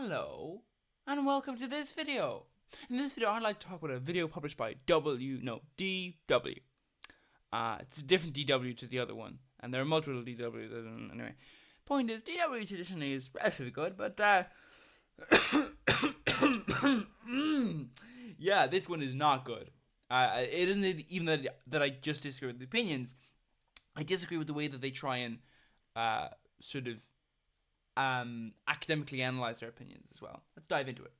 Hello, and welcome to this video. In this video, I'd like to talk about a video published by DW. It's a different DW to the other one, and there are multiple DW. Anyway, point is, DW traditionally is relatively good, but yeah, this one is not good. It isn't even that I just disagree with the opinions. I disagree with the way that they try and sort of academically analyze their opinions as well. Let's dive into it.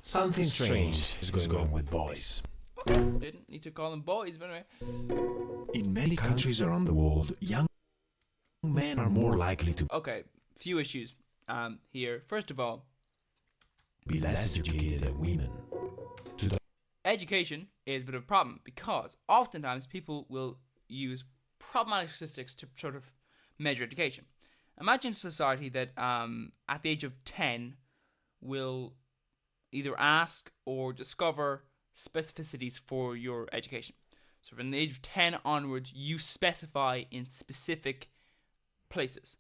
Something strange is going on with boys. Didn't need to call them boys, but anyway. In many countries around the world, young men are more likely to Okay, few issues here. First of all, be less educated than women. education is a bit of a problem because oftentimes people will use problematic statistics to sort of measure education. Imagine a society that at the age of 10 will either ask or discover specificities for your education. So from the age of 10 onwards, you specify in specific places.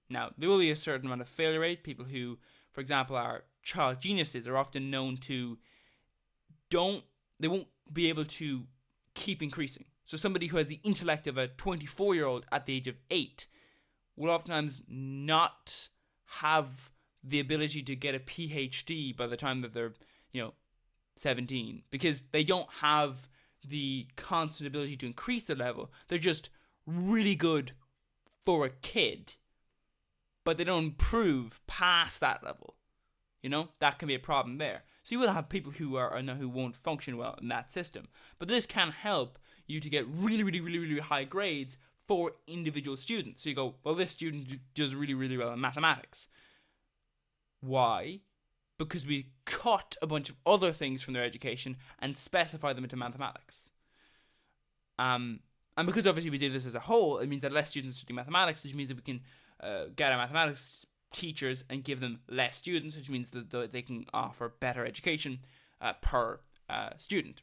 Now, there will be a certain amount of failure rate. People who, for example, are child geniuses are often known to they won't be able to keep increasing. So somebody who has the intellect of a 24-year-old at the age of 8 will oftentimes not have the ability to get a PhD by the time that they're, 17, because they don't have the constant ability to increase their level. They're just really good for a kid, but they don't improve past that level. That can be a problem there. So you will have people who who won't function well in that system. But this can help you to get really, really, really, really high grades for individual students. So you go, well, this student does really, really well in mathematics. Why? Because we cut a bunch of other things from their education and specify them into mathematics. And because obviously we do this as a whole, it means that less students study mathematics, which means that we can get our mathematics teachers and give them less students, which means that they can offer better education per student.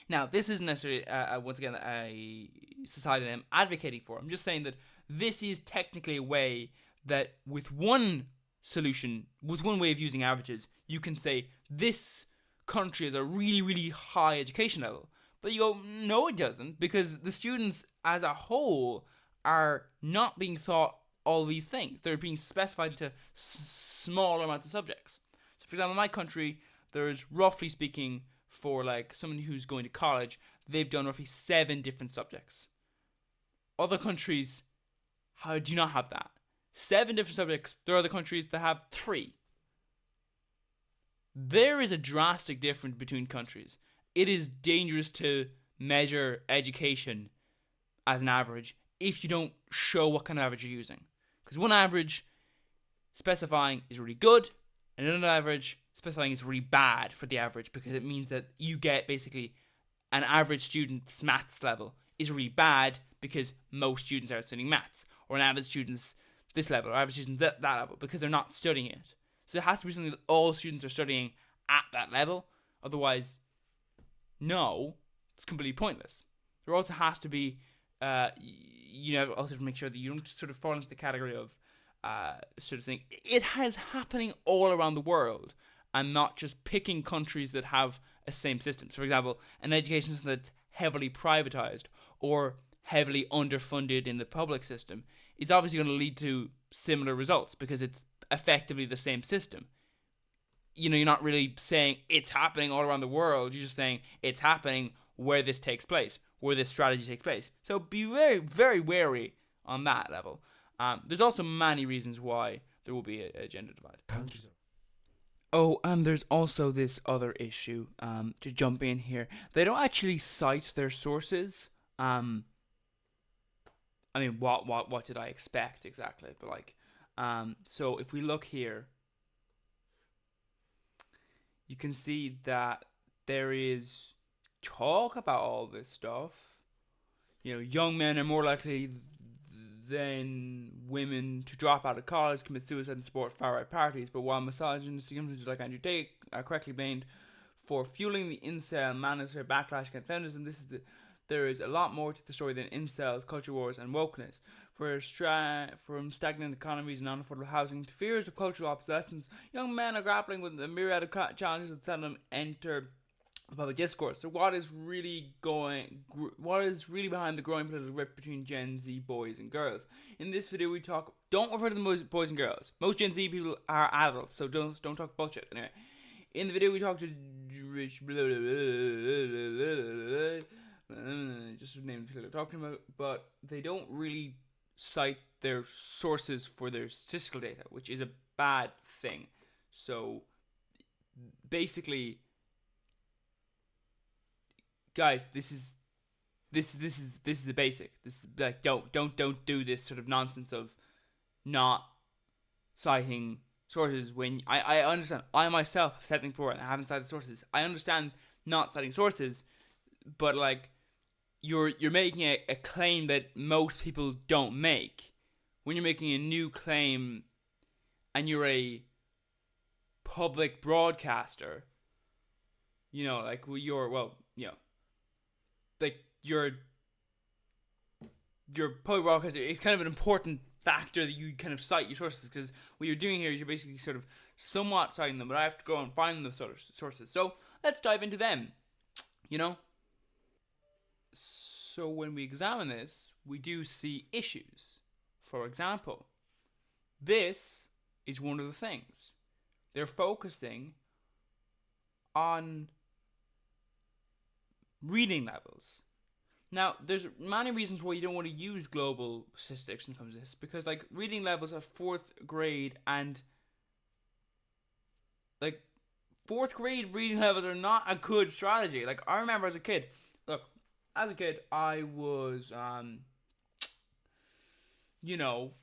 Now, this isn't necessarily, once again, a society that I'm advocating for. I'm just saying that this is technically a way that with one solution, with one way of using averages, you can say this country has a really, really high education level. But you go, no, it doesn't, because the students as a whole are not being taught all these things. They're being specified into smaller amounts of subjects. So, for example, in my country, there's roughly speaking, for like someone who's going to college, they've done roughly 7 different subjects. Other countries do not have that. 7 different subjects. There are other countries that have 3. There is a drastic difference between countries. It is dangerous to measure education as an average if you don't show what kind of average you're using. Because one average specifying is really good, and another average specifying is really bad for the average, because it means that you get basically an average student's maths level is really bad because most students are studying maths, or an average student's this level, or average student's that level, because they're not studying it. So it has to be something that all students are studying at that level. Otherwise, no, it's completely pointless. There also has to be also to make sure that you don't sort of fall into the category of sort of saying it is happening all around the world and not just picking countries that have a same system. So, for example, an education system that's heavily privatized or heavily underfunded in the public system is obviously going to lead to similar results because it's effectively the same system. You're not really saying it's happening all around the world. You're just saying it's happening where this takes place, where this strategy takes place. So be very, very wary on that level. There's also many reasons why there will be a gender divide. Oh, and there's also this other issue, to jump in here. They don't actually cite their sources. What did I expect exactly? But so if we look here, you can see that there is talk about all this stuff. Young men are more likely than women to drop out of college, commit suicide, and support far-right parties. But while misogynistic influences like Andrew Tate are correctly blamed for fueling the incel manosphere backlash against feminism, there is a lot more to the story than incels, culture wars, and wokeness. from stagnant economies and unaffordable housing to fears of cultural obsolescence, young men are grappling with a myriad of challenges that seldom enter the public discourse. So, what is really behind the growing political rift between Gen Z boys and girls? In this video, we talk. Don't refer to them as boys and girls. Most Gen Z people are adults, so don't talk bullshit. Anyway, in the video, we talk to just name the people they're talking about, but they don't really cite their sources for their statistical data, which is a bad thing. So basically, guys, this is the basic. This is like don't do this sort of nonsense of not citing sources when I understand. I myself have said things before and I haven't cited sources. I understand not citing sources, but like you're making a claim that most people don't make. When you're making a new claim and you're a public broadcaster, like your public broadcaster, it's kind of an important factor that you kind of cite your sources, because what you're doing here is you're basically sort of somewhat citing them, but I have to go and find those sort of sources. So let's dive into them. So when we examine this, we do see issues. For example, this is one of the things. They're focusing on reading levels. Now, there's many reasons why you don't want to use global statistics when it comes to this, because like reading levels of 4th grade and like 4th grade reading levels are not a good strategy. Like I remember as a kid, I was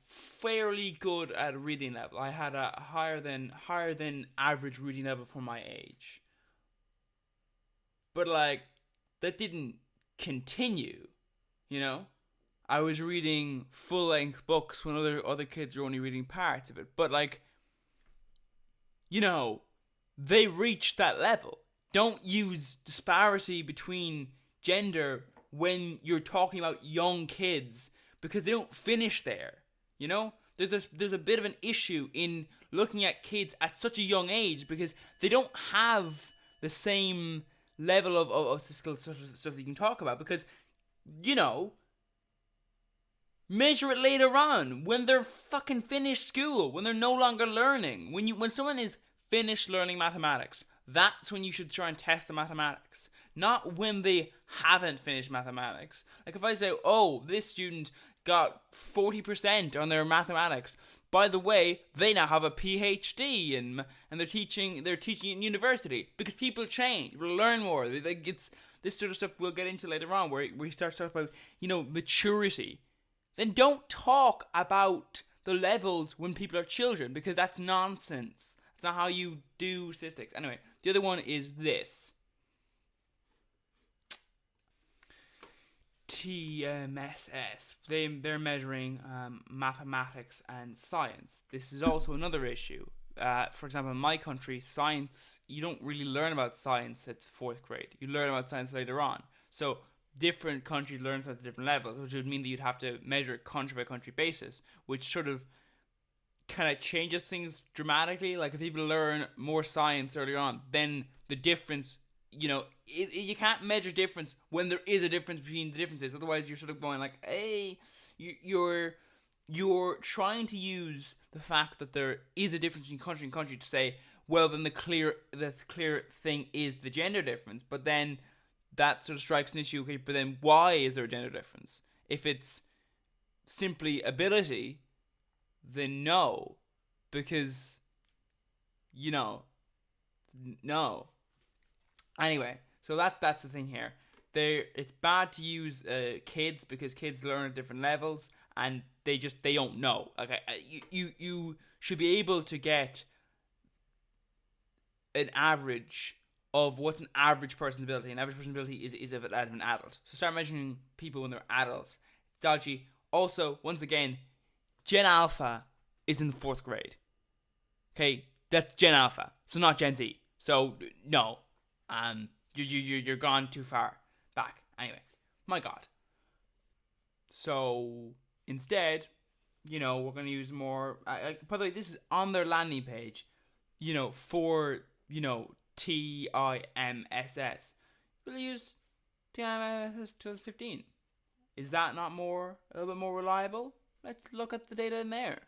fairly good at a reading level. I had a higher than average reading level for my age. But like that didn't continue, I was reading full-length books when other kids were only reading parts of it. But like, they reached that level. Don't use disparity between gender when you're talking about young kids, because they don't finish there. There's a bit of an issue in looking at kids at such a young age, because they don't have the same level of statistical stuff that you can talk about, because measure it later on when they're fucking finished school, when they're no longer learning. When someone is finished learning mathematics, that's when you should try and test the mathematics, not when they haven't finished mathematics. Like if I say, oh, this student got 40% on their mathematics, by the way, they now have a PhD and they're teaching in university, because people change, we'll learn more. It's this sort of stuff we'll get into later on, where we start to talk about maturity. Then don't talk about the levels when people are children, because that's nonsense. That's not how you do statistics. Anyway, the other one is this. TMSS. They're measuring mathematics and science. This is also another issue. For example, in my country, science, you don't really learn about science at 4th grade. You learn about science later on. So different countries learn science at different levels, which would mean that you'd have to measure it country by country basis, which sort of kind of changes things dramatically. Like if people learn more science early on, then the difference, you can't measure difference when there is a difference between the differences. Otherwise, you're sort of going like, hey, you're trying to use the fact that there is a difference between country and country to say, well, then the clear thing is the gender difference. But then that sort of strikes an issue. Okay, but then why is there a gender difference? If it's simply ability, then no, because no. Anyway, so that's the thing here. It's bad to use kids, because kids learn at different levels and they don't know. Okay, you should be able to get an average of what's an average person's ability. An average person's ability is of an adult. So start measuring people when they're adults. It's dodgy. Also, once again, Gen Alpha is in the 4th grade. Okay, that's Gen Alpha, so not Gen Z. So no, you're gone too far back. Anyway, my God. So instead, we're going to use more. By the way, this is on their landing page. For TIMSS. We'll use TIMSS 2015. Is that not a little bit more reliable? Let's look at the data in there.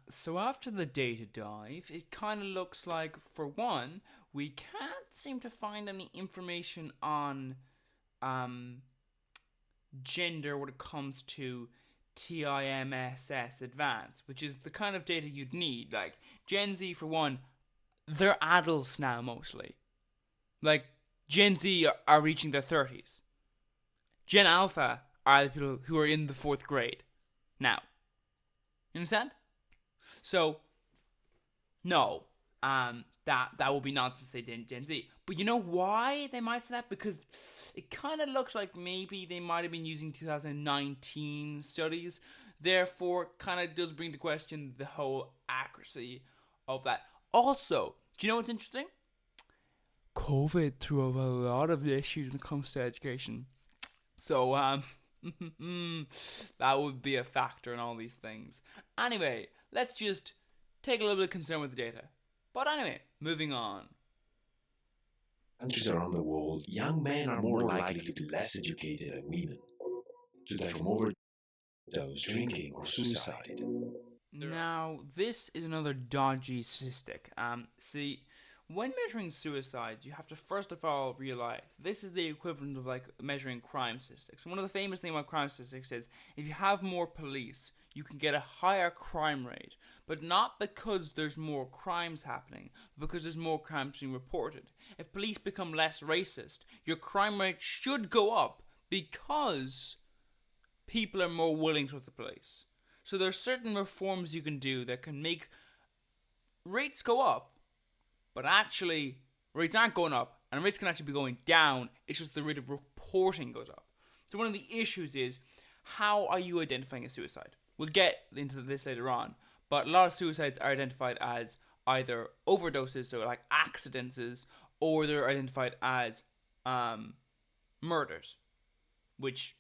So after the data dive, it kind of looks like, for one, we can't seem to find any information on gender when it comes to TIMSS Advanced, which is the kind of data you'd need. Like, Gen Z, for one, they're adults now, mostly. Like, Gen Z are reaching their 30s. Gen Alpha are the people who are in the 4th grade now. You understand? So, no, that would be nonsense to say Gen Z. But you know why they might say that? Because it kind of looks like maybe they might have been using 2019 studies. Therefore, kind of does bring to question the whole accuracy of that. Also, do you know what's interesting? COVID threw up a lot of issues when it comes to education. So, that would be a factor in all these things. Anyway, let's just take a little bit of concern with the data. But anyway, moving on. Countries around the world, young men are more likely to be less educated than women, to die from overdose, drinking, or suicide. Now, this is another dodgy statistic. See, when measuring suicide, you have to first of all realize this is the equivalent of like measuring crime statistics. And one of the famous things about crime statistics is if you have more police, you can get a higher crime rate. But not because there's more crimes happening, but because there's more crimes being reported. If police become less racist, your crime rate should go up because people are more willing to work with the police. So there are certain reforms you can do that can make rates go up, but actually rates aren't going up, and rates can actually be going down. It's just the rate of reporting goes up. So one of the issues is, how are you identifying a suicide? We'll get into this later on, but a lot of suicides are identified as either overdoses, so like accidents, or they're identified as murders, which,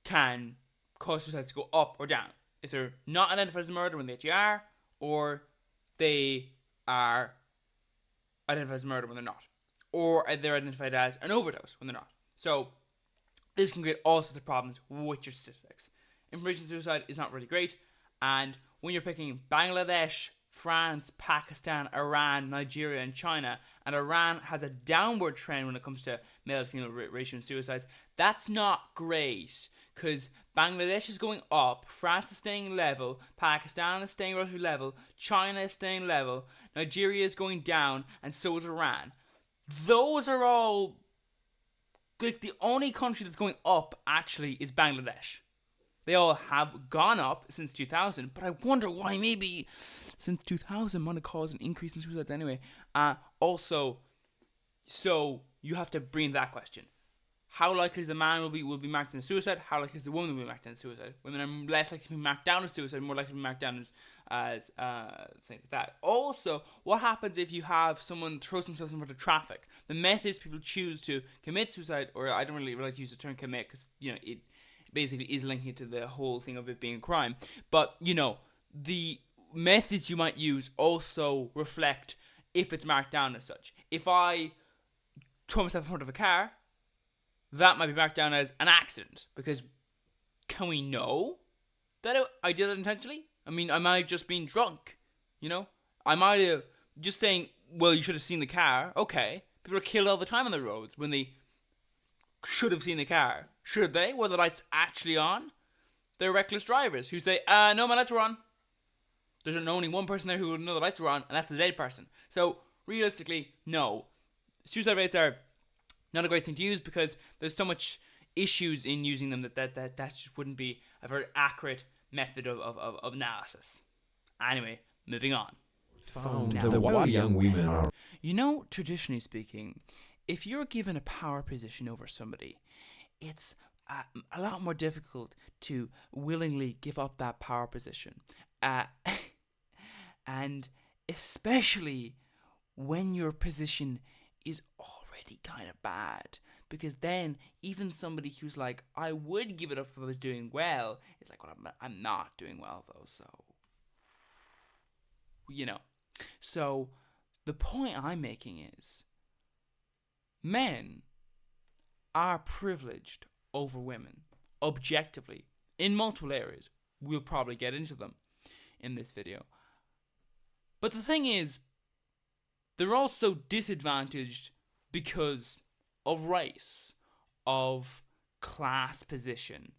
can cause suicides to go up or down. If they're not identified as a murder when they actually are, or they are identified as a murder when they're not. Or they're identified as an overdose when they're not. So, this can create all sorts of problems with your statistics. Information suicide is not really great, and when you're picking Bangladesh, France, Pakistan, Iran, Nigeria, and China, and Iran has a downward trend when it comes to male-to-female ratio in suicides, that's not great, because Bangladesh is going up, France is staying level, Pakistan is staying relatively level, China is staying level, Nigeria is going down, and so is Iran. Those are all, like, the only country that's going up, actually, is Bangladesh. They all have gone up since 2000, but I wonder why maybe since 2000 might have caused an increase in suicide anyway. Also, so you have to bring that question. How likely is the man will be marked in a suicide? How likely is the woman will be marked in a suicide? Women are less likely to be marked down as suicide, more likely to be marked down as things like that. Also, what happens if you have someone throws themselves in front of traffic? The methods people choose to commit suicide, or I don't really like to use the term commit because it basically is linking it to the whole thing of it being a crime. But, the methods you might use also reflect if it's marked down as such. If I throw myself in front of a car, that might be marked down as an accident. Because can we know that I did it intentionally? I mean, I might have just been drunk, I might have just saying, well, you should have seen the car. Okay. People are killed all the time on the roads when they should have seen the car. Should they? Were the lights actually on? They're reckless drivers who say, no, my lights were on. There's only one person there who would know the lights were on, and that's the dead person. So, realistically, no. Suicide rates are not a great thing to use because there's so much issues in using them that just wouldn't be a very accurate method of analysis. Anyway, moving on. Found that while young women are... Traditionally speaking, if you're given a power position over somebody, it's a lot more difficult to willingly give up that power position. And especially when your position is already kind of bad. because then even somebody who's like, I would give it up if I was doing well, it's like, well, I'm not doing well though, so So the point I'm making is, men are privileged over women, objectively, in multiple areas. We'll probably get into them in this video. But the thing is, they're also disadvantaged because of race, of class position,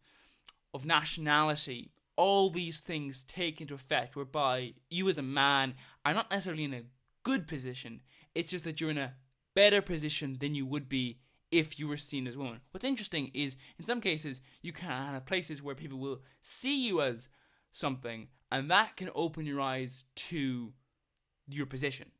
of nationality. All these things take into effect whereby you as a man are not necessarily in a good position. It's just that you're in a better position than you would be if you were seen as a woman. What's interesting is, in some cases, you can have places where people will see you as something, and that can open your eyes to your position.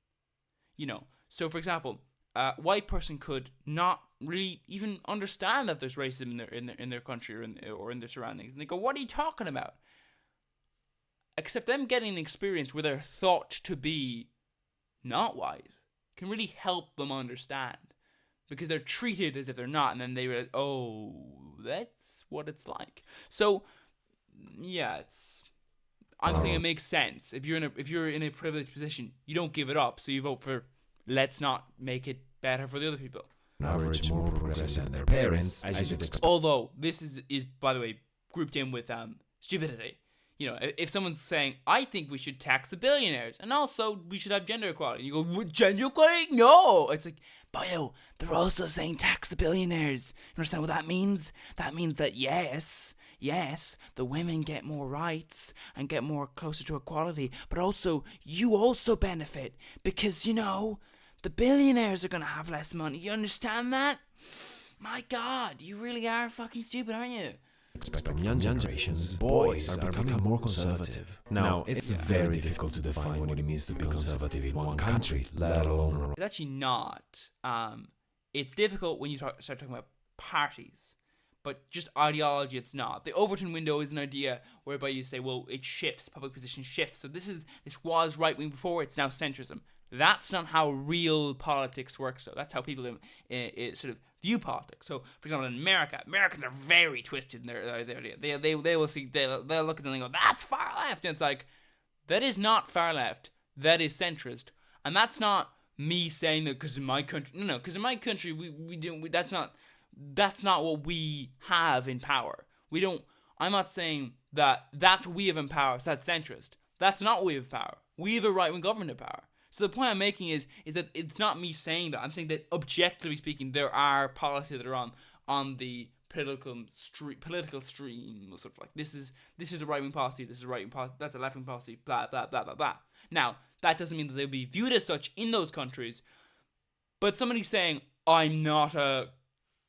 So for example, a white person could not really even understand that there's racism in their country or in their surroundings, and they go, "What are you talking about?" Except them getting an experience where they're thought to be not white can really help them understand, because they're treated as if they're not, and then they realize, oh, that's what it's like. So yeah, I'm saying it makes sense. If you're in a privileged position, you don't give it up, so you vote for, let's not make it better for the other people. Average, more progressive than their parents, as you'd expect. Although this is by the way grouped in with stupidity. If someone's saying, I think we should tax the billionaires, and also we should have gender equality, you go, what, gender equality? No! It's like, bio, they're also saying tax the billionaires. You understand what that means? That means that yes, the women get more rights and get more closer to equality, but also, you also benefit, because, the billionaires are going to have less money. You understand that? My God, you really are fucking stupid, aren't you? From young generations, boys are becoming more conservative. Now, it's very difficult to define what it means to be conservative in one country, let alone around. It's actually not. It's difficult when you start talking about parties, but just ideology, it's not. The Overton window is an idea whereby you say, well, it shifts, public position shifts. So this was right wing before, it's now centrism. That's not how real politics works, though. That's how people sort of view politics. So, for example, in Americans are very twisted in their idea. They will see, they'll look at them and go, that's far left. And it's like, that is not far left. That is centrist. And that's not me saying that because in my country, no, because in my country, that's not what we have in power. I'm not saying that that's what we have in power, so that's centrist. That's not what we have in power. We have a right-wing government in power. So the point I'm making is that it's not me saying that. I'm saying that objectively speaking, there are policies that are on the political stream, sort of like this is a right wing policy, this is a right wing policy, that's a left wing policy, blah blah blah blah blah. Now that doesn't mean that they'll be viewed as such in those countries, but somebody saying I'm not a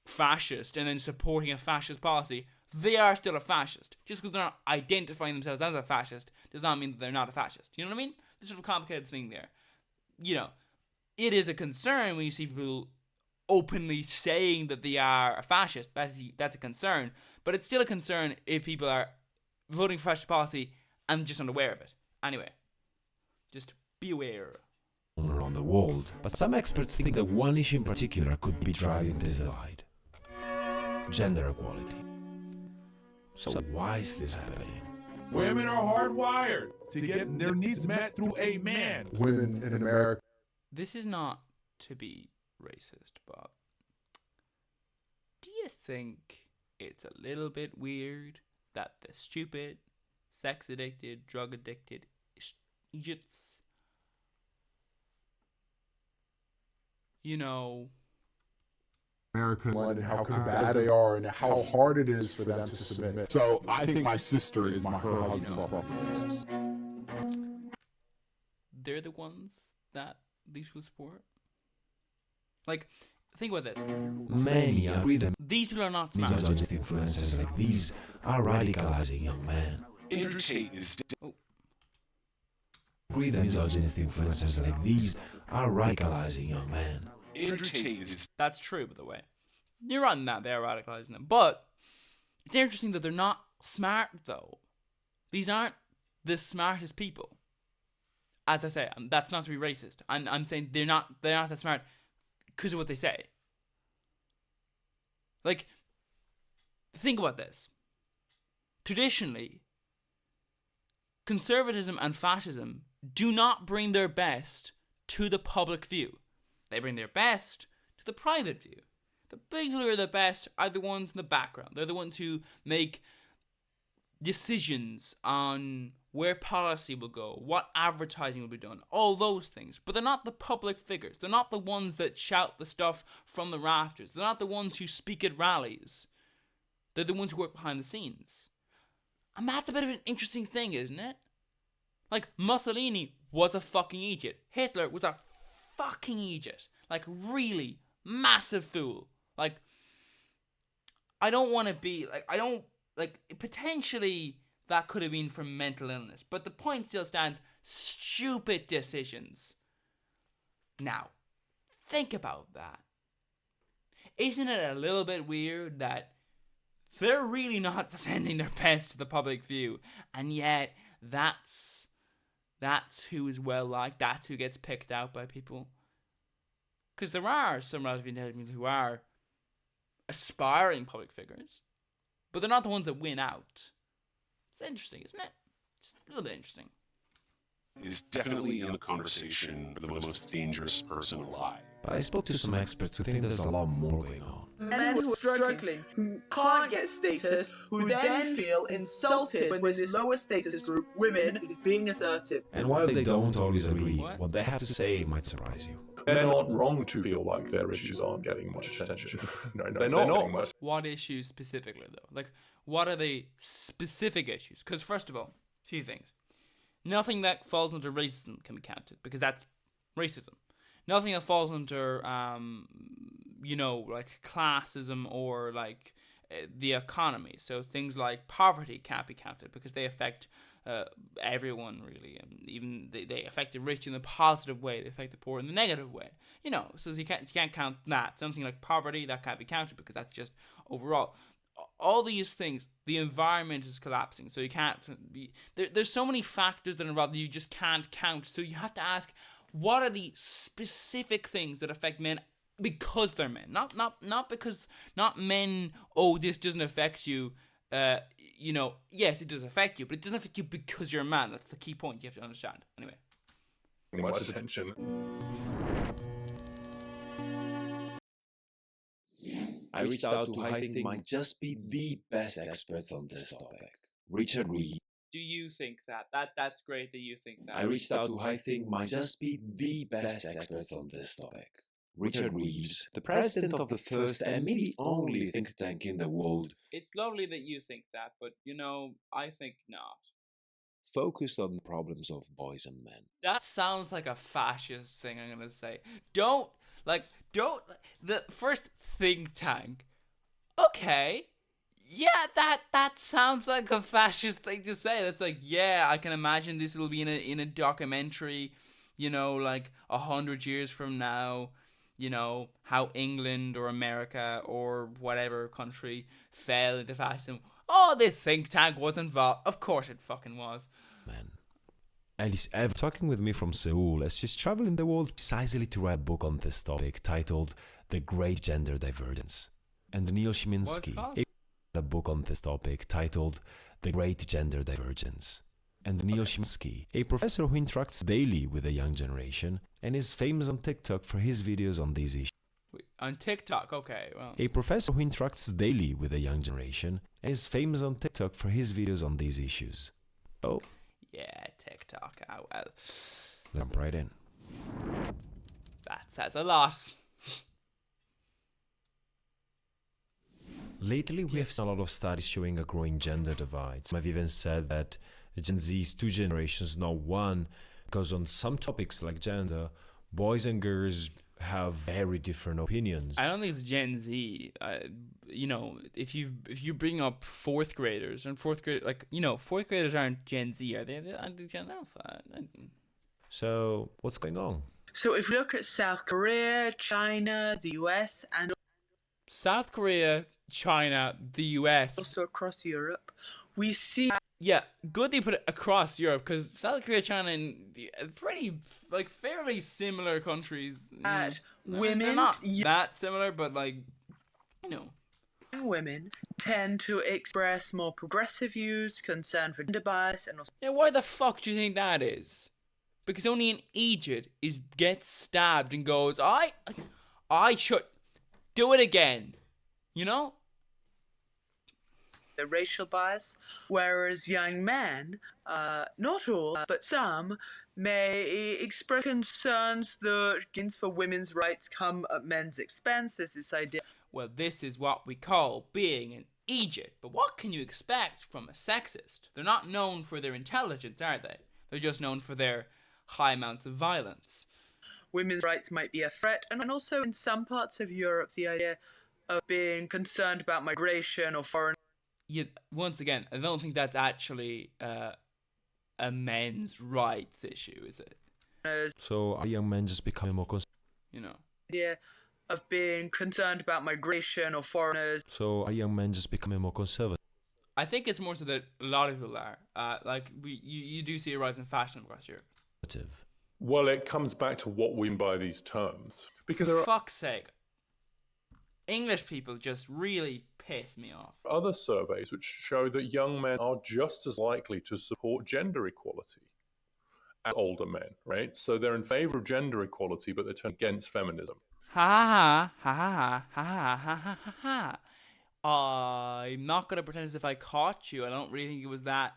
fascist and then supporting a fascist policy, they are still a fascist. Just because they're not identifying themselves as a fascist does not mean that they're not a fascist. You know what I mean? There's sort of a complicated thing there. It is a concern when you see people openly saying that they are a fascist. That's a concern. But it's still a concern if people are voting for fascist policy and just unaware of it. Anyway, just be aware. Around the world, but some experts think that one issue in particular could be driving this divide: gender equality. So why is this happening? Women are hardwired to get their needs met through a man. Women in America. This is not to be racist, but do you think it's a little bit weird that the stupid, sex-addicted, drug-addicted idiots, American and how bad they are and how hard it is for them to submit. So I think my sister is her husband's problem. They're the ones that these people support. Like, think about this. Many are with them. These people are not smart. Misogynistic influencers like these are radicalizing young men. Andrew Tate is With them, misogynistic influencers like these are radicalizing young men. Andrew Tate is. That's true, by the way. You're right in that, they're radicalizing them. But it's interesting that they're not smart, though. These aren't the smartest people. As I say, that's not to be racist. I'm saying they're not that smart because of what they say. Like, think about this. Traditionally, conservatism and fascism do not bring their best to the public view. They bring their best to the private view. The people who are the best are the ones in the background. They're the ones who make decisions on where policy will go, what advertising will be done, all those things. But they're not the public figures. They're not the ones that shout the stuff from the rafters. They're not the ones who speak at rallies. They're the ones who work behind the scenes. And that's a bit of an interesting thing, isn't it? Like, Mussolini was a fucking idiot. Hitler was a fucking idiot. Like, really massive fool. Like, I don't want to be, potentially that could have been from mental illness. But the point still stands, stupid decisions. Now, think about that. Isn't it a little bit weird that they're really not sending their best to the public view, and yet that's who is well liked, that's who gets picked out by people? Because there are some relatively intelligent people who are aspiring public figures, but they're not the ones that win out. It's interesting, isn't it? It's a little bit interesting. Is definitely in the conversation the most dangerous person alive. But I spoke to some experts who think there's a lot more going on. Men who are struggling, who can't get status, who then feel insulted when this lower status group, women, is being assertive. And while they don't always agree, What? what they have to say might surprise you. They're not wrong to feel like their issues aren't getting much attention. No, they're not getting much. What issues specifically, though? Like, what are the specific issues? Because, first of all, a few things. Nothing that falls under racism can be counted, because that's racism. Nothing that falls under, like classism or like the economy. So things like poverty can't be counted because they affect everyone really, and even they affect the rich in the positive way. They affect the poor in the negative way. So you can't count that. Something like poverty, that can't be counted because that's just overall. All these things, the environment is collapsing, so you can't be. There's so many factors that are involved that you just can't count. So you have to ask, what are the specific things that affect men because they're men? Not because, not men, oh, this doesn't affect you. Yes, it does affect you, but it doesn't affect you because you're a man. That's the key point you have to understand. Anyway. Much attention. I reached out to who I think might just be the best experts on this topic, Richard Reed. Do you think that? That's great that you think that. I reached out to who I think might just be the best experts on this topic, Richard Reeves, the president of the first and maybe only think tank in the world. It's lovely that you think that, but I think not. Focused on the problems of boys and men. That sounds like a fascist thing, I'm gonna say. The first think tank. Okay. Yeah, that sounds like a fascist thing to say. That's like, yeah, I can imagine this will be in a documentary, like 100 years from now, how England or America or whatever country fell into fascism. Oh, this think tank was involved. Of course it fucking was. Man. Alice Ev, talking with me from Seoul, as she's traveling the world precisely to write a book on this topic titled The Great Gender Divergence. And Neil Shiminski, a book on this topic titled The Great Gender Divergence. And Neil Shiminski, a professor who interacts daily with the young generation and is famous on TikTok for his videos on these issues. On TikTok, okay, well. A professor who interacts daily with the young generation and is famous on TikTok for his videos on these issues. Oh. Yeah, TikTok, well. Jump right in. That says a lot. Lately, we have seen a lot of studies showing a growing gender divide. Some have even said that Gen Z is two generations, not one, because on some topics like gender, boys and girls have very different opinions. I don't think it's Gen Z. If you bring up fourth graders and fourth graders aren't Gen Z, are they? Aren't they Gen Alpha? So what's going on? So if you look at South Korea, China, the US, and South Korea, China, the US, also across Europe, we see. Yeah, good they put it across Europe, because South Korea, China, and pretty, fairly similar countries. Women, they're not that similar, but women tend to express more progressive views, concern for gender bias, and also... Yeah, why the fuck do you think that is? Because only an idiot gets stabbed and goes, I should do it again. You know? The racial bias, whereas young men, not all, but some, may express concerns that gains for women's rights come at men's expense. There's this idea. Well, this is what we call being an idiot. But what can you expect from a sexist? They're not known for their intelligence, are they? They're just known for their high amounts of violence. Women's rights might be a threat, and also in some parts of Europe, the idea of being concerned about migration or foreign... Once again, I don't think that's actually a men's rights issue, is it? So are young men just becoming more conservative? You know. Idea of being concerned about migration or foreigners. So are young men just becoming more conservative? I think it's more so that a lot of people are. You do see a rise in fashion across Europe. Well, it comes back to what we mean by these terms. Because there For fuck's sake. English people just really piss me off. are other surveys which show that young men are just as likely to support gender equality as older men, right? So they're in favor of gender equality, but they're turned against feminism. Ha ha ha ha ha ha ha ha ha. I'm not gonna pretend as if I caught you. I don't really think it was that,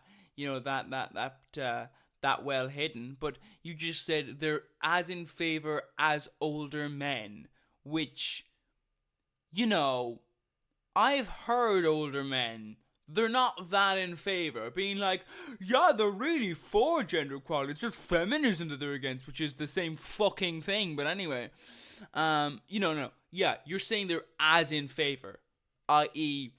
that well hidden. But you just said they're as in favor as older men, which, I've heard older men. They're not that in favor, being like, yeah, they're really for gender equality. It's just feminism that they're against, which is the same fucking thing. But anyway, no. Yeah, you're saying they're as in favor, i.e.,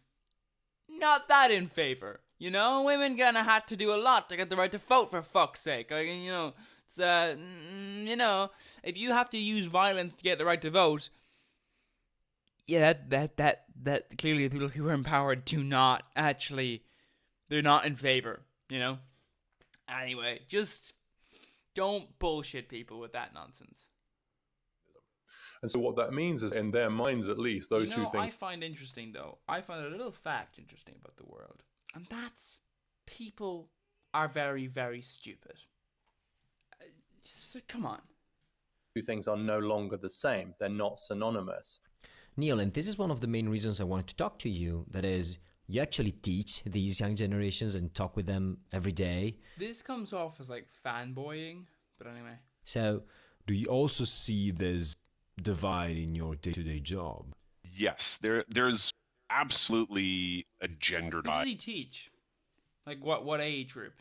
not that in favor. Women gonna have to do a lot to get the right to vote, for fuck's sake. It's if you have to use violence to get the right to vote, yeah, that clearly the people who are empowered do not actually, they're not in favor, Anyway, just don't bullshit people with that nonsense. And so what that means is, in their minds at least, those two things... I find interesting, though. I find a little fact interesting about the world. And that's, people are very, very stupid. Come on. Two things are no longer the same. They're not synonymous. Neil, and this is one of the main reasons I wanted to talk to you. That is, you actually teach these young generations and talk with them every day. This comes off as like fanboying, but anyway. So, do you also see this divide in your day-to-day job? Yes, there's absolutely a gender What divide. does he teach? Like what age group?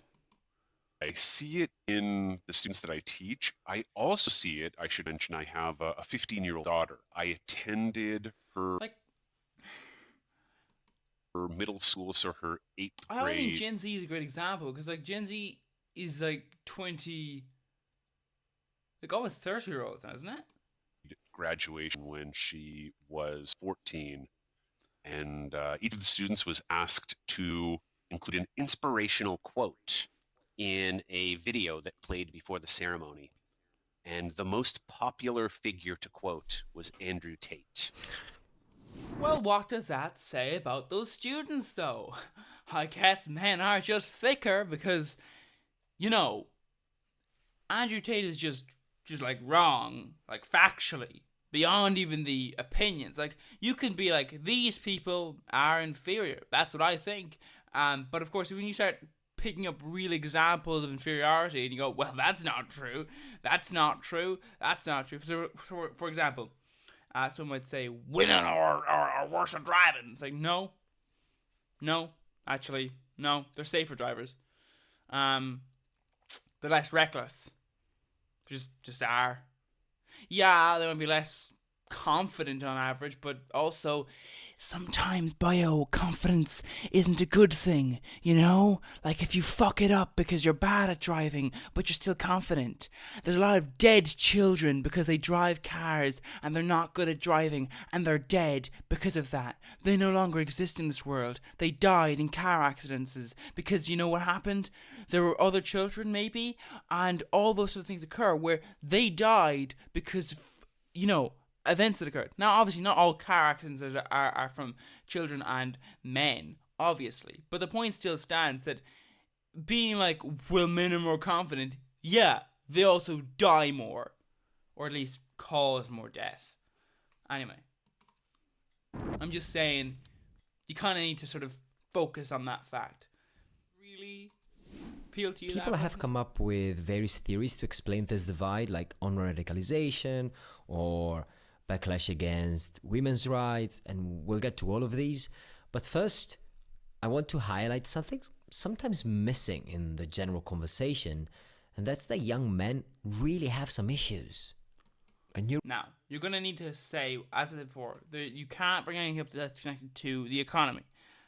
I see it in the students that I teach. I also see it, I should mention, I have a 15-year-old daughter. I attended her middle school, so her 8th grade. I think Gen Z is a great example, because like Gen Z is like 20, like almost 30-year-olds now, isn't it? Graduation when she was 14, and each of the students was asked to include an inspirational quote in a video that played before the ceremony. And the most popular figure to quote was Andrew Tate. Well, what does that say about those students, though? I guess men are just thicker because, Andrew Tate is just like wrong, like factually, beyond even the opinions. Like, you can be like, these people are inferior. That's what I think. But of course, when you start picking up real examples of inferiority and you go, well, that's not true. That's not true. That's not true. So, for example, someone might say, women are worse at driving. It's like, no, actually, no. They're safer drivers. They're less reckless. They just are. Yeah, they might be less confident on average, but also sometimes confidence isn't a good thing, Like if you fuck it up because you're bad at driving, but you're still confident. There's a lot of dead children because they drive cars and they're not good at driving and they're dead because of that. They no longer exist in this world. They died in car accidents because you know what happened? There were other children maybe, and all those sort of things occur where they died because, events that occurred. Now, obviously, not all car accidents are from children and men, obviously. But the point still stands that being like, well, men are more confident, yeah, they also die more. Or at least cause more death. Anyway. I'm just saying, you kind of need to sort of focus on that fact. Really appeal to you? People have come up with various theories to explain this divide, like on-radicalization or backlash against women's rights, and we'll get to all of these. But first, I want to highlight something sometimes missing in the general conversation, and that's that young men really have some issues. Now, you're going to need to say, as I said before, that you can't bring anything up that's connected to the economy.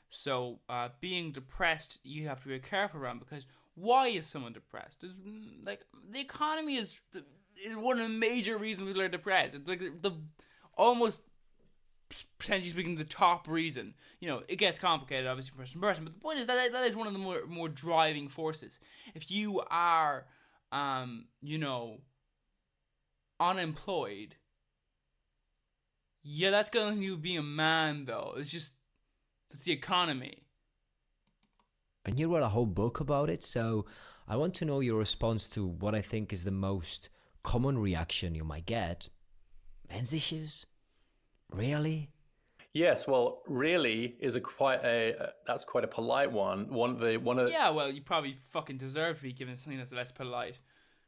So, being depressed, you have to be careful around, because why is someone depressed? It's, like, the economy is one of the major reasons people are depressed. It's like the almost, potentially speaking, the top reason. You know, it gets complicated, obviously, from person to person, but the point is that is one of the more driving forces. If you are, unemployed, yeah, that's going to be a man, though. It's the economy. And you wrote a whole book about it, so I want to know your response to what I think is the most common reaction you might get. Men's issues? Really? Yes, well, really is that's quite a polite one. Yeah, well, you probably fucking deserve to be given something that's less polite.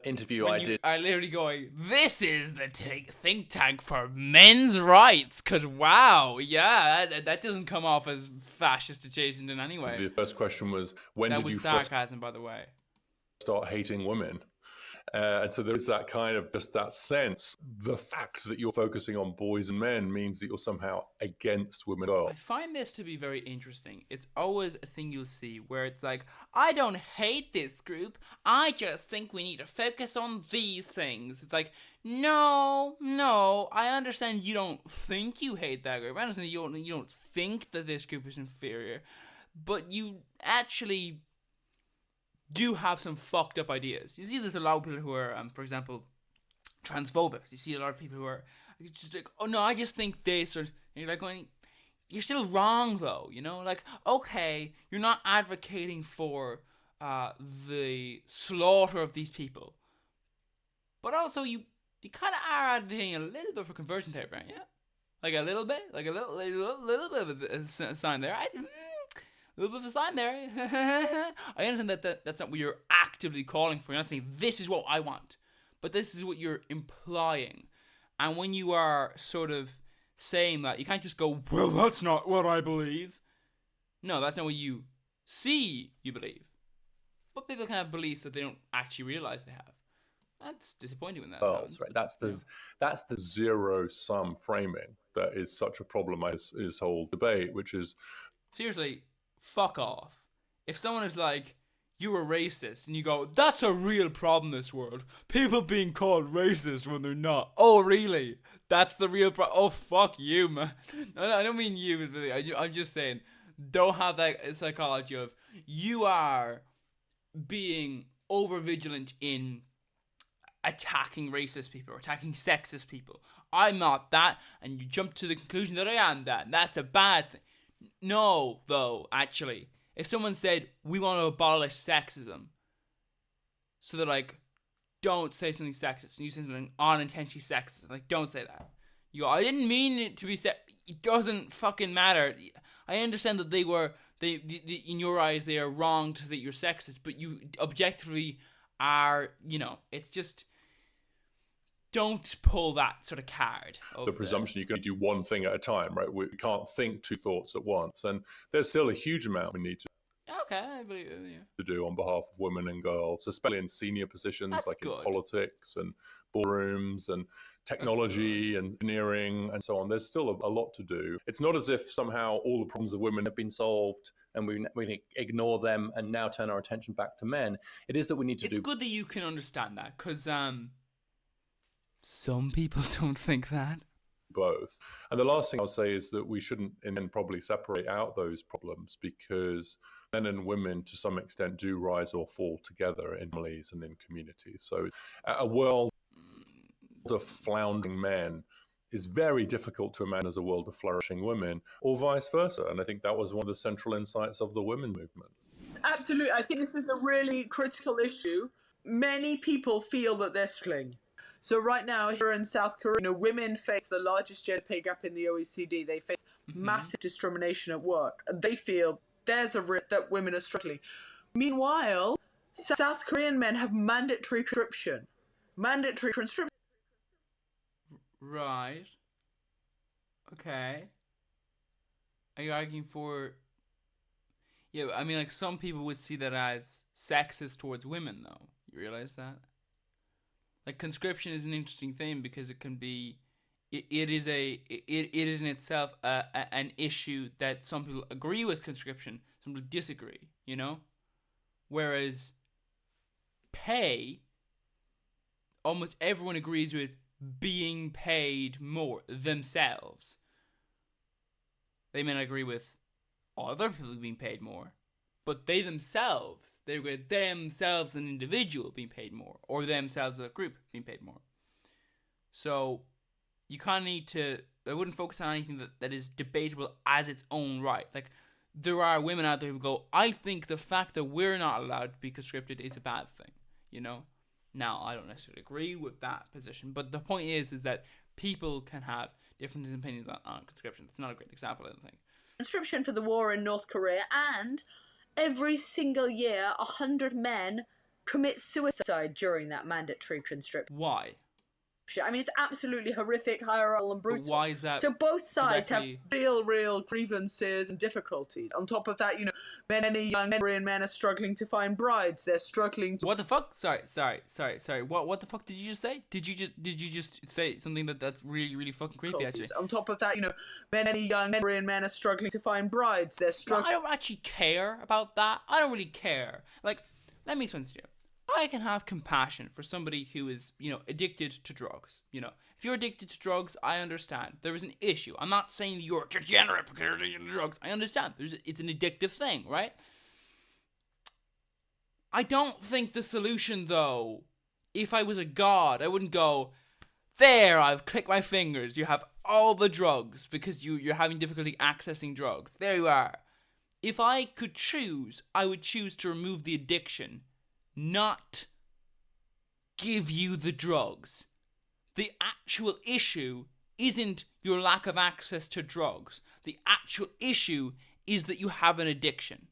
Interview when I you did. are literally going, this is the think tank for men's rights, because wow, yeah, that doesn't come off as fascist adjacent in any way. The first question was, when that did was you sarcasm, by the way. Start hating women? And so there is that kind of just that sense. The fact that you're focusing on boys and men means that you're somehow against women and girls. I find this to be very interesting. It's always a thing you'll see where it's like, I don't hate this group, I just think we need to focus on these things. It's like, no, I understand you don't think you hate that group. I understand you don't think that this group is inferior, but you actually do have some fucked up ideas. You see there's a lot of people who are, for example, transphobic. You see a lot of people who are just like, oh no, I just think this, or you're like going, you're still wrong though, you know? Like, okay, you're not advocating for the slaughter of these people, but also you kind of are advocating a little bit for conversion therapy, right? Yeah, like a little bit, like a little bit of a sign there. A little bit of a sign there. I understand that's not what you're actively calling for. You're not saying, this is what I want. But this is what you're implying. And when you are sort of saying that, you can't just go, well, that's not what I believe. No, that's not what you see you believe. But people can have beliefs that they don't actually realize they have. That's disappointing when that happens. Right. That's the zero-sum framing that is such a problem as this whole debate, which is... Seriously, fuck off. If someone is like, you're a racist, and you go, that's a real problem in this world. People being called racist when they're not. Oh, really? That's the real problem? Oh, fuck you, man. No, I don't mean you. I'm just saying, don't have that psychology of, you are being over-vigilant in attacking racist people or attacking sexist people. I'm not that, and you jump to the conclusion that I am that, and that's a bad thing. No, though, actually. If someone said, we want to abolish sexism, so they're like, don't say something sexist, and you say something unintentionally sexist, like, don't say that. You go, I didn't mean it to be it doesn't fucking matter. I understand that in your eyes, they are wrong to that you're sexist, but you objectively are, it's just... Don't pull that sort of card. The presumption you can do one thing at a time, right? We can't think two thoughts at once. And there's still a huge amount we need to I believe it, yeah. to do on behalf of women and girls, especially in senior positions. That's like good. In politics and boardrooms and technology and engineering and so on. There's still a lot to do. It's not as if somehow all the problems of women have been solved and we ignore them and now turn our attention back to men. It is that we need to It's good that you can understand that, because some people don't think that. Both. And the last thing I'll say is that we shouldn't then probably separate out those problems, because men and women to some extent do rise or fall together in families and in communities. So a world of floundering men is very difficult to imagine as a world of flourishing women, or vice versa. And I think that was one of the central insights of the women movement. Absolutely. I think this is a really critical issue. Many people feel that they're struggling. So right now, here in South Korea, women face the largest gender pay gap in the OECD. They face massive discrimination at work. And they feel there's a risk that women are struggling. Meanwhile, South Korean men have mandatory conscription. Mandatory conscription. Right. Okay. Are you arguing for... Yeah, I mean, like, some people would see that as sexist towards women, though. You realize that? Like, conscription is an interesting thing because it can be... It is in itself an issue that some people agree with conscription, some people disagree, you know? Whereas pay, almost everyone agrees with being paid more themselves. They may not agree with other people being paid more, but they agree with themselves as an individual being paid more, or themselves as a group being paid more. So you kind of need to, I wouldn't focus on anything that is debatable as its own right. Like, there are women out there who go, I think the fact that we're not allowed to be conscripted is a bad thing, you know? Now, I don't necessarily agree with that position, but the point is that people can have different opinions on conscription. It's not a great example, I don't think. Conscription for the war in North Korea, and every single year 100 men commit suicide during that mandatory conscription. Why? I mean, it's absolutely horrific, hierarchical, and brutal. But why is that? So both sides directly... have real grievances and difficulties. On top of that, many young Korean men are struggling to find brides. They're struggling to... What the fuck? Sorry. What the fuck did you just say? Did you just say something that's really, really fucking creepy, actually? On top of that, many young Korean men are struggling to find brides. They're struggling... No, I don't actually care about that. I don't really care. Like, let me explain this to you. I can have compassion for somebody who is, addicted to drugs. If you're addicted to drugs, I understand. There is an issue. I'm not saying that you're degenerate because you're addicted to drugs. I understand. It's an addictive thing, right? I don't think the solution, though, if I was a god, I wouldn't go, there, I've clicked my fingers. You have all the drugs because you're having difficulty accessing drugs. There you are. If I could choose, I would choose to remove the addiction, not give you the drugs. The actual issue isn't your lack of access to drugs. The actual issue is that you have an addiction.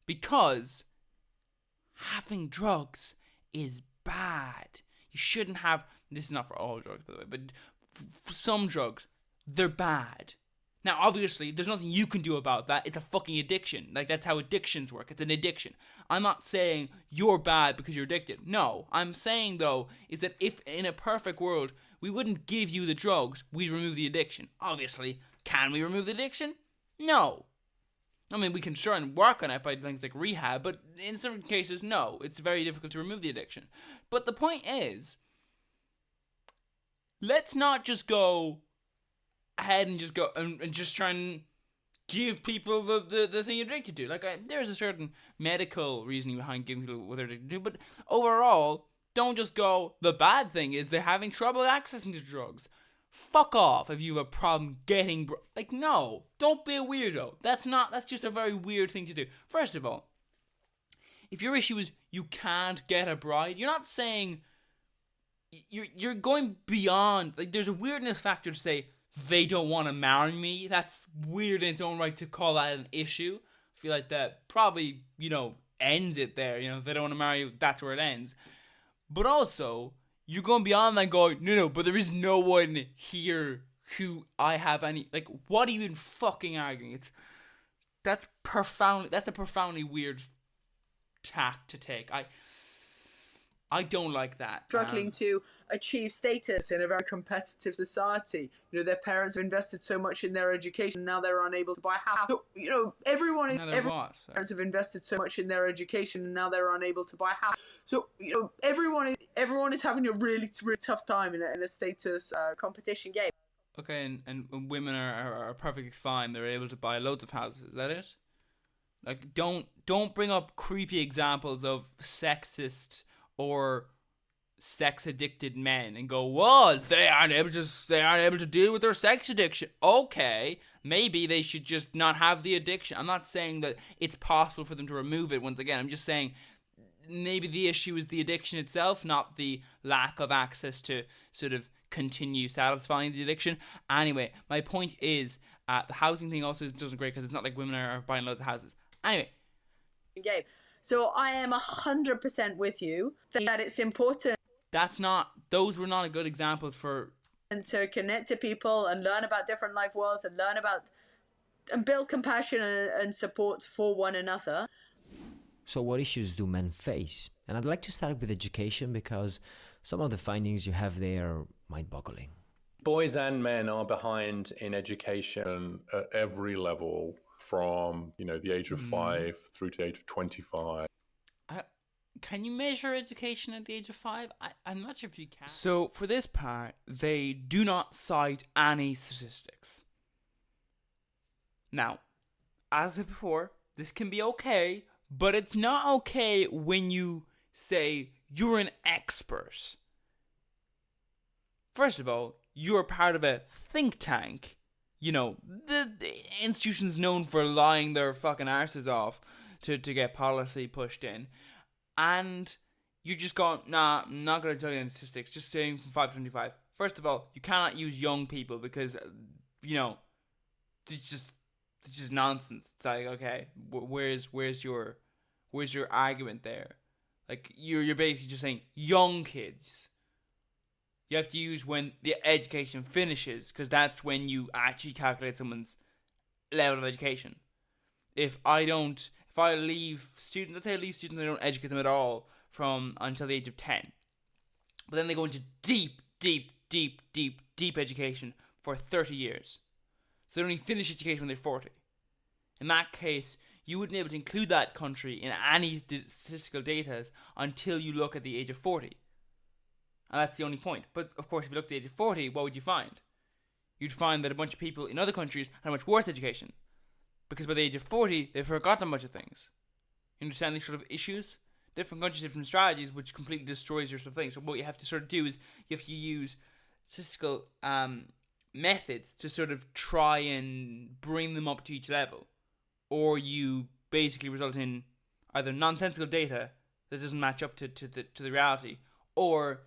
Because having drugs is bad. You shouldn't have... This is not for all drugs, by the way, but for some drugs, they're bad. Now, obviously, there's nothing you can do about that. It's a fucking addiction. Like, that's how addictions work. It's an addiction. I'm not saying you're bad because you're addicted. No. I'm saying, though, is that if in a perfect world, we wouldn't give you the drugs, we'd remove the addiction. Obviously, can we remove the addiction? No. I mean, we can try and work on it by things like rehab, but in certain cases, no. It's very difficult to remove the addiction. But the point is, let's not just go ahead and just go and just try and give people the thing you're addicted to. Like, there's a certain medical reasoning behind giving people what they're addicted to, but overall, don't just go, the bad thing is they're having trouble accessing to drugs. Fuck off if you have a problem getting... Like, no, don't be a weirdo. That's just a very weird thing to do. First of all, if your issue is you can't get a bride, you're not saying... You're going beyond... Like, there's a weirdness factor to say, they don't want to marry me. That's weird in its own right to call that an issue. I feel like that probably, ends it there. If they don't want to marry you, that's where it ends. But also, you're going beyond that going, no, but there is no one here who I have any... Like, what are you even fucking arguing? That's a profoundly weird tack to take. I don't like that. Struggling to achieve status in a very competitive society. Their parents have invested so much in their education, now they're unable to buy a house. So, parents have invested so much in their education, and now they're unable to buy a house. So, everyone is having a really, really tough time in a status competition game. Okay, and women are perfectly fine. They're able to buy loads of houses. Is that it? Like, don't bring up creepy examples of sexist or sex addicted men and go, well, they aren't able to deal with their sex addiction. Okay, maybe they should just not have the addiction. I'm not saying that it's possible for them to remove it. Once again, I'm just saying maybe the issue is the addiction itself, not the lack of access to sort of continue satisfying the addiction. Anyway, my point is the housing thing also doesn't great because it's not like women are buying loads of houses. Anyway. Game. So I am 100% with you that it's important. Those were not good examples for... And to connect to people and learn about different life worlds and learn about and build compassion and support for one another. So what issues do men face? And I'd like to start with education because some of the findings you have there are mind-boggling. Boys and men are behind in education at every level, from the age of 5 through to the age of 25. Can you measure education at the age of 5? I'm not sure if you can. So for this part, they do not cite any statistics. Now, as I said before, this can be okay, but it's not okay when you say you're an expert. First of all, you're part of a think tank. The institution's known for lying their fucking arses off to get policy pushed in. And you just go, nah, I'm not going to tell you any statistics, just saying from 5 to 25. First of all, you cannot use young people because, it's just nonsense. It's like, okay, where's your argument there? Like, you're basically just saying young kids. You have to use when the education finishes, because that's when you actually calculate someone's level of education. If I leave students, let's say I leave students and I don't educate them at all until the age of 10. But then they go into deep education for 30 years. So they only finish education when they're 40. In that case, you wouldn't be able to include that country in any statistical data until you look at the age of 40. And that's the only point. But of course, if you look at the age of 40, what would you find? You'd find that a bunch of people in other countries had a much worse education. Because by the age of 40, they've forgotten a bunch of things. You understand these sort of issues? Different countries, different strategies, which completely destroys your sort of thing. So what you have to sort of do is you have to use statistical methods to sort of try and bring them up to each level. Or you basically result in either nonsensical data that doesn't match up to the reality, or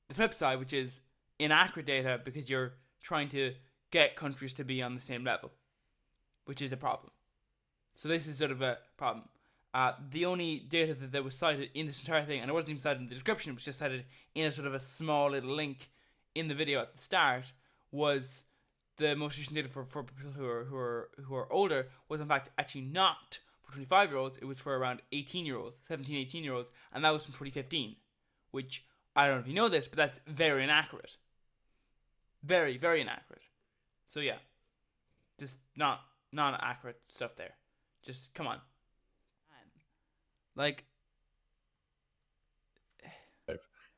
the flip side, which is inaccurate data because you're trying to get countries to be on the same level, which is a problem. So this is sort of a problem. The only data that was cited in this entire thing, and it wasn't even cited in the description, it was just cited in a sort of a small little link in the video at the start, was the most recent data for people who are older was in fact actually not for 25-year-olds. It was for around 18-year-olds, 17, 18-year-olds, and that was from 2015, which I don't know if you know this, but that's very inaccurate. Very, very inaccurate. So yeah, just not accurate stuff there. Just come on. Like,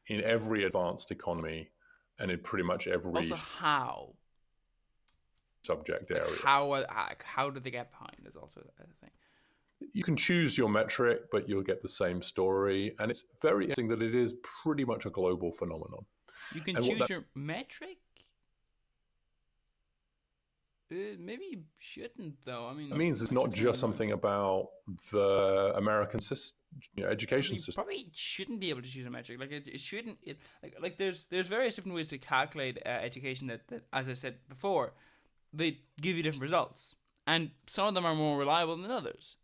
in every advanced economy and in pretty much every also how subject area. How do they get behind is also a thing. You can choose your metric, but you'll get the same story. And it's very interesting that it is pretty much a global phenomenon. You can choose your metric? Maybe you shouldn't, though. I mean, it means it's not just something about the American education system. Probably shouldn't be able to choose a metric. Like it shouldn't. Like there's various different ways to calculate education that, as I said before, they give you different results, and some of them are more reliable than others.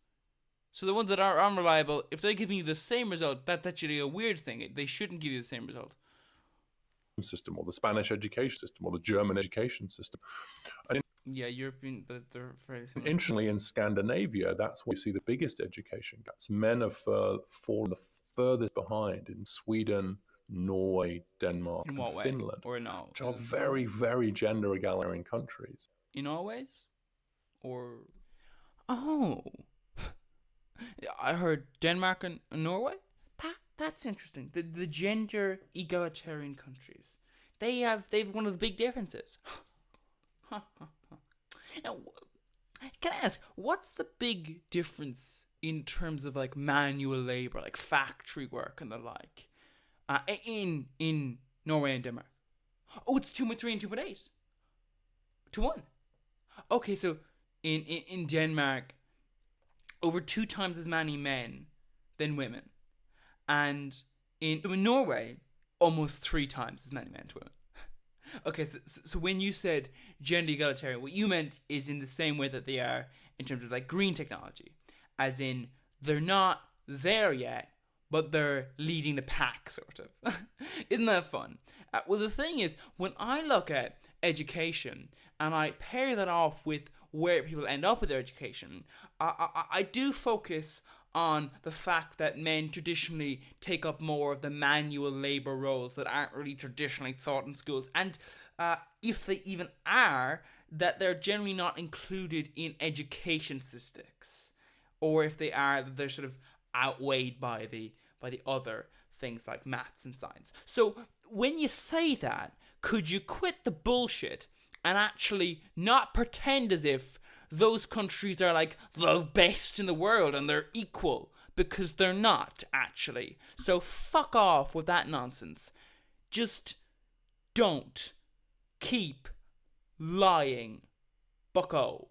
So the ones that are unreliable, if they're giving you the same result, that's actually a weird thing. They shouldn't give you the same result. System, or the Spanish education system, or the German education system. And European, but they're very similar. Interestingly, in Scandinavia, that's where you see the biggest education gaps. Men have fallen the furthest behind in Sweden, Norway, Denmark, and Finland, which are very, very gender egalitarian countries. In all ways? Or... Oh... I heard Denmark and Norway? That's interesting. The gender egalitarian countries. They've one of the big differences. Now, can I ask, what's the big difference in terms of like manual labor, like factory work and the like, in Norway and Denmark. Oh, it's 2.3 and 2.8 to 1. Okay, so in Denmark, over 2 times as many men than women. And in Norway, almost 3 times as many men to women. Okay, so when you said gender egalitarian, what you meant is in the same way that they are in terms of like green technology. As in, they're not there yet, but they're leading the pack, sort of. Isn't that fun? Well, the thing is, when I look at education and I pair that off with where people end up with their education, I do focus on the fact that men traditionally take up more of the manual labour roles that aren't really traditionally taught in schools. And if they even are, that they're generally not included in education statistics. Or if they are, they're sort of outweighed by the other things like maths and science. So when you say that, could you quit the bullshit and actually not pretend as if those countries are like the best in the world and they're equal, because they're not actually. So fuck off with that nonsense. Just don't keep lying, bucko.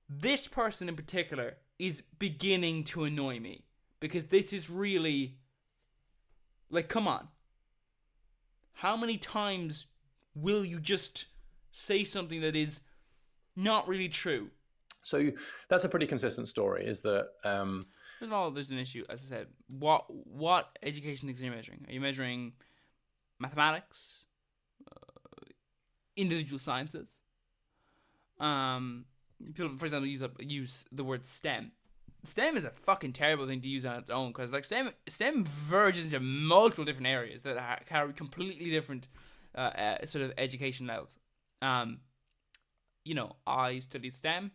This person in particular is beginning to annoy me, because this is really, like, come on. How many times will you just say something that is not really true? So that's a pretty consistent story, is that... There's an issue, as I said. What education things are you measuring? Are you measuring mathematics? Individual sciences? People, for example, use the word STEM. STEM is a fucking terrible thing to use on its own, because like STEM verges into multiple different areas that carry completely different sort of education levels. I studied STEM.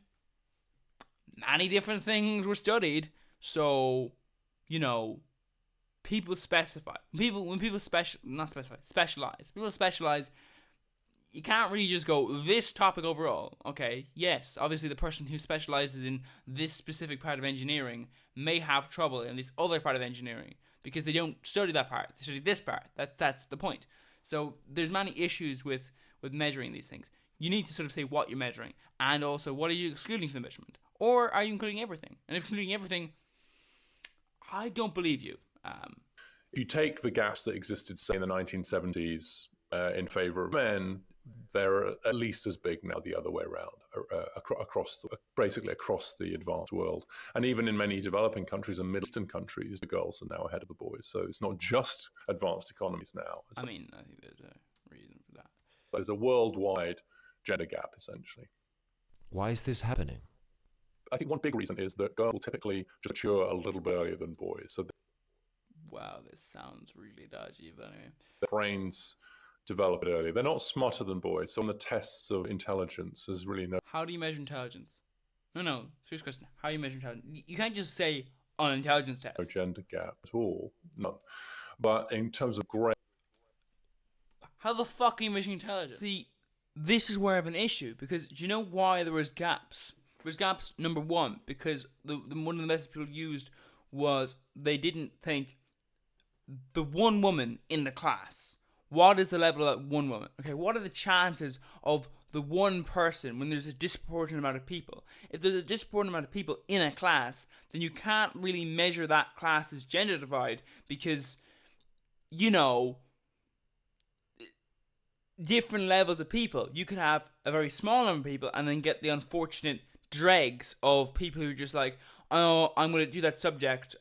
Many different things were studied, so people specify. When people specialize. People specialize. You can't really just go this topic overall. Okay, yes, obviously the person who specializes in this specific part of engineering may have trouble in this other part of engineering because they don't study that part. They study this part. That's the point. So there's many issues with measuring these things. You need to sort of say what you're measuring, and also what are you excluding from the measurement, or are you including everything? And if including everything, I don't believe you. If you take the gaps that existed, say, in the 1970s in favor of men, they're at least as big now the other way around, basically across the advanced world. And even in many developing countries and Middle Eastern countries, the girls are now ahead of the boys. So it's not just advanced economies now. I think there's a reason for that. There's a worldwide gender gap, essentially. Why is this happening? I think one big reason is that girls will typically just mature a little bit earlier than boys. So wow, this sounds really dodgy, but anyway. Their brains develop it earlier. They're not smarter than boys. So on the tests of intelligence, there's really no... How do you measure intelligence? No, serious question. How do you measure intelligence? You can't just say on an intelligence test. No gender gap at all. None. But in terms of grade... How the fuck are you measuring intelligence? See, this is where I have an issue, because do you know why there was gaps? There's gaps, number one, because one of the methods people used was they didn't think the one woman in the class, what is the level of that one woman? Okay, what are the chances of the one person when there's a disproportionate amount of people? If there's a disproportionate amount of people in a class, then you can't really measure that class's gender divide, because, different levels of people. You could have a very small number of people and then get the unfortunate dregs of people who are just like, oh, I'm going to do that subject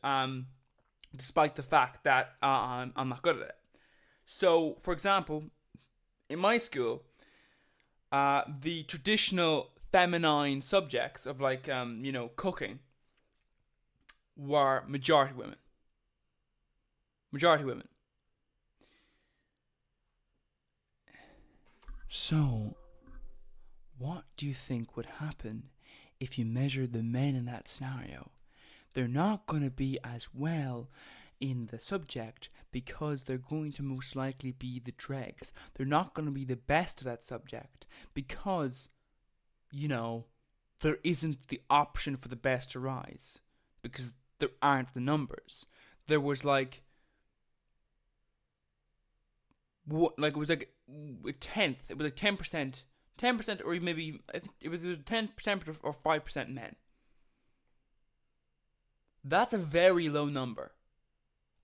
despite the fact that I'm not good at it. So, for example, in my school, the traditional feminine subjects of like, cooking were majority women. So, what do you think would happen if you measured the men in that scenario? They're not going to be as well in the subject because they're going to most likely be the dregs. They're not going to be the best of that subject because, there isn't the option for the best to rise because there aren't the numbers. There was like like it was like a tenth. It was like 10%, 10%, or maybe I think it was 10% or 5% men. That's a very low number.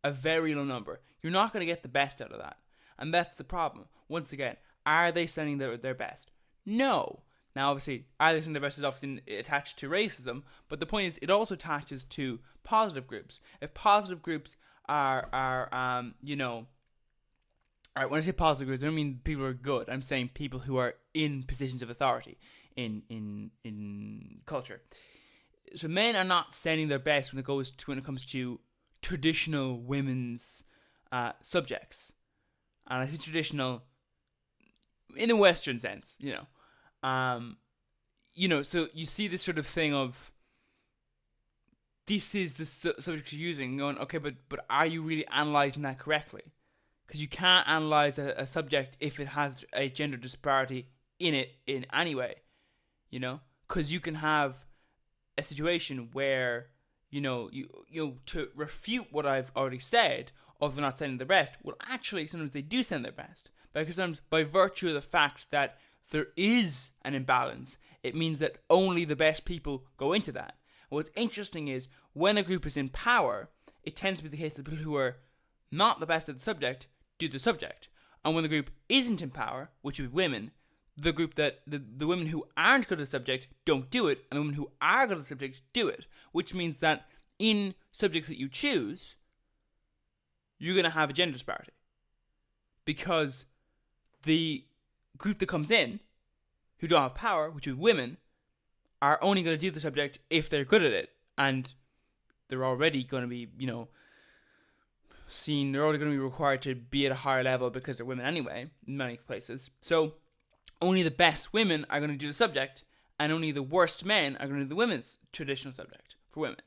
A very low number. You're not going to get the best out of that. And that's the problem. Once again, are they sending their best? No. Now, obviously, are they sending their best is often attached to racism, but the point is it also attaches to positive groups. If positive groups are alright, when I say positive groups, I don't mean people who are good. I'm saying people who are in positions of authority in culture. So men are not sending their best when it comes to traditional women's subjects, and I say traditional in a Western sense, So you see this sort of thing of this is the subject you're using, going, okay, but are you really analyzing that correctly? Because you can't analyze a subject if it has a gender disparity in it in any way, because you can have a situation where to refute what I've already said of not sending their best. Well, actually, sometimes they do send their best, because sometimes by virtue of the fact that there is an imbalance, it means that only the best people go into that. And what's interesting is when a group is in power, it tends to be the case that people who are not the best at the subject do the subject, and when the group isn't in power, which would be women, the group that the women who aren't good at the subject don't do it, and the women who are good at the subject do it, which means that in subjects that you choose, you're going to have a gender disparity, because the group that comes in who don't have power, which would be women, are only going to do the subject if they're good at it, and they're already going to be they're already going to be required to be at a higher level because they're women anyway in many places. So only the best women are going to do the subject, and only the worst men are going to do the women's traditional subject for women.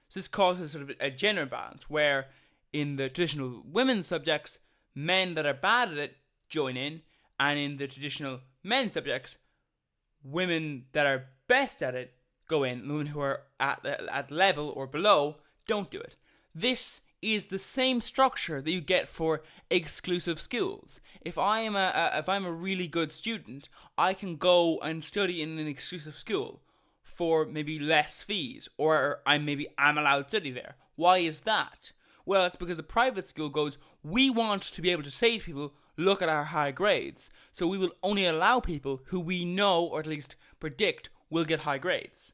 So this causes sort of a gender imbalance, where in the traditional women's subjects, men that are bad at it join in, and in the traditional men's subjects, women that are best at it go in, and women who are at level or below don't do it. This is the same structure that you get for exclusive schools. If I'm a really good student, I can go and study in an exclusive school for maybe less fees, or I'm allowed to study there. Why is that? Well, it's because the private school goes, we want to be able to say to people, look at our high grades, so we will only allow people who we know, or at least predict, will get high grades.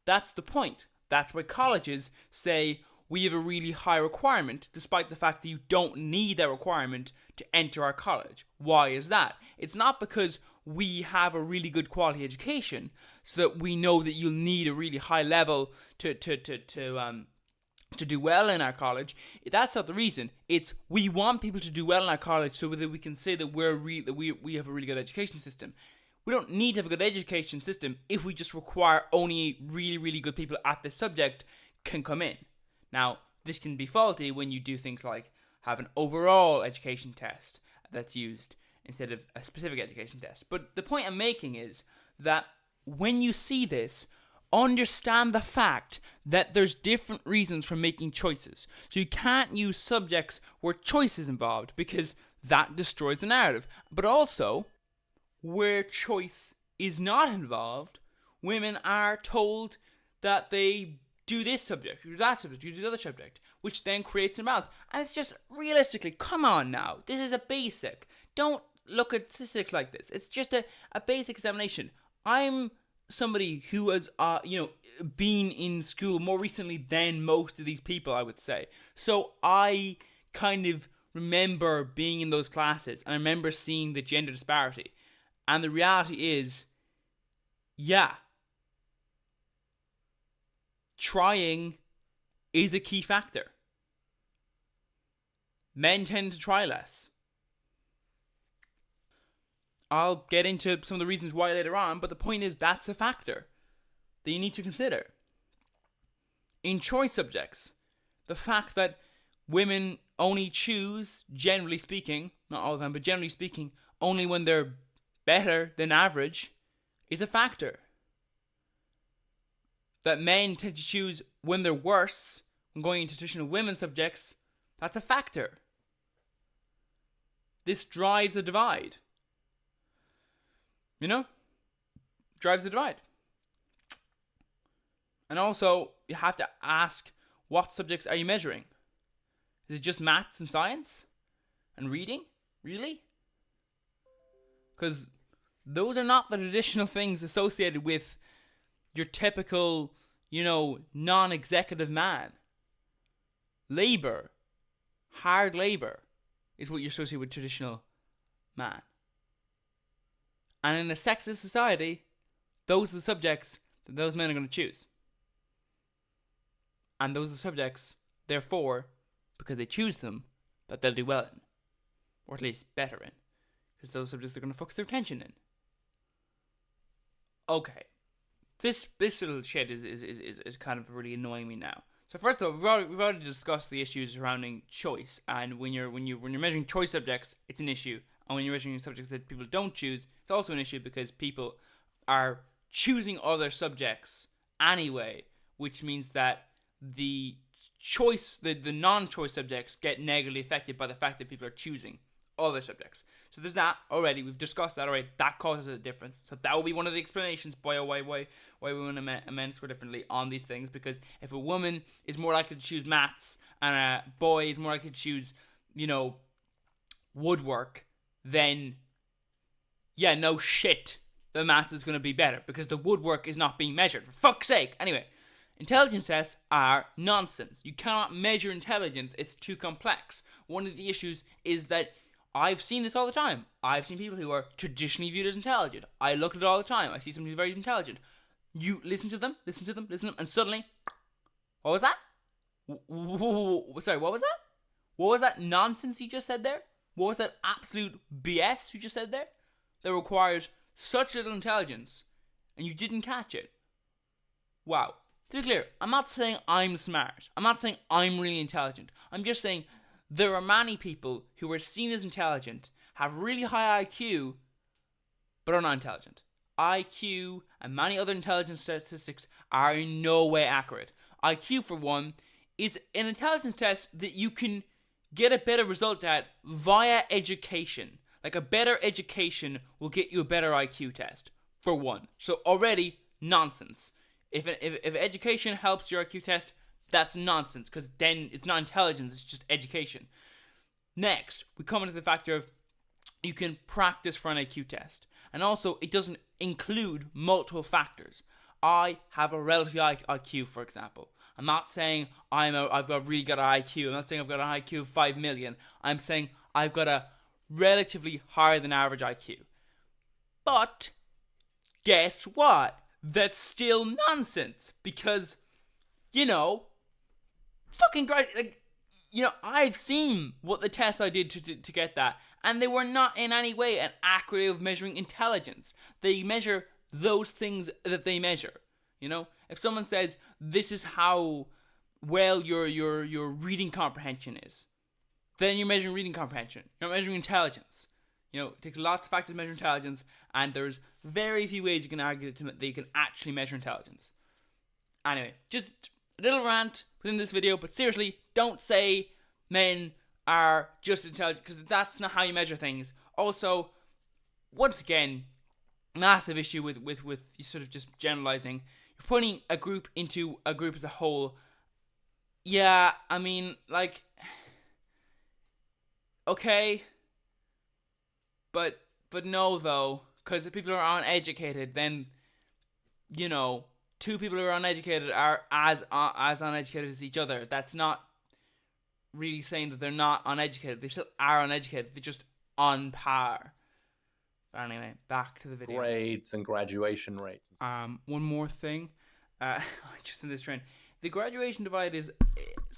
That's the point. That's why colleges say, we have a really high requirement, despite the fact that you don't need that requirement to enter our college. Why is that? It's not because we have a really good quality education, so that we know that you'll need a really high level to do well in our college. That's not the reason. It's we want people to do well in our college so that we can say that we have a really good education system. We don't need to have a good education system if we just require only really, really good people at this subject can come in. Now, this can be faulty when you do things like have an overall education test that's used instead of a specific education test. But the point I'm making is that when you see this, understand the fact that there's different reasons for making choices. So you can't use subjects where choice is involved, because that destroys the narrative. But also, where choice is not involved, women are told that they do this subject, you do that subject, you do the other subject, which then creates an imbalance. And it's just, realistically, come on now, this is a basic. Don't look at statistics like this. It's just a basic examination. I'm somebody who has, been in school more recently than most of these people, I would say. So I kind of remember being in those classes, and I remember seeing the gender disparity. And the reality is, yeah, trying is a key factor. Men tend to try less. I'll get into some of the reasons why later on, but the point is that's a factor that you need to consider. In choice subjects, the fact that women only choose, generally speaking, not all the time, but generally speaking, only when they're better than average, is a factor. That men tend to choose when they're worse, when going into traditional women's subjects, that's a factor. this drives a divide. Drives a divide. And also, you have to ask, what subjects are you measuring? Is it just maths and science? And reading? Really? Because those are not the traditional things associated with your typical, non-executive man. Labor, hard labor, is what you're associated with traditional man. And in a sexist society, those are the subjects that those men are going to choose. And those are subjects, therefore, because they choose them, that they'll do well in. Or at least better in. Because those subjects they're going to focus their attention in. Okay. This little shit is kind of really annoying me now. So first of all, we've already discussed the issues surrounding choice. And when you're measuring choice subjects, it's an issue. And when you're measuring subjects that people don't choose, it's also an issue because people are choosing other subjects anyway, which means that the non-choice subjects get negatively affected by the fact that people are choosing other subjects. So there's that already. We've discussed that already. That causes a difference. So that will be one of the explanations why women and men score differently on these things. Because if a woman is more likely to choose maths and a boy is more likely to choose, woodwork, then yeah, no shit, the math is going to be better because the woodwork is not being measured. For fuck's sake. Anyway, intelligence tests are nonsense. You cannot measure intelligence. It's too complex. One of the issues is that I've seen this all the time. I've seen people who are traditionally viewed as intelligent. I look at it all the time. I see somebody very intelligent. You listen to them, and suddenly, what was that? Sorry, what was that? What was that nonsense you just said there? What was that absolute BS you just said there? That requires such little intelligence, and you didn't catch it. Wow. To be clear, I'm not saying I'm smart. I'm not saying I'm really intelligent. I'm just saying there are many people who are seen as intelligent, have really high IQ, but are not intelligent. IQ and many other intelligence statistics are in no way accurate. IQ, for one, is an intelligence test that you can get a better result at via education. Like a better education will get you a better IQ test, for one. So already, nonsense. If education helps your IQ test, that's nonsense, because then it's not intelligence, it's just education. Next, we come into the factor of you can practice for an IQ test. And also, it doesn't include multiple factors. I have a relative IQ, for example. I'm not saying I've got really good IQ. I'm not saying I've got an IQ of 5 million. I'm saying I've got a relatively higher than average IQ. But, guess what? That's still nonsense. Because, fucking great. I've seen what the tests I did to get that, and they were not in any way an accurate way of measuring intelligence. They measure those things that they measure. If someone says this is how well your reading comprehension is, then you're measuring reading comprehension. You're not measuring intelligence. It takes lots of factors to measure intelligence, and there's very few ways you can argue that you can actually measure intelligence. Anyway, just a little rant within this video, but seriously, don't say men are just intelligent, because that's not how you measure things. Also, once again, massive issue with you sort of just generalizing. You're putting a group into a group as a whole. Yeah, I mean, okay, but no though, because if people are uneducated, then two people who are uneducated are as uneducated as each other. That's not really saying that they're not uneducated. They still are uneducated. They're just on par. But anyway, back to the video. Grades and graduation rates. One more thing. Just in this trend. The graduation divide is...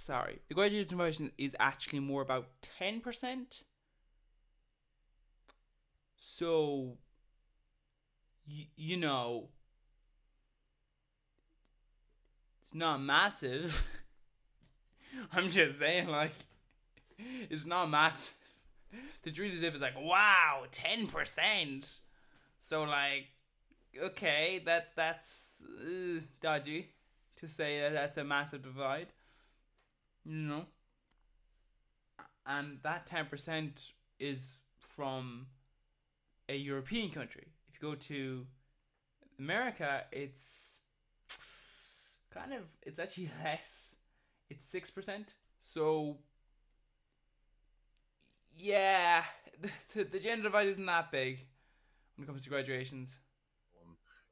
The graduation divide is actually more about 10%. So... It's not massive. I'm just saying, it's not massive. To treat it as if it's wow, 10%. So, okay, that's dodgy to say that that's a massive divide. And that 10% is from a European country. If you go to America, it's actually less. It's 6%. So yeah, the gender divide isn't that big when it comes to graduations.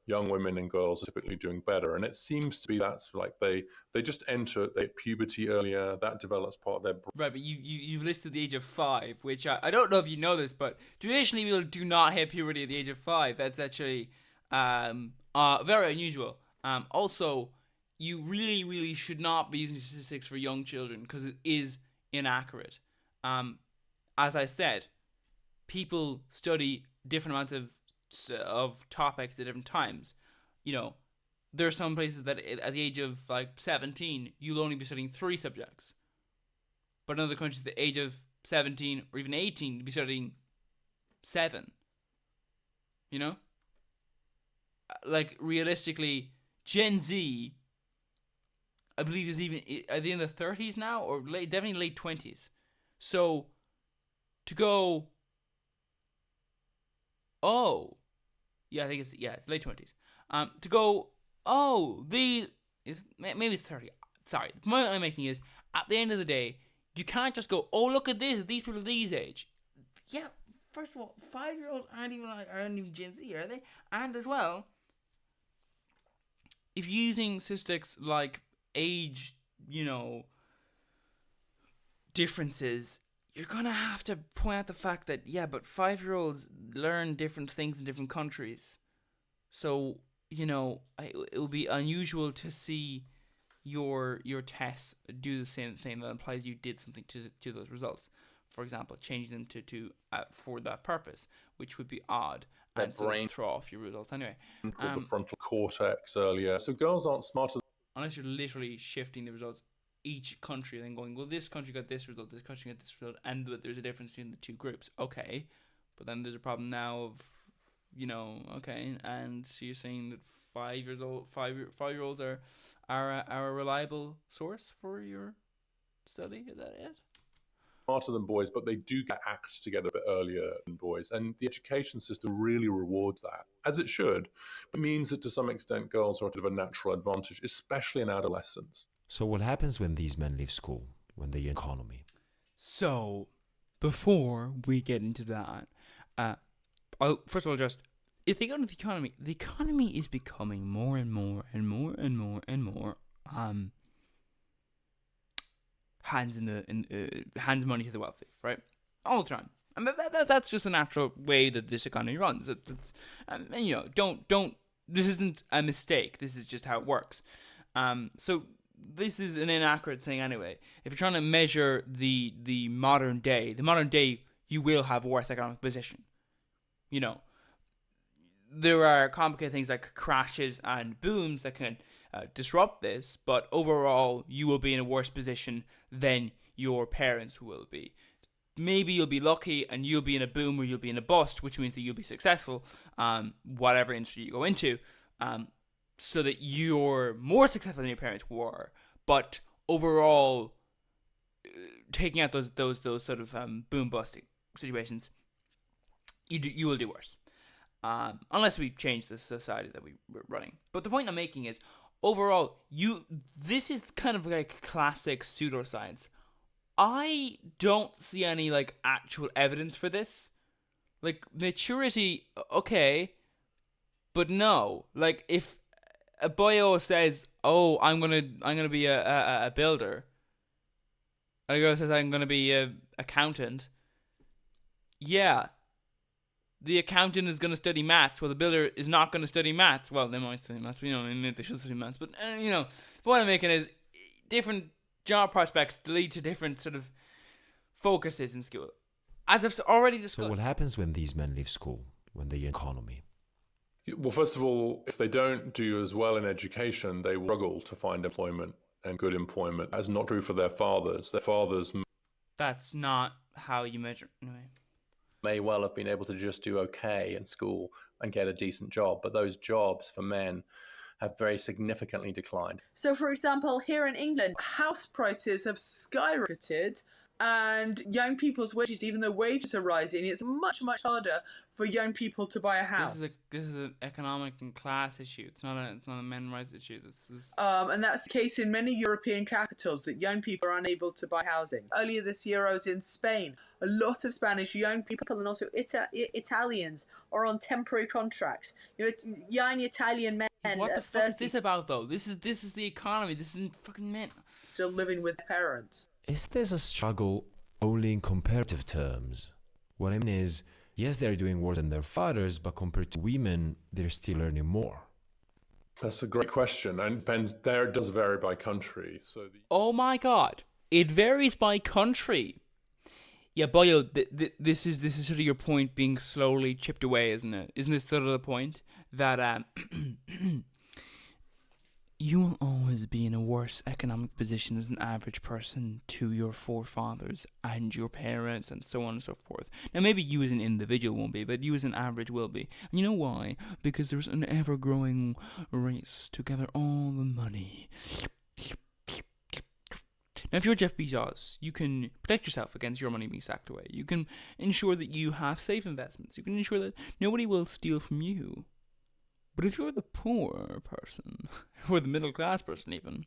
Young women and girls are typically doing better, and it seems to be that's like they just enter puberty earlier. That develops part of their brain. Right, but you've listed the age of 5, which I don't know if you know this, but traditionally people do not hit puberty at the age of 5. That's actually very unusual. Also, you really should not be using statistics for young children because it is inaccurate. As I said, people study different amounts of topics at different times. There are some places that at the age of 17 you'll only be studying 3 subjects, but in other countries at the age of 17 or even 18 you'll be studying 7. Realistically, Gen Z, I believe, is even are they in the 30s now, or definitely late 20s. So to go, I think it's late 20s. To go, maybe it's 30. Sorry, the point I'm making is, at the end of the day, you can't just go, look at this, these people are these age. Yeah, first of all, 5-year-olds aren't even Gen Z, are they? And as well, if you're using statistics like age, differences, you're gonna have to point out the fact that but 5-year-olds learn different things in different countries. So it would be unusual to see your tests do the same thing. That implies you did something to those results. For example, changing them to for that purpose, which would be odd. Their and brain throw off your results anyway. The frontal cortex earlier. So girls aren't smarter. Unless you're literally shifting the results each country and then going, well, this country got this result, this country got this result, and there's a difference between the two groups. Okay, but then there's a problem now of, and so you're saying that 5-year-olds are a reliable source for your study? Is that it? Smarter than boys, but they do get acts together a bit earlier than boys, and the education system really rewards that, as it should. It means that to some extent girls are at a natural advantage, especially in adolescence. So what happens when these men leave school, when they're in economy? So, before we get into that, I'll first of all just, if they go into the economy is becoming more and more and more and more and more hands money to the wealthy, right? All the time. I mean, that's just a natural way that this economy runs. It's don't. This isn't a mistake. This is just how it works. So this is an inaccurate thing anyway. If you're trying to measure the modern day, you will have a worse economic position. There are complicated things like crashes and booms that can disrupt this, but overall you will be in a worse position than your parents will be. Maybe you'll be lucky and you'll be in a boom or you'll be in a bust, which means that you'll be successful, whatever industry you go into, so that you're more successful than your parents were. But overall, taking out those sort of boom busting situations, you will do worse. Unless we change the society that we're running. But the point I'm making is, overall, this is kind of like classic pseudoscience. I don't see any actual evidence for this. Maturity, okay, but no. If a boyo says, I'm gonna be a builder, and a girl says I'm gonna be a accountant, yeah. The accountant is going to study maths, while the builder is not going to study maths. Well, they might study maths, maybe they should study maths. But, the point I'm making is different job prospects lead to different sort of focuses in school. As I've already discussed. So what happens when these men leave school, when they're in economy? Well, first of all, if they don't do as well in education, they will struggle to find employment and good employment. That's not true for their fathers. Their fathers... That's not how you measure... Anyway. May well have been able to just do okay in school and get a decent job, but those jobs for men have very significantly declined. So, for example, here in England, house prices have skyrocketed And young people's wages, even though wages are rising, it's much, much harder for young people to buy a house. This is an economic and class issue. It's not a men's rights issue. And that's the case in many European capitals, that young people are unable to buy housing. Earlier this year, I was in Spain. A lot of Spanish young people and also Italians are on temporary contracts. It's young Italian men. What the fuck is this about, though? This is the economy. This isn't fucking men. Still living with parents. Is this a struggle only in comparative terms? What I mean is, yes, they're doing worse than their fathers, but compared to women, they're still earning more. That's a great question, and depends. There does vary by country. Oh my god, it varies by country. Yeah, Boyo, this is sort of your point being slowly chipped away, isn't it? Isn't this sort of the point that you will always be in a worse economic position as an average person to your forefathers and your parents and so on and so forth. Now, maybe you as an individual won't be, but you as an average will be. And you know why? Because there's an ever-growing race to gather all the money. Now, if you're Jeff Bezos, you can protect yourself against your money being sacked away. You can ensure that you have safe investments. You can ensure that nobody will steal from you. But if you're the poor person, or the middle class person even,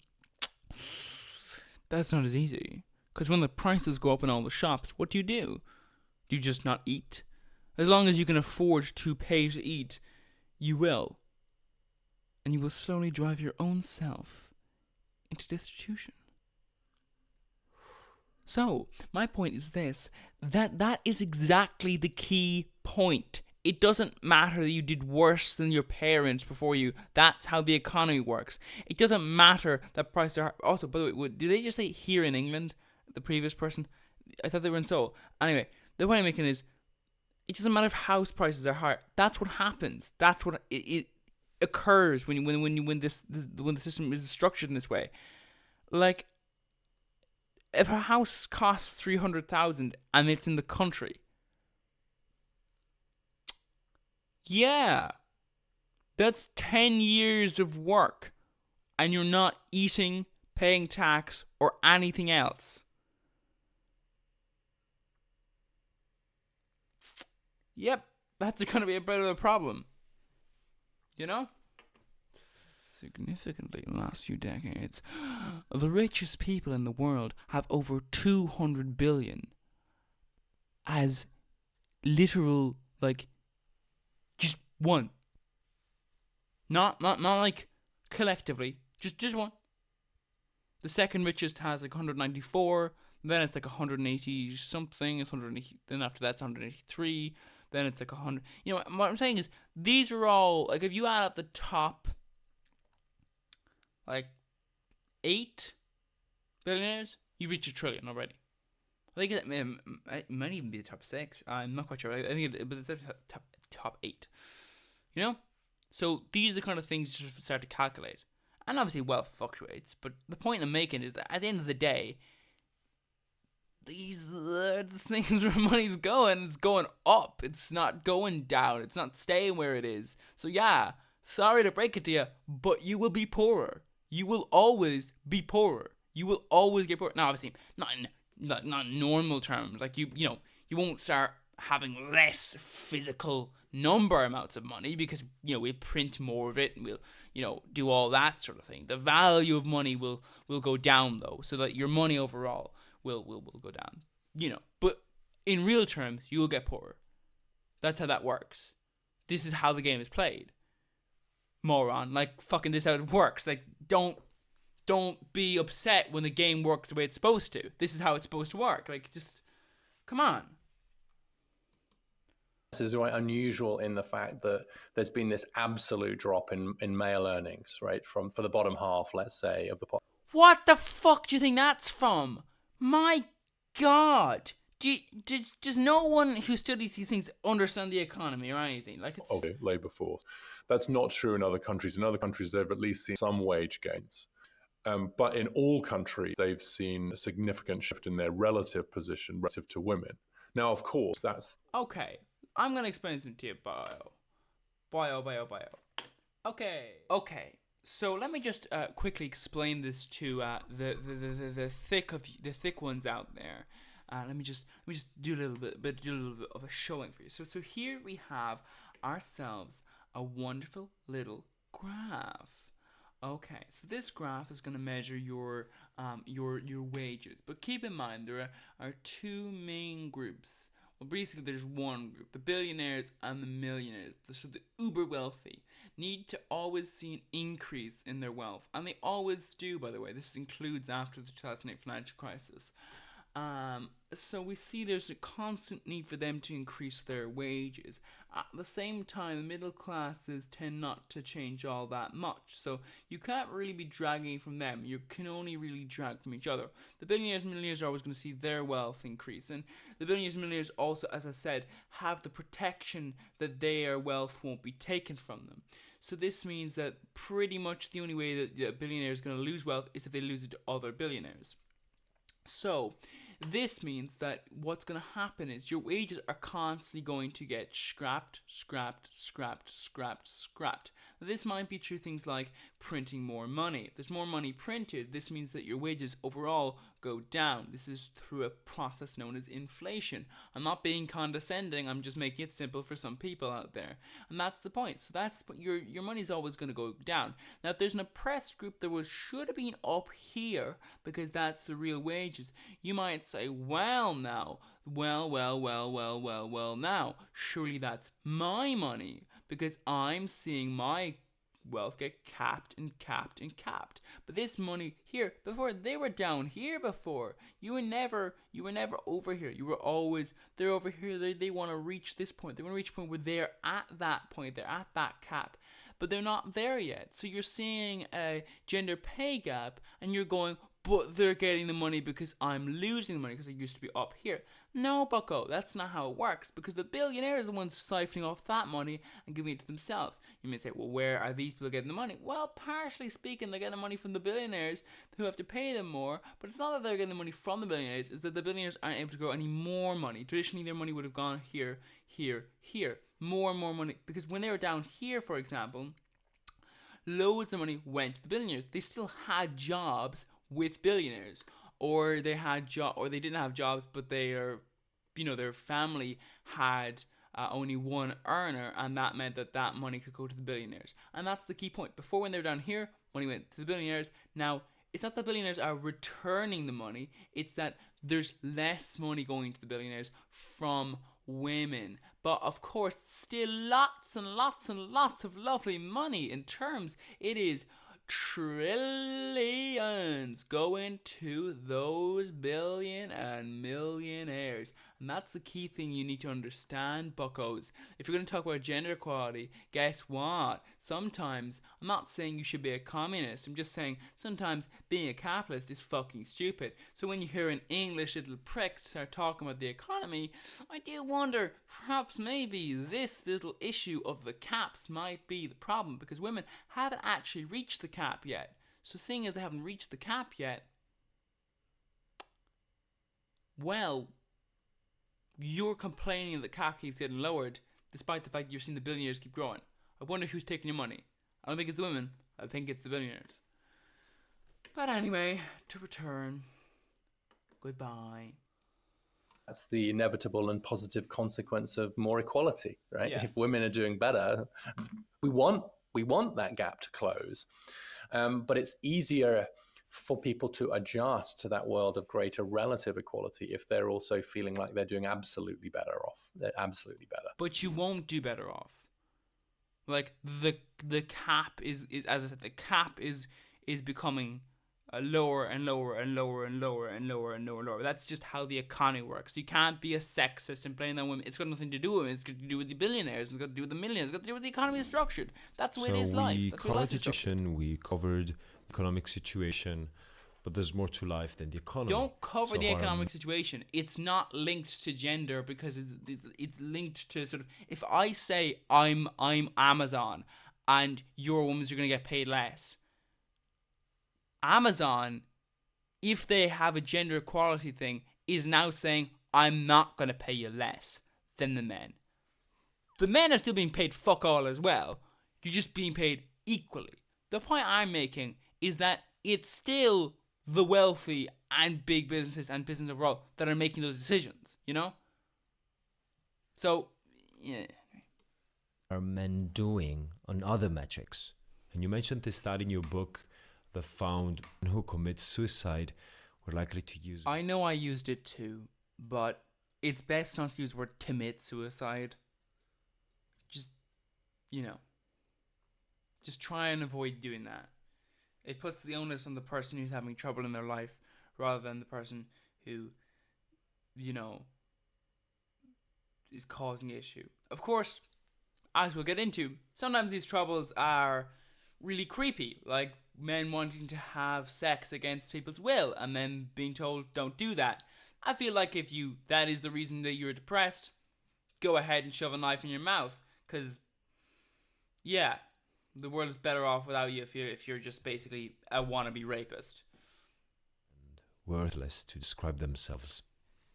that's not as easy. Because when the prices go up in all the shops, what do? Do you just not eat? As long as you can afford to pay to eat, you will. And you will slowly drive your own self into destitution. So, my point is this, that is exactly the key point. It doesn't matter that you did worse than your parents before you. That's how the economy works. It doesn't matter that prices are... Also, by the way, did they just say here in England, the previous person? I thought they were in Seoul. Anyway, the point I'm making is, it doesn't matter if house prices are higher. That's what happens. That's what it occurs when the system is structured in this way. Like, if a house costs 300,000 and it's in the country, yeah, that's 10 years of work, and you're not eating, paying tax, or anything else. Yep, that's going to be a bit of a problem. You know? Significantly in the last few decades, the richest people in the world have over 200 billion as literal, like, just one. Not like collectively, just one. The second richest has like 194, then it's like 180 something, it's 180, then after that's 183, then it's like 100. You know, what I'm saying is, these are all, like, if you add up the top, like, 8 billionaires, you reach $1 trillion already. I think it might even be the top 6. I'm not quite sure. I think it's the top 8. You know? So these are the kind of things you should start to calculate. And obviously wealth fluctuates. But the point I'm making is that at the end of the day, these are the things where money's going. It's going up. It's not going down. It's not staying where it is. So yeah, sorry to break it to you, but you will be poorer. You will always be poorer. You will always get poorer. Now, obviously, not in normal terms. Like, you won't start having less physical number amounts of money because, we'll print more of it and we'll, do all that sort of thing. The value of money will go down, though, so that your money overall will go down. But in real terms, you will get poorer. That's how that works. This is how the game is played. Moron, like, fucking this is how it works. Like, don't be upset when the game works the way it's supposed to. This is how it's supposed to work. Like, just come on. This is quite unusual in the fact that there's been this absolute drop in male earnings, right, for the bottom half, let's say, of the pot. What the fuck do you think that's from? My God. Does no one who studies these things understand the economy or anything? Like, it's okay, labour force. That's not true in other countries. In other countries, they've at least seen some wage gains. But in all countries, they've seen a significant shift in their relative position relative to women. Now, of course, that's... Okay, I'm going to explain something to you, Bio. Okay. So let me just quickly explain this to the thick ones out there. Let me just do a little bit of a showing for you. So here we have ourselves a wonderful little graph. Okay, so this graph is going to measure your wages, but keep in mind there are two main groups. Well, basically there's one group: the billionaires and the millionaires. So the uber wealthy need to always see an increase in their wealth, and they always do. By the way, this includes after the 2008 financial crisis. So we see there's a constant need for them to increase their wages. At the same time, the middle classes tend not to change all that much. So you can't really be dragging from them. You can only really drag from each other. The billionaires and millionaires are always going to see their wealth increase. And the billionaires and millionaires also, as I said, have the protection that their wealth won't be taken from them. So this means that pretty much the only way that the billionaire is going to lose wealth is if they lose it to other billionaires. So this means that what's going to happen is your wages are constantly going to get scrapped. Now, this might be through things like printing more money. If there's more money printed, this means that your wages overall go down. This is through a process known as inflation. I'm not being condescending, I'm just making it simple for some people out there. And that's the point. So that's your money's always going to go down. Now, if there's an oppressed group that should have been up here because that's the real wages, you might say, well now, now, surely that's my money because I'm seeing my wealth get capped. But this money here, before, they were down here before. You were never over here. You were always, they're over here. They want to reach this point. They want to reach a point where they're at that point. They're at that cap. But they're not there yet. So you're seeing a gender pay gap and you're going, but they're getting the money because I'm losing the money because I used to be up here. No, bucko, that's not how it works because the billionaires are the ones siphoning off that money and giving it to themselves. You may say, well, where are these people getting the money? Well, partially speaking, they're getting the money from the billionaires who have to pay them more, but it's not that they're getting the money from the billionaires, it's that the billionaires aren't able to grow any more money. Traditionally, their money would have gone here, more and more money, because when they were down here, for example, loads of money went to the billionaires. They still had jobs with billionaires, or they didn't have jobs, but their family had only one earner, and that meant that money could go to the billionaires. And that's the key point. Before, when they were down here, money went to the billionaires. Now, it's not that billionaires are returning the money, it's that there's less money going to the billionaires from women. But of course, still lots and lots and lots of lovely money. In terms, it is trillions going to those billion and millionaires. And that's the key thing you need to understand, buckos. If you're going to talk about gender equality, guess what? Sometimes, I'm not saying you should be a communist, I'm just saying sometimes being a capitalist is fucking stupid. So when you hear an English little prick start talking about the economy, I do wonder, perhaps maybe this little issue of the caps might be the problem, because women haven't actually reached the cap yet. So seeing as they haven't reached the cap yet, well, you're complaining that the cap keeps getting lowered, despite the fact that you're seeing the billionaires keep growing. I wonder who's taking your money. I don't think it's the women. I think it's the billionaires. But anyway, to return. Goodbye. That's the inevitable and positive consequence of more equality, right? Yeah. If women are doing better, we want that gap to close. But it's easier for people to adjust to that world of greater relative equality if they're also feeling like they're doing absolutely better off. They're absolutely better. But you won't do better off. Like the cap is as I said, the cap is becoming lower and lower and lower and lower and lower and lower and lower. That's just how the economy works. You can't be a sexist and blame on women. It's got nothing to do with women. It's got to do with the billionaires. It's got to do with the millionaires. It's got to do with the economy is structured. That's the way it is life. That's the way life is structured. We covered economic situation, but there's more to life than the economy. Don't cover the economic situation. It's not linked to gender because it's linked to sort of, if I say I'm Amazon and your women's are going to get paid less, Amazon, if they have a gender equality thing, is now saying I'm not going to pay you less than the men. The men are still being paid fuck all as well. You're just being paid equally. The point I'm making is that it's still the wealthy and big businesses and business overall that are making those decisions, you know? So, yeah. Are men doing on other metrics? And you mentioned this study in your book that found men who commit suicide were likely to use... I know I used it too, but it's best not to use the word commit suicide. Just, just try and avoid doing that. It puts the onus on the person who's having trouble in their life rather than the person who, is causing the issue. Of course, as we'll get into, sometimes these troubles are really creepy, like men wanting to have sex against people's will and then being told don't do that. I feel like if that is the reason that you're depressed, go ahead and shove a knife in your mouth, because the world is better off without you if you're just basically a wannabe rapist. Worthless to describe themselves,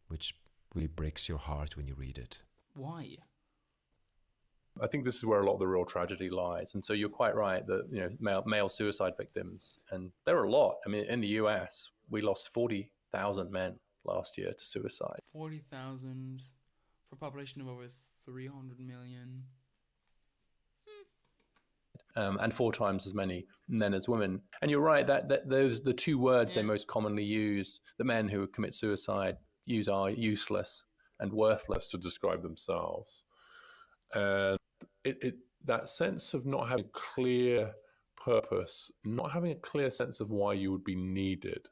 which really breaks your heart when you read it. Why? I think this is where a lot of the real tragedy lies. And so you're quite right that, male suicide victims, and there are a lot. I mean, in the US, we lost 40,000 men last year to suicide. 40,000 for a population of over 300 million. And 4 times as many men as women. And you're right that those the two words they most commonly use, the men who commit suicide use, are useless and worthless to describe themselves. And that sense of not having a clear purpose, not having a clear sense of why you would be needed.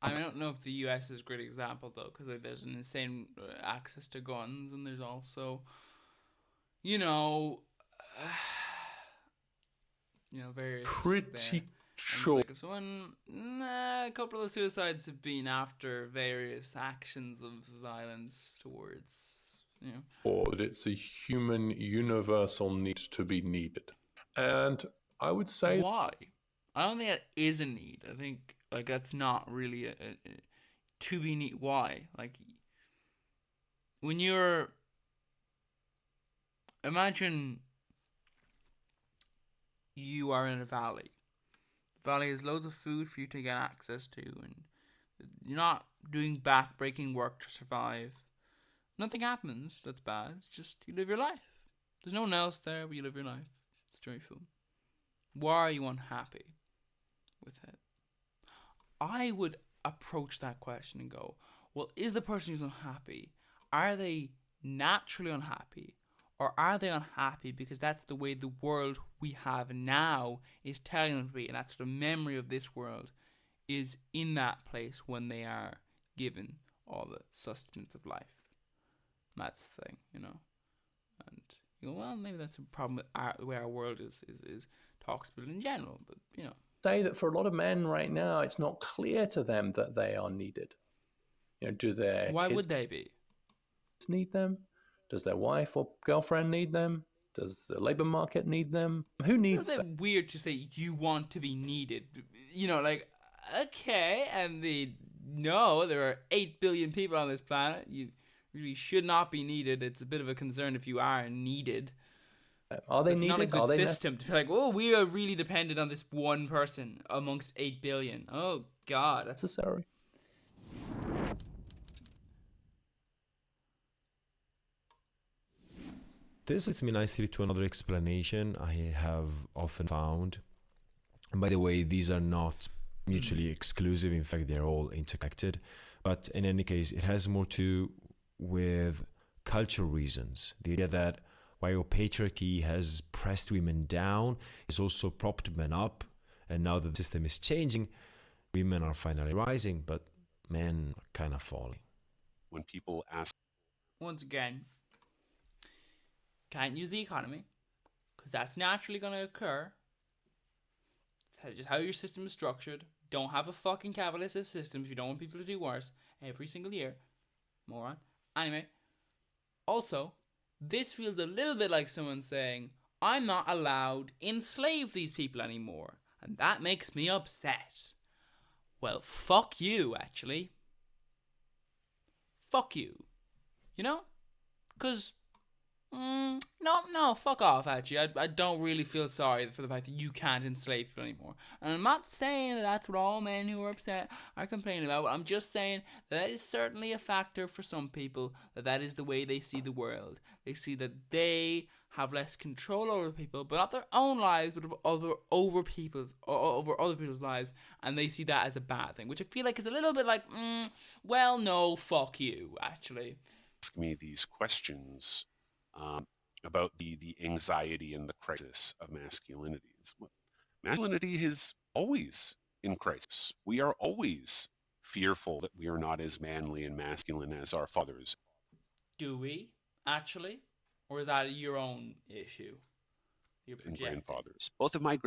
I don't know if the US is a great example, though, because there's an insane access to guns, and there's also, various pretty sure. A couple of suicides have been after various actions of violence towards, Or that it's a human universal need to be needed. And I would say... Why? I don't think that is a need. I think, that's not really a to be need. Why? When you're... Imagine you are in a valley. The valley has loads of food for you to get access to, and you're not doing back-breaking work to survive. Nothing happens that's bad. It's just you live your life. There's no one else there, but you live your life. It's joyful. Why are you unhappy with it? I would approach that question and go, well, is the person who's unhappy, are they naturally unhappy? Or are they unhappy because that's the way the world we have now is telling them to be, and that's the memory of this world is in that place when they are given all the sustenance of life. And that's the thing, And you go, well, maybe that's a problem with the way our world is talks about it in general, but Say that for a lot of men right now, it's not clear to them that they are needed. Do their Why would they be? Need them? Does their wife or girlfriend need them? Does the labor market need them? Who needs them? It's weird to say you want to be needed. Okay, and there are 8 billion people on this planet. You really should not be needed. It's a bit of a concern if you are needed. Are they needed? It's not a good system to be like, we are really dependent on this one person amongst 8 billion. Oh, God. That's necessary. This leads me nicely to another explanation I have often found. And by the way, these are not mutually exclusive. In fact, they're all interconnected. But in any case, it has more to do with cultural reasons. The idea that while patriarchy has pressed women down, it's also propped men up. And now that the system is changing, women are finally rising, but men are kind of falling. When people ask... Once again, can't use the economy, because that's naturally going to occur. It's just how your system is structured. Don't have a fucking capitalist system if you don't want people to do worse every single year. Moron. Anyway, also, this feels a little bit like someone saying, I'm not allowed to enslave these people anymore, and that makes me upset. Well, fuck you, actually. Fuck you. Because No, fuck off, actually. I don't really feel sorry for the fact that you can't enslave people anymore. And I'm not saying that that's what all men who are upset are complaining about, but I'm just saying that is certainly a factor for some people, that is the way they see the world. They see that they have less control over people, but not their own lives, but over other people's lives, and they see that as a bad thing, which I feel like is a little bit like, well, no, fuck you, actually. Ask me these questions about the anxiety and the crisis of masculinity. Masculinity is always in crisis. We are always fearful that we are not as manly and masculine as our fathers. Do we, actually? Or is that your own issue? Your and grandfathers. Both of my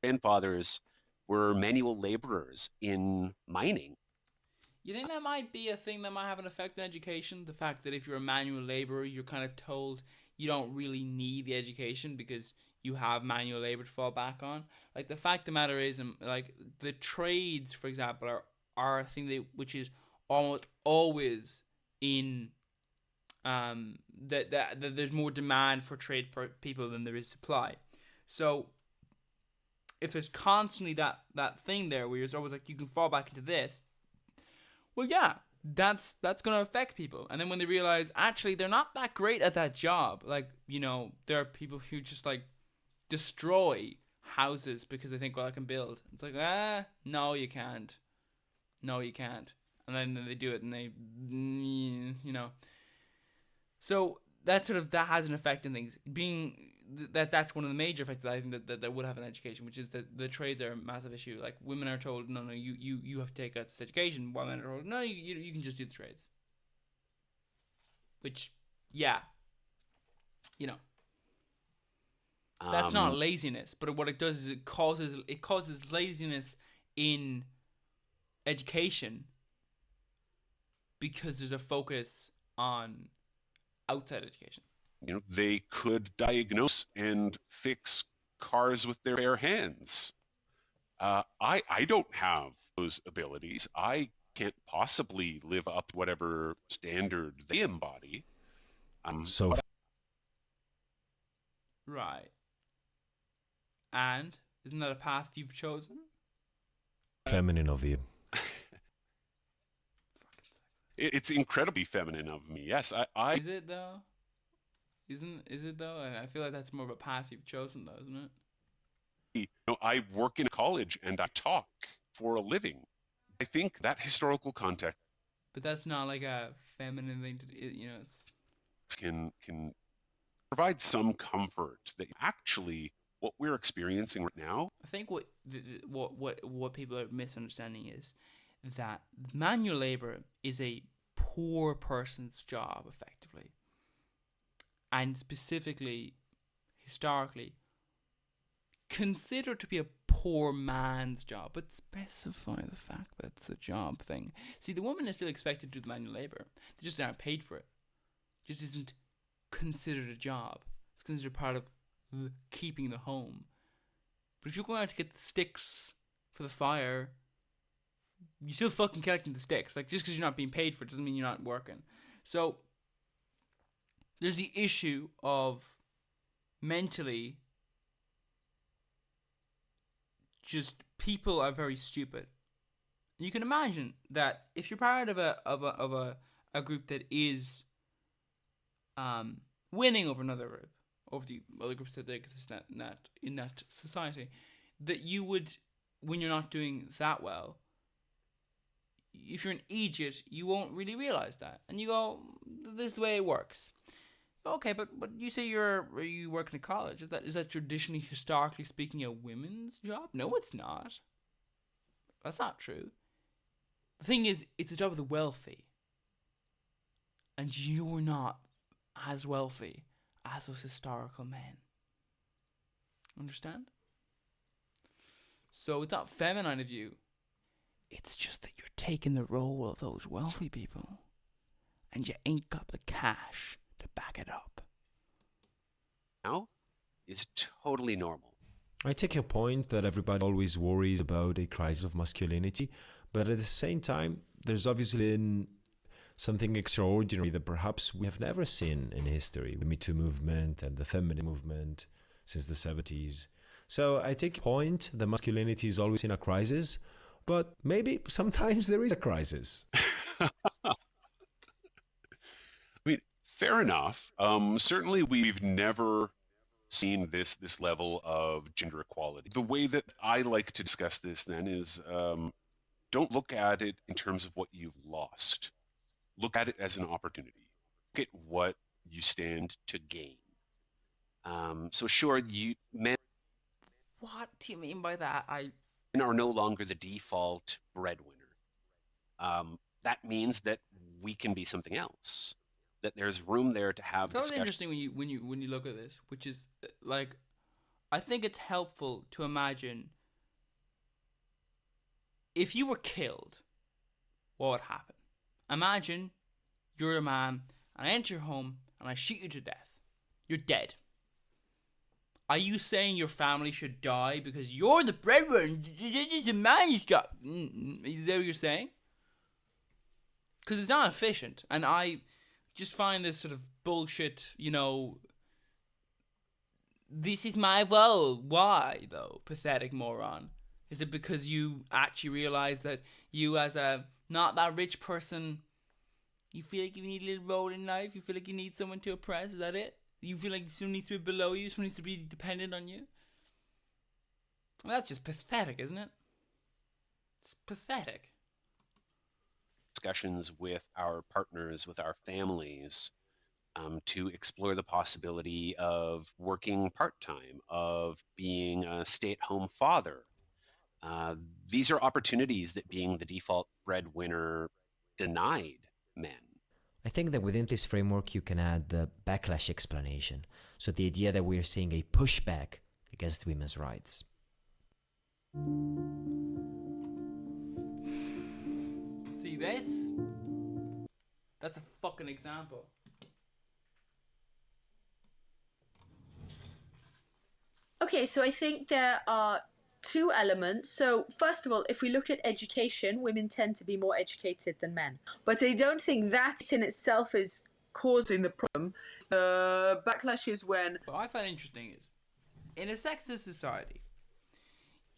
grandfathers were manual laborers in mining. You think that might be a thing that might have an effect on education? The fact that if you're a manual laborer, you're kind of told you don't really need the education because you have manual labor to fall back on. Like, the fact of the matter is, like, the trades, for example, are a thing which is almost always in that there's more demand for trade people than there is supply. So if there's constantly that thing there where you're always like, you can fall back into this, well, yeah, that's going to affect people. And then when they realize, actually, they're not that great at that job. Like, you know, there are people who just, like, destroy houses because they think, well, I can build. It's like, no, you can't. No, you can't. And then they do it and they, you know. So that has an effect in things. That's one of the major effects that I think that would have an education, which is that the trades are a massive issue. Like, women are told, no, you have to take out this education, while men are told, no, you can just do the trades. Which, yeah, you know, that's not laziness, but what it does is it causes laziness in education because there's a focus on outside education. You know, they could diagnose and fix cars with their bare hands. I don't have those abilities. I can't possibly live up to whatever standard they embody. Right. And isn't that a path you've chosen? Feminine of you. It's incredibly feminine of me. Yes, I. Is it though? Is it though? I feel like that's more of a path you've chosen, though, isn't it? You know, I work in college and I talk for a living. I think that historical context. But that's not like a feminine thing to do. You know, can provide some comfort that actually what we're experiencing right now. I think what people are misunderstanding is that manual labor is a poor person's job, effectively. And specifically, historically, considered to be a poor man's job, but specify the fact that it's a job thing. See, the woman is still expected to do the manual labor. They just aren't paid for it. It just isn't considered a job. It's considered part of keeping the home. But if you're going out to get the sticks for the fire, you're still fucking collecting the sticks. Like, just because you're not being paid for it doesn't mean you're not working. So there's the issue of mentally, just people are very stupid. And you can imagine that if you're part of a group that is winning over another group, over the other groups that exist in that society, that you would, when you're not doing that well, if you're an idiot, you won't really realize that, and you go, "This is the way it works." Okay, but you say you work in a college. Is that traditionally, historically speaking, a women's job? No, it's not. That's not true. The thing is, it's a job of the wealthy, and you're not as wealthy as those historical men. Understand? So it's not feminine of you. It's just that you're taking the role of those wealthy people, and you ain't got the cash to back it up. Now is totally normal. I take your point that everybody always worries about a crisis of masculinity, but at the same time, there's obviously something extraordinary that perhaps we have never seen in history. The Me Too movement and the feminist movement since the 70s. So I take your point that masculinity is always in a crisis, but maybe sometimes there is a crisis. I mean, fair enough. Certainly we've never seen this level of gender equality. The way that I like to discuss this then is don't look at it in terms of what you've lost. Look at it as an opportunity. Look at what you stand to gain. So sure, men. What do you mean by that? Are no longer the default breadwinner. That means that we can be something else. That there's room there to have. It's always interesting when you look at this, which is like, I think it's helpful to imagine if you were killed, what would happen? Imagine you're a man and I enter your home and I shoot you to death. You're dead. Are you saying your family should die because you're the breadwinner? It's a man's job. Is that what you're saying? Because it's not efficient. And I just find this sort of bullshit, this is my role. Why, though? Pathetic moron. Is it because you actually realize that you, as a not that rich person, you feel like you need a little role in life? You feel like you need someone to oppress? Is that it? You feel like someone needs to be below you? Someone needs to be dependent on you? Well, that's just pathetic, isn't it? It's pathetic. Discussions with our partners, with our families, to explore the possibility of working part-time, of being a stay-at-home father. These are opportunities that being the default breadwinner denied men. I think that within this framework you can add the backlash explanation. So the idea that we're seeing a pushback against women's rights. See this? That's a fucking example. Okay, so I think there are two elements. So first of all, if we look at education, women tend to be more educated than men. But I don't think that in itself is causing the problem. The backlash is when... What I find interesting is, in a sexist society,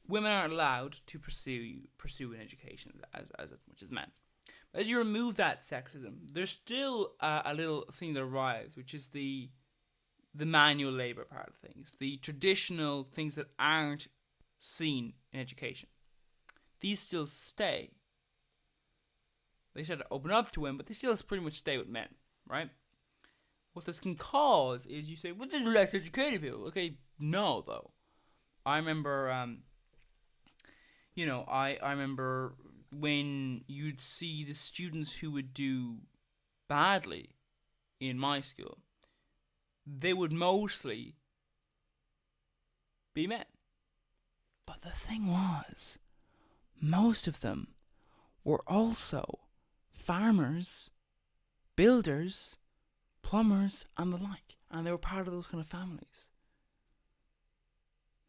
women aren't allowed to pursue an education as much as men. But as you remove that sexism, there's still a little thing that arrives, which is the manual labor part of things, the traditional things that aren't seen in education. These still stay. They try to open up to women, but they still pretty much stay with men, right? What this can cause is you say, well, there's less educated people. Okay, no, though. I remember, I remember when you'd see the students who would do badly in my school, they would mostly be men. But the thing was, most of them were also farmers, builders, plumbers, and the like. And they were part of those kind of families.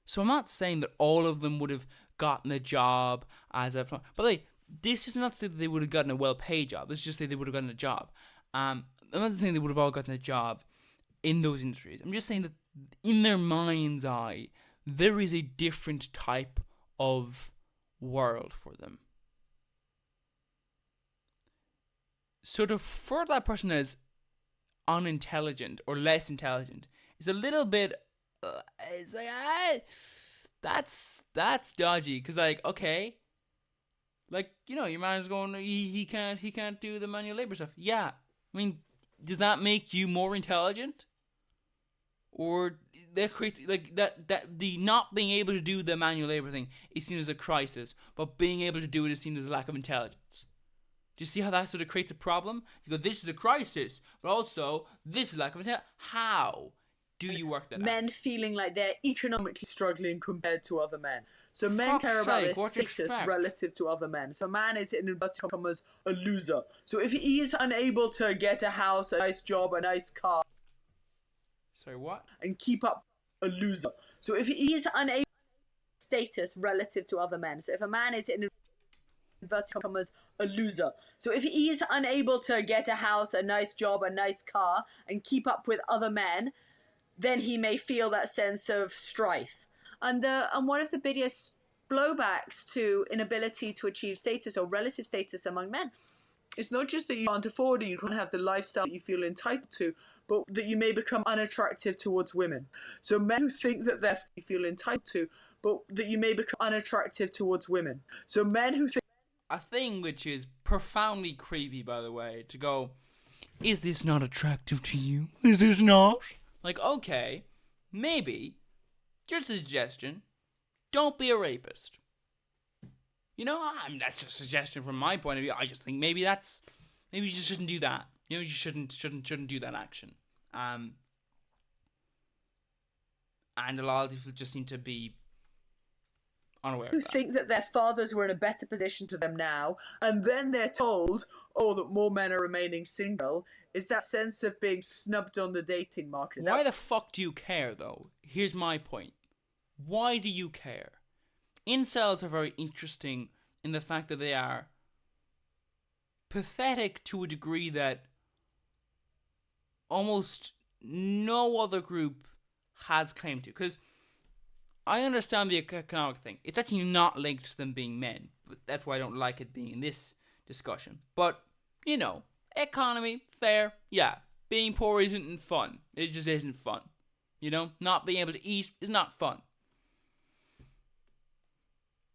So I'm not saying that all of them would have gotten a job as a plumber. By the way, this is not to say that they would have gotten a well-paid job. This is just to say they would have gotten a job. I'm not saying they would have all gotten a job in those industries. I'm just saying that in their mind's eye, there is a different type of world for them. So to refer to that person as unintelligent or less intelligent is a little bit it's like that's dodgy, because okay, your man is going, he can't do the manual labor stuff. Yeah, I mean, does that make you more intelligent? Or that creates that the not being able to do the manual labor thing is seen as a crisis, but being able to do it is seen as a lack of intelligence. Do you see how that sort of creates a problem? You go, this is a crisis, but also this is lack of intelligence. How do you work that out? Men feeling like they're economically struggling compared to other men. So men care about their status relative to other men. So a man is, in inverted commas, a loser. So if he is unable to get a house, a nice job, a nice car... Sorry, what? And keep up, a loser. So if he is unable to status relative to other men. So if a man is in... inverted commas, a loser. So if he is unable to get a house, a nice job, a nice car, and keep up with other men, then he may feel that sense of strife. And one of the biggest blowbacks to inability to achieve status or relative status among men, it's not just that you can't afford it, you can't have the lifestyle that you feel entitled to, but that you may become unattractive towards women. So men who think that they feel entitled to, but that you may become unattractive towards women. So men who think... A thing which is profoundly creepy, by the way, to go, is this not attractive to you? Is this not? Like, okay, maybe, just a suggestion, don't be a rapist. You know, I mean, that's just a suggestion from my point of view. I just think maybe you just shouldn't do that. You know, you shouldn't do that action. And a lot of people just seem to be unaware of that. Who think that their fathers were in a better position to them now, and then they're told, oh, that more men are remaining single, is that sense of being snubbed on the dating market. Why the fuck do you care, though? Here's my point. Why do you care? Incels are very interesting in the fact that they are pathetic to a degree that almost no other group has claim to. Because I understand the economic thing. It's actually not linked to them being men. But that's why I don't like it being in this discussion. But, you know, economy, fair, yeah. Being poor isn't fun. It just isn't fun. You know, not being able to eat is not fun.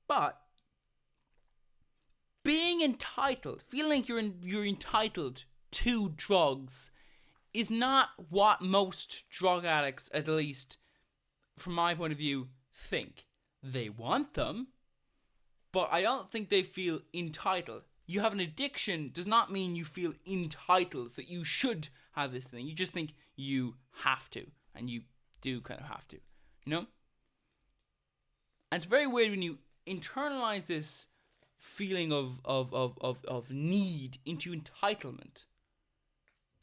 But being entitled, feeling like you're entitled to drugs, is not what most drug addicts, at least from my point of view, think. They want them, but I don't think they feel entitled. You have an addiction does not mean you feel entitled, that you should have this thing. You just think you have to, and you do kind of have to, you know? And it's very weird when you internalize this feeling of need into entitlement.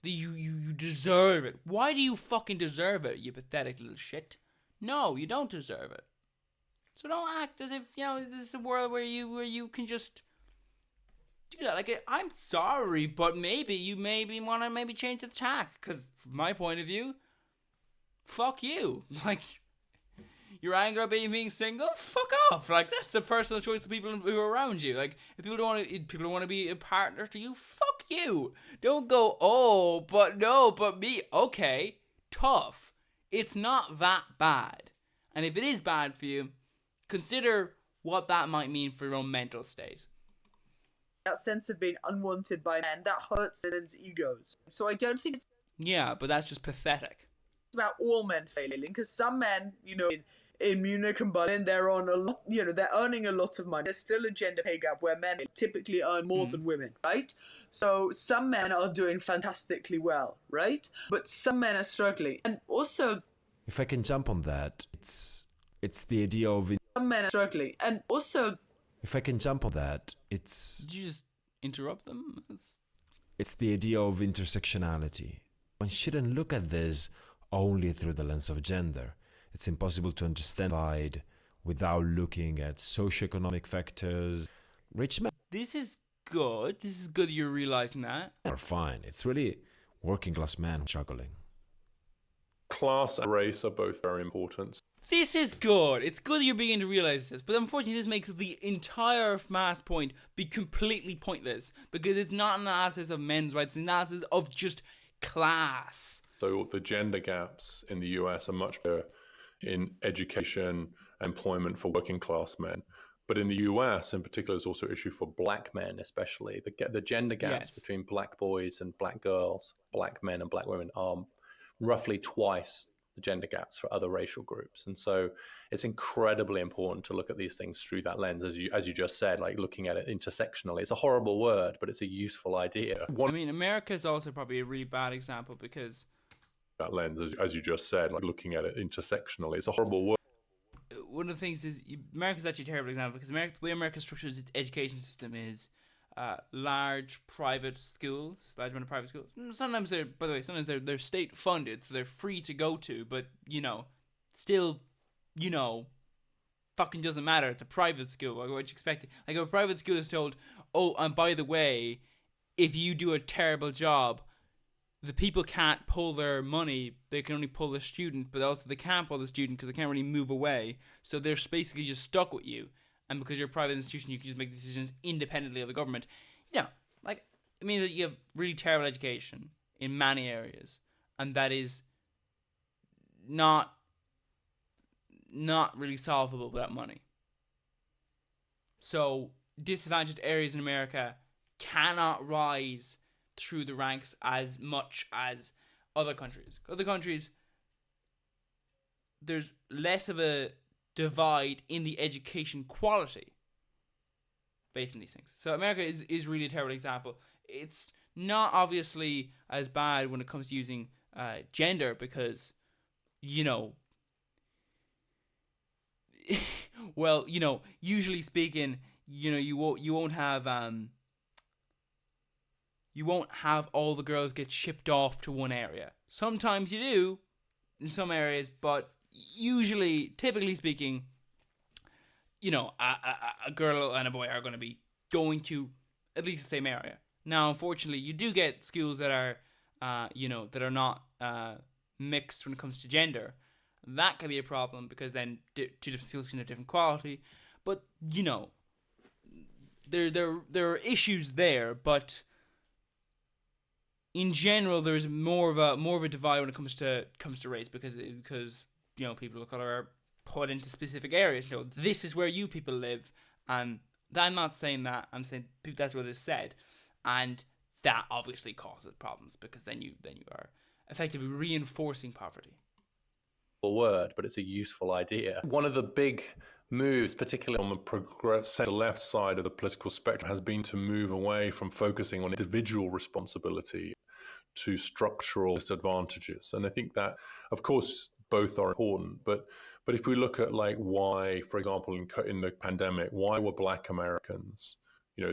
That you deserve it. Why do you fucking deserve it, you pathetic little shit? No, you don't deserve it. So don't act as if, you know, this is a world where you can just do that. Like, I'm sorry, but maybe you want to change the tack. Because from my point of view, fuck you. Like, you're angry about being single? Fuck off. Like, that's a personal choice of people who are around you. Like, if people don't want to be a partner to you, fuck you. Don't go, oh, but no, but me. Okay, tough. It's not that bad. And if it is bad for you, consider what that might mean for your own mental state. That sense of being unwanted by men, that hurts men's egos. So I don't think it's... Yeah, but that's just pathetic. About all men failing, because some men, you know, in Munich and Berlin, they're on a lot, you know, they're earning a lot of money. There's still a gender pay gap where men typically earn more than women, right? So some men are doing fantastically well, right? But some men are struggling. And also, if I can jump on that, it's the idea of... Some men are struggling. And also... If I can jump on that, it's... Did you just interrupt them? It's the idea of intersectionality. One shouldn't look at this only through the lens of gender. It's impossible to understand divide without looking at socioeconomic factors. Rich men... This is good. This is good you're realizing that. Are fine. It's really working class men struggling. Class and race are both very important. This is good. It's good you're beginning to realize this. But unfortunately, this makes the entire mass point be completely pointless. Because it's not an analysis of men's rights. It's an analysis of just class. So the gender gaps in the US are much better in education, employment for working class men. But in the US, in particular, is also an issue for black men, especially. The gender gaps between black boys and black girls, black men and black women are roughly twice the gender gaps for other racial groups. And so it's incredibly important to look at these things through that lens, as you just said, like looking at it intersectionally. It's a horrible word, but it's a useful idea. I mean, America is also probably a really bad example because... That lens, as you just said, like looking at it intersectionally, it's a horrible word. One of the things is, America's actually a terrible example because the way America structures its education system is large private schools, large amount of private schools. Sometimes they're, by the way, sometimes they're state funded, so they're free to go to, but, you know, still, you know, fucking doesn't matter. It's a private school. Like, what you expect? Like, if a private school is told, oh, and by the way, if you do a terrible job, the people can't pull their money. They can only pull the student, but also they can't pull the student because they can't really move away. So they're basically just stuck with you. And because you're a private institution, you can just make decisions independently of the government. Like, it means that you have really terrible education in many areas. And that is not really solvable without money. So disadvantaged areas in America cannot rise through the ranks as much as other countries. Other countries, there's less of a divide in the education quality based on these things. So America is really a terrible example. It's not obviously as bad when it comes to using gender because, well, usually speaking, you won't have all the girls get shipped off to one area. Sometimes you do in some areas, but usually, typically speaking, a girl and a boy are going to be going to at least the same area. Now, unfortunately, you do get schools that are, that are not mixed when it comes to gender. That can be a problem because then two different schools can have different quality. But there are issues there. But in general, there's more of a divide when it comes to race because people of color are put into specific areas. This is where you people live, and I'm not saying that. I'm saying that's what is said, and that obviously causes problems because then you are effectively reinforcing poverty. Word, but it's a useful idea. One of the big moves, particularly on the center-left side of the political spectrum, has been to move away from focusing on individual responsibility to structural disadvantages. And I think that, of course, both are important. But if we look at like why, for example, in the pandemic, why were Black Americans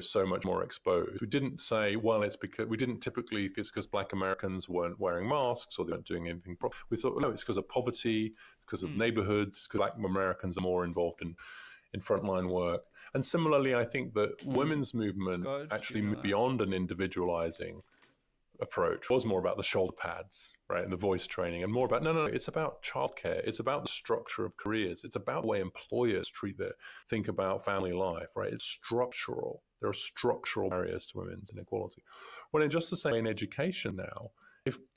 so much more exposed? We didn't say, well, it's because we didn't typically, it's because Black Americans weren't wearing masks or they weren't doing anything. We thought, no, it's because of poverty, it's because of neighborhoods, it's because Black Americans are more involved in frontline work. And similarly, I think that women's movement actually moved beyond an individualizing approach. It was more about the shoulder pads, right, and the voice training, and more about, no, it's about childcare. It's about the structure of careers. It's about the way employers think about family life, right? It's structural. There are structural barriers to women's inequality. Well, in just the same way in education now,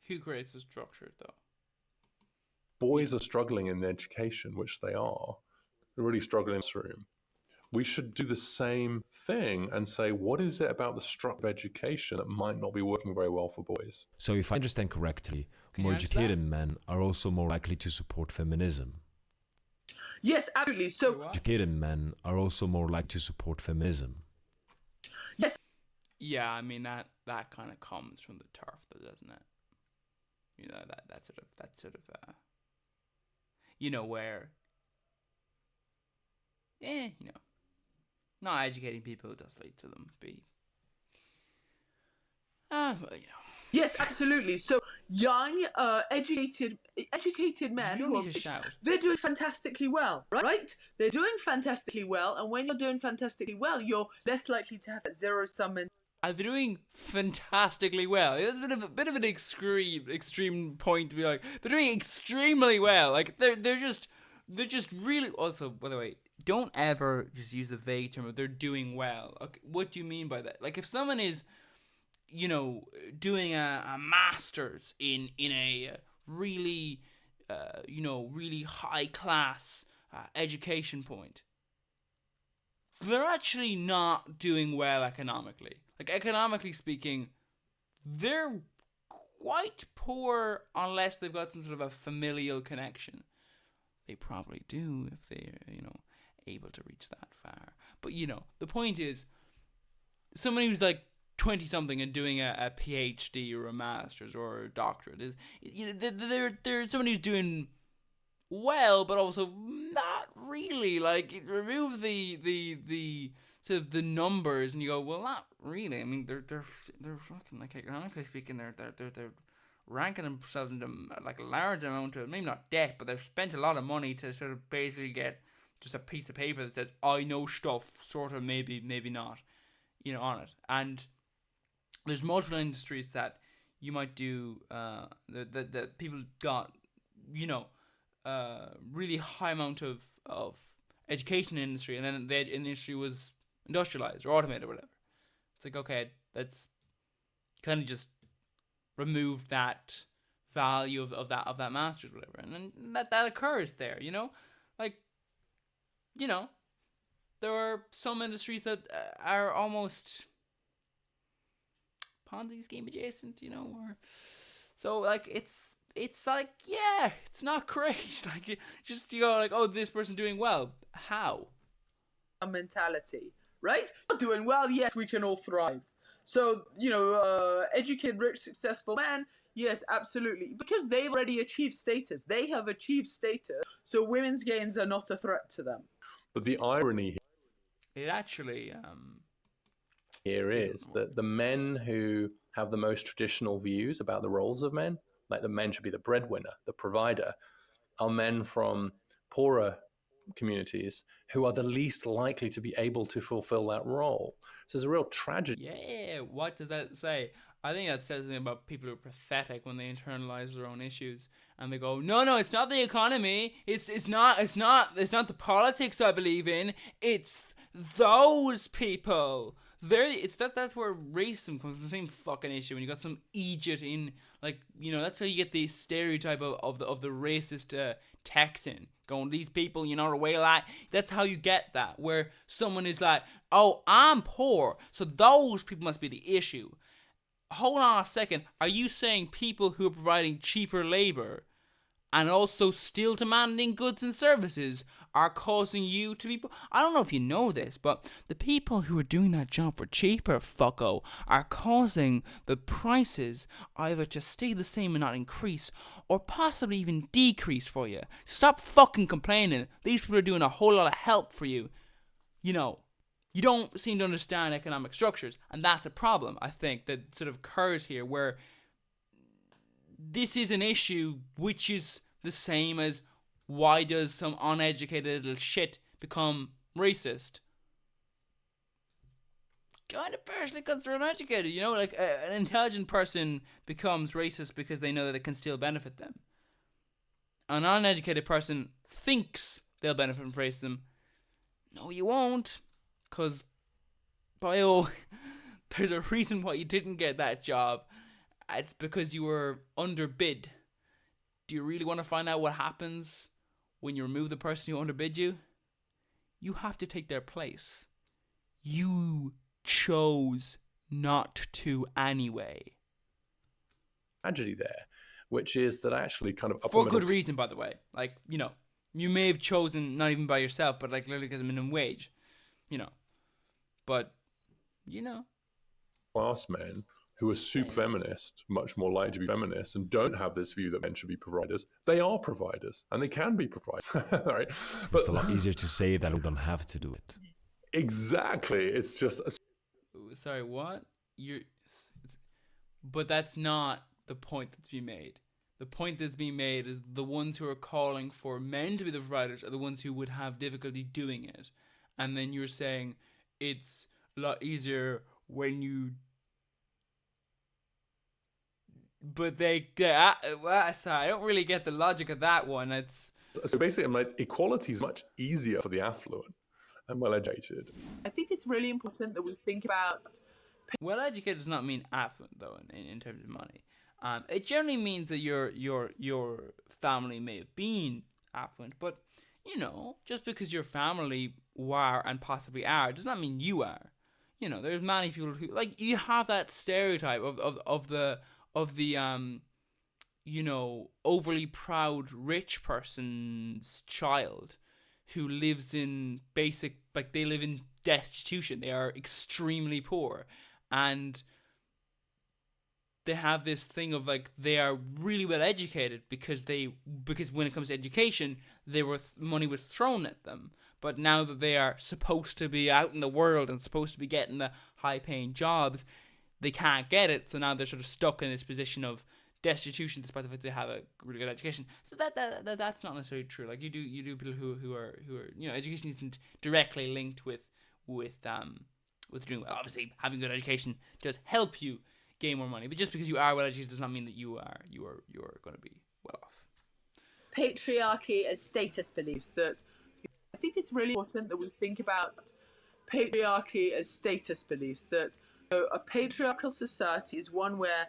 who creates the structure, though? Boys are struggling in education, which they are. They're really struggling in this room. We should do the same thing and say, what is it about the structure of education that might not be working very well for boys? So if I understand correctly, more educated men are also more likely to support feminism. Yes, absolutely. So educated men are also more likely to support feminism. Yes. Yeah, I mean that kind of comes from the turf, though, doesn't it? That sort of where not educating people does lead to them be Yes, absolutely. So young, educated men they're doing fantastically well, right? They're doing fantastically well, and when you're doing fantastically well, you're less likely to have that zero-sum mentality. They're doing fantastically well. It's a bit of an extreme point to be like they're doing extremely well. Like they're just really. Also, by the way, don't ever just use the vague term of they're doing well. Okay, what do you mean by that? Like if someone is, doing a master's in a really, really high class education point, they're actually not doing well economically. Like economically speaking, they're quite poor unless they've got some sort of a familial connection. They probably do if they're, able to reach that far. But, the point is, someone who's like 20-something and doing a PhD or a master's or a doctorate is, they're someone who's doing well, but also not really. Like, remove the sort of the numbers, and you go, well, not really. I mean, they're fucking, like, economically speaking, they're ranking themselves into like a large amount of, maybe not debt, but they've spent a lot of money to sort of basically get just a piece of paper that says I know stuff, sort of, maybe not, on it. And there's multiple industries that you might do that people got, really high amount of education in the industry, and then the industry was industrialized or automated or whatever. It's like, okay, that's kind of just removed that value of that master's or whatever, and then that occurs there, like, there are some industries that are almost Ponzi scheme adjacent, or so, like, it's like, yeah, it's not great. Like, just, like, oh, this person doing well. How? A mentality, right? Not doing well, yes, we can all thrive. So, educated, rich, successful men, yes, absolutely. Because they've already achieved status. They have achieved status, so women's gains are not a threat to them. But the irony it actually here is that the men who have the most traditional views about the roles of men, like the men should be the breadwinner, the provider, are men from poorer communities who are the least likely to be able to fulfill that role. So there's a real tragedy. Yeah, what does that say? I think that says something about people who are pathetic when they internalize their own issues and they go, no, it's not the economy. It's not the politics I believe in. It's those people. That's where racism comes from, the same fucking issue. When you got some idiot in, like, that's how you get the stereotype of the racist Texan going, these people, are way like. That's how you get that, where someone is like, oh, I'm poor, so those people must be the issue. Hold on a second. Are you saying people who are providing cheaper labor and also still demanding goods and services are causing you to be... I don't know if you know this, but the people who are doing that job for cheaper, fucko, are causing the prices either to stay the same and not increase, or possibly even decrease for you. Stop fucking complaining. These people are doing a whole lot of help for you. You don't seem to understand economic structures, and that's a problem, I think, that sort of occurs here, where this is an issue which is the same as, why does some uneducated little shit become racist? Kind of partially because they're uneducated, like an intelligent person becomes racist because they know that it can still benefit them. An uneducated person thinks they'll benefit from racism. No, you won't, because, there's a reason why you didn't get that job. It's because you were underbid. Do you really want to find out what happens when you remove the person who underbid you? You have to take their place. You chose not to anyway. Tragedy there, which is that actually kind of... For good reason, by the way. Like, you may have chosen not even by yourself, but like literally because of minimum wage. But, class men who are super feminist, much more likely to be feminists, and don't have this view that men should be providers. They are providers, and they can be providers. Right? But it's a lot easier to say that we don't have to do it. Exactly. It's just... Sorry, what? But that's not the point that's being made. The point that's being made is the ones who are calling for men to be the providers are the ones who would have difficulty doing it. And then you're saying it's a lot easier when you... But sorry, I don't really get the logic of that one. So basically, I'm like, equality is much easier for the affluent and well-educated. I think it's really important that we think about... Well-educated does not mean affluent, though, in terms of money. It generally means that your family may have been affluent, but, just because your family were and possibly are, does not mean you are. There's many people who, like, you have that stereotype of the overly proud rich person's child who lives in basic, like, they live in destitution. They are extremely poor. And they have this thing of, like, they are really well educated because when it comes to education, money was thrown at them. But now that they are supposed to be out in the world and supposed to be getting the high paying jobs, they can't get it. So now they're sort of stuck in this position of destitution despite the fact they have a really good education. So that's not necessarily true. Like you do people who are education isn't directly linked with doing well. Obviously, having good education does help you gain more money, but just because you are well educated does not mean that you are going to be well off. Patriarchy as status beliefs. That I think it's really important that we think about patriarchy as status beliefs. That a patriarchal society is one where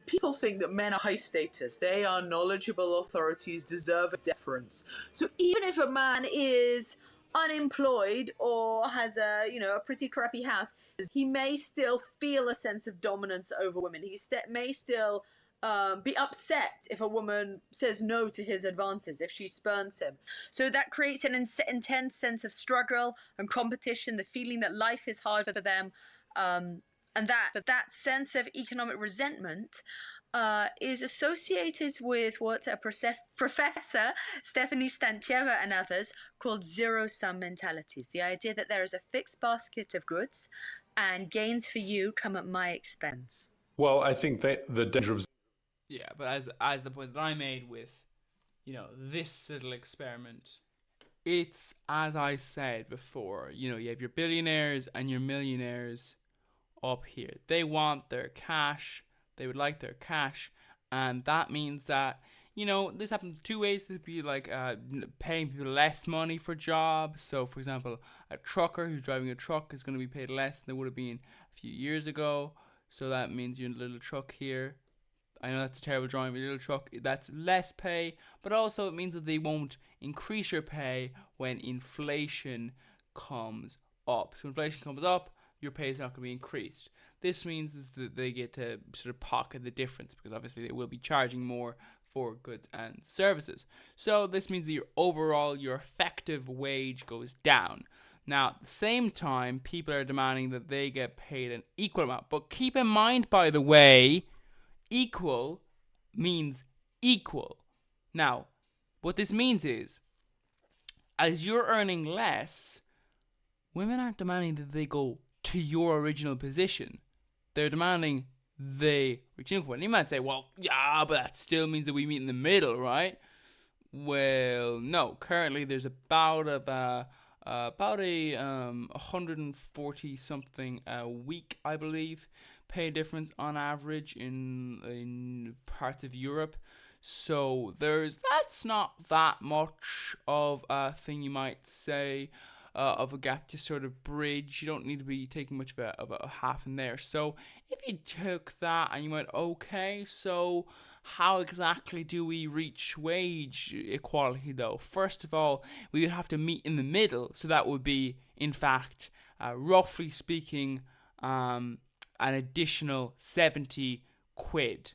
people think that men are high status. They are knowledgeable authorities, deserve a deference. So even if a man is unemployed or has a pretty crappy house, he may still feel a sense of dominance over women. He may still be upset if a woman says no to his advances, if she spurns him. So that creates an intense sense of struggle and competition, the feeling that life is hard for them. And that sense of economic resentment is associated with what a Professor Stephanie Stancheva and others called zero-sum mentalities. The idea that there is a fixed basket of goods and gains for you come at my expense. Well, I think that the danger of... Yeah, but as the point that I made with, this little experiment, it's, as I said before, you have your billionaires and your millionaires up here. They want their cash. They would like their cash, and that means that this happens two ways. It'd be like paying people less money for jobs. So, for example, a trucker who's driving a truck is going to be paid less than they would have been a few years ago. So that means you're in a little truck here. I know that's a terrible drawing, but a little truck, that's less pay, but also it means that they won't increase your pay when inflation comes up. So inflation comes up, your pay is not going to be increased. This means that they get to sort of pocket the difference, because obviously they will be charging more for goods and services. So this means that your effective wage goes down. Now, at the same time, people are demanding that they get paid an equal amount. But keep in mind, by the way, equal means equal. Now, what this means is, as you're earning less, women aren't demanding that they go to your original position. They're demanding they reach equal. And you might say, well, yeah, but that still means that we meet in the middle, right? Well, no. Currently, there's about a 140 something a week, I believe, pay difference on average in parts of Europe. So that's not that much of a thing, you might say, of a gap to sort of bridge. You don't need to be taking much of a half in there. So if you took that and you went, okay, so how exactly do we reach wage equality though? First of all, we would have to meet in the middle. So that would be, in fact, roughly speaking, an additional 70 quid.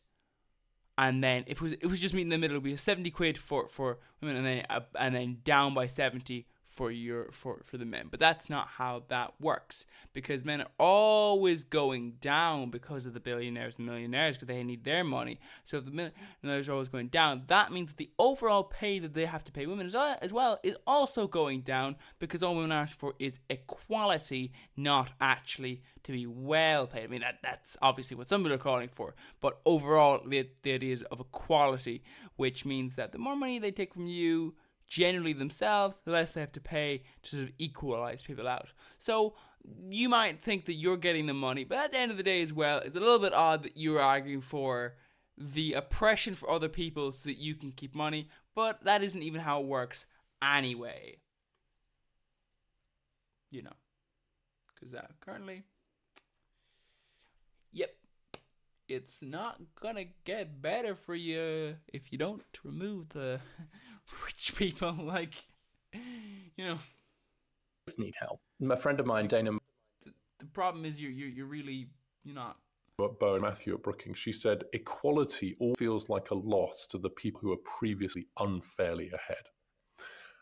And then if it was just meeting in the middle, it would be a 70 quid for women, and then down by 70 for the men. But that's not how that works, because men are always going down because of the billionaires and millionaires, because they need their money. So if the millionaires are always going down, that means that the overall pay that they have to pay women as well is also going down, because all women ask for is equality, not actually to be well paid. I mean, that's obviously what some people are calling for, but overall the idea is of equality, which means that the more money they take from you, generally themselves, the less they have to pay to sort of equalize people out. So you might think that you're getting the money, but at the end of the day as well, it's a little bit odd that you're arguing for the oppression for other people so that you can keep money, but that isn't even how it works anyway. Because currently, yep, it's not gonna get better for you if you don't remove the rich people, need help. A friend of mine, Dana. The problem is you're really not. But Bo and Matthew at Brookings, she said, equality all feels like a loss to the people who were previously unfairly ahead.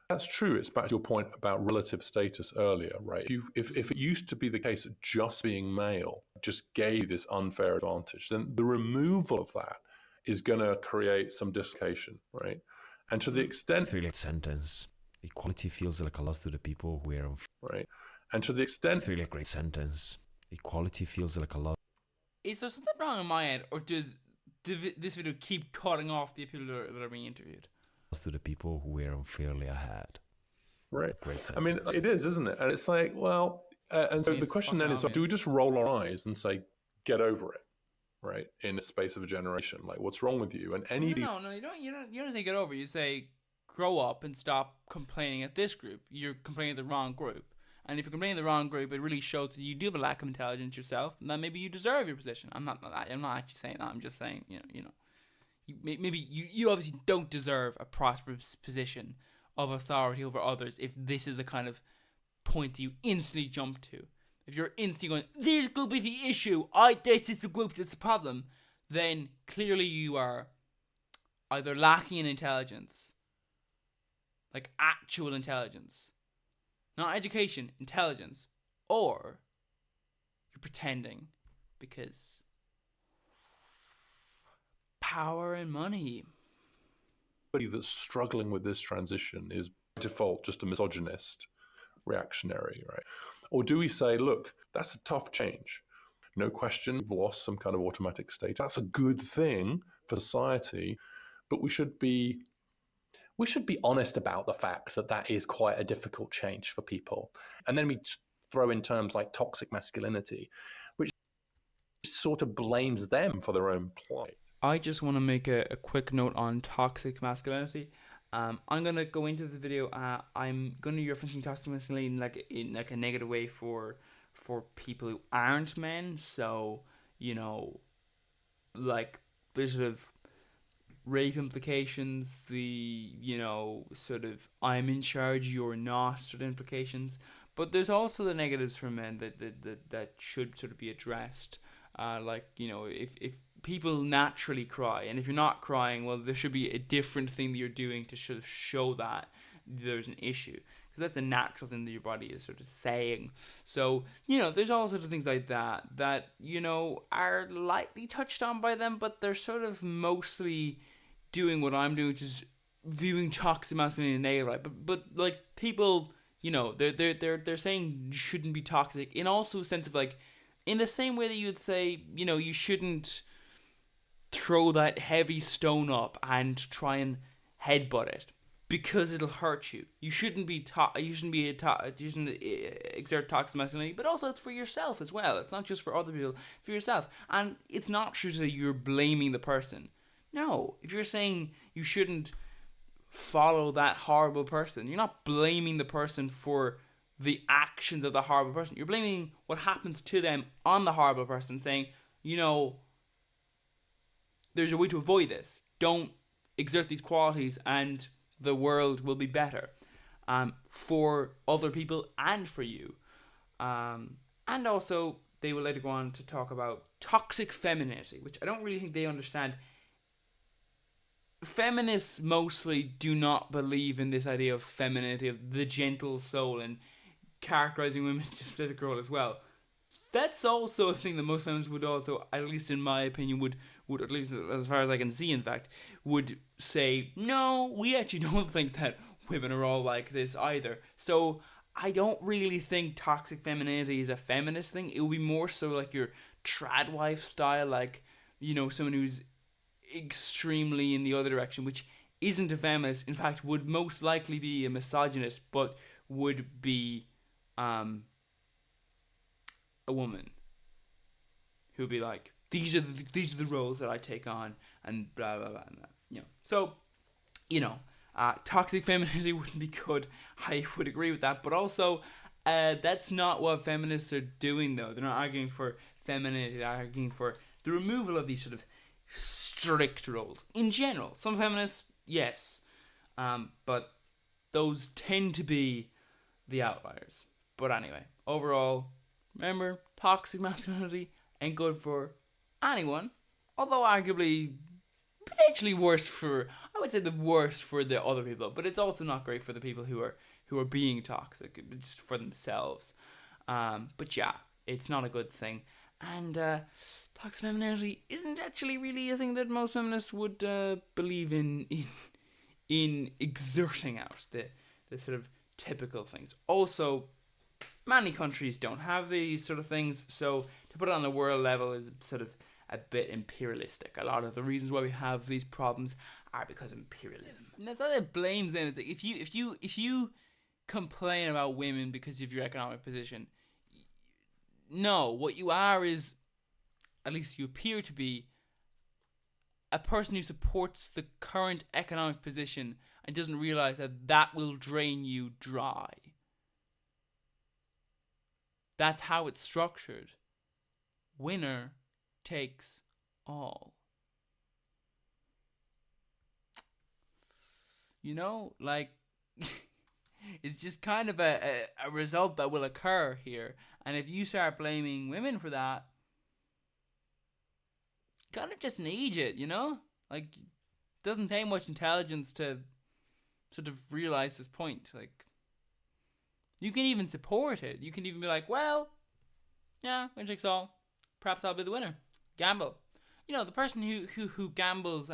That's true. It's back to your point about relative status earlier, right? If it used to be the case that just being male just gave this unfair advantage, then the removal of that is going to create some dislocation, right? And to the extent... Three sentence. Equality feels like a loss to the people who are... Right. And to the extent... Really great sentence. Equality feels like a loss. Is there something wrong on my end, or does this video keep cutting off the people that are being interviewed. To the people who were unfairly ahead. Right. Great sentence. I mean, it is, isn't it? And it's like, well, and so the question then is, do we just roll our eyes and say, get over it, right? In the space of a generation, like, what's wrong with you? And any no, you don't say get over it. You say grow up and stop complaining at this group. You're complaining at the wrong group. And if you're complaining at the wrong group, it really shows that you do have a lack of intelligence yourself, and that maybe you deserve your position. I'm not actually saying that. I'm just saying, maybe you obviously don't deserve a prosperous position of authority over others if this is the kind of point that you instantly jump to. If you're instantly going, this group is the issue, this is the group that's the problem, then clearly you are either lacking in intelligence, like actual intelligence, not education, intelligence, or you're pretending because power and money. Anybody that's struggling with this transition is by default just a misogynist, reactionary, right? Or do we say, look, that's a tough change. No question, we've lost some kind of automatic state. That's a good thing for society, but we should be honest about the fact that that is quite a difficult change for people. And then we throw in terms like toxic masculinity, which sort of blames them for their own plight. I just want to make a quick note on toxic masculinity. I'm going to go into the video. I'm going to be referencing toxic masculinity in a negative way for people who aren't men. So, like there's sort of rape implications, the, sort of I'm in charge, you're not sort of implications. But there's also the negatives for men that should sort of be addressed. If people naturally cry, and if you're not crying, well, there should be a different thing that you're doing to sort of show that there's an issue, because that's a natural thing that your body is sort of saying. So, there's all sorts of things like that are lightly touched on by them, but they're sort of mostly doing what I'm doing, which is viewing toxic masculinity in a negative light. But like people, they're saying you shouldn't be toxic in also a sense of like, in the same way that you would say, you shouldn't throw that heavy stone up and try and headbutt it because it'll hurt you. You shouldn't exert toxic masculinity, but also it's for yourself as well. It's not just for other people, it's for yourself. And it's not true that you're blaming the person. No, if you're saying you shouldn't follow that horrible person, you're not blaming the person for the actions of the horrible person. You're blaming what happens to them on the horrible person, saying, there's a way to avoid this. Don't exert these qualities and the world will be better for other people and for you. And also, they will later go on to talk about toxic femininity, which I don't really think they understand. Feminists mostly do not believe in this idea of femininity, of the gentle soul, and characterizing women's specific role as well. That's also a thing that most feminists would also, at least in my opinion, would at least as far as I can see, in fact, would say, no, we actually don't think that women are all like this either. So I don't really think toxic femininity is a feminist thing. It would be more so like your trad wife style, like, someone who's extremely in the other direction, which isn't a feminist, in fact, would most likely be a misogynist, but would be a woman who'd be like, these are the roles that I take on, and blah blah blah, and that, So, toxic femininity wouldn't be good. I would agree with that, but also, that's not what feminists are doing. Though they're not arguing for femininity; they're arguing for the removal of these sort of strict roles in general. Some feminists, yes, but those tend to be the outliers. But anyway, overall, remember, toxic masculinity ain't good for anyone, although arguably potentially worse for, I would say, the worst for the other people, but it's also not great for the people who are being toxic, just for themselves. But yeah, it's not a good thing. And toxic femininity isn't actually really a thing that most feminists would believe in exerting out the sort of typical things. Also, many countries don't have these sort of things, so to put it on the world level is sort of a bit imperialistic. A lot of the reasons why we have these problems are because of imperialism. And that's not it blames them. It's like if you complain about women because of your economic position, no, what you are is, at least you appear to be, a person who supports the current economic position and doesn't realize that that will drain you dry. That's how it's structured. Winner takes all. You know, like, it's just kind of a result that will occur here. And if you start blaming women for that, you kind of just need it, you know? Like, it doesn't take much intelligence to sort of realize this point. Like, you can even support it. You can even be like, well, yeah, winner takes all. Perhaps I'll be the winner. Gamble. You know, the person who gambles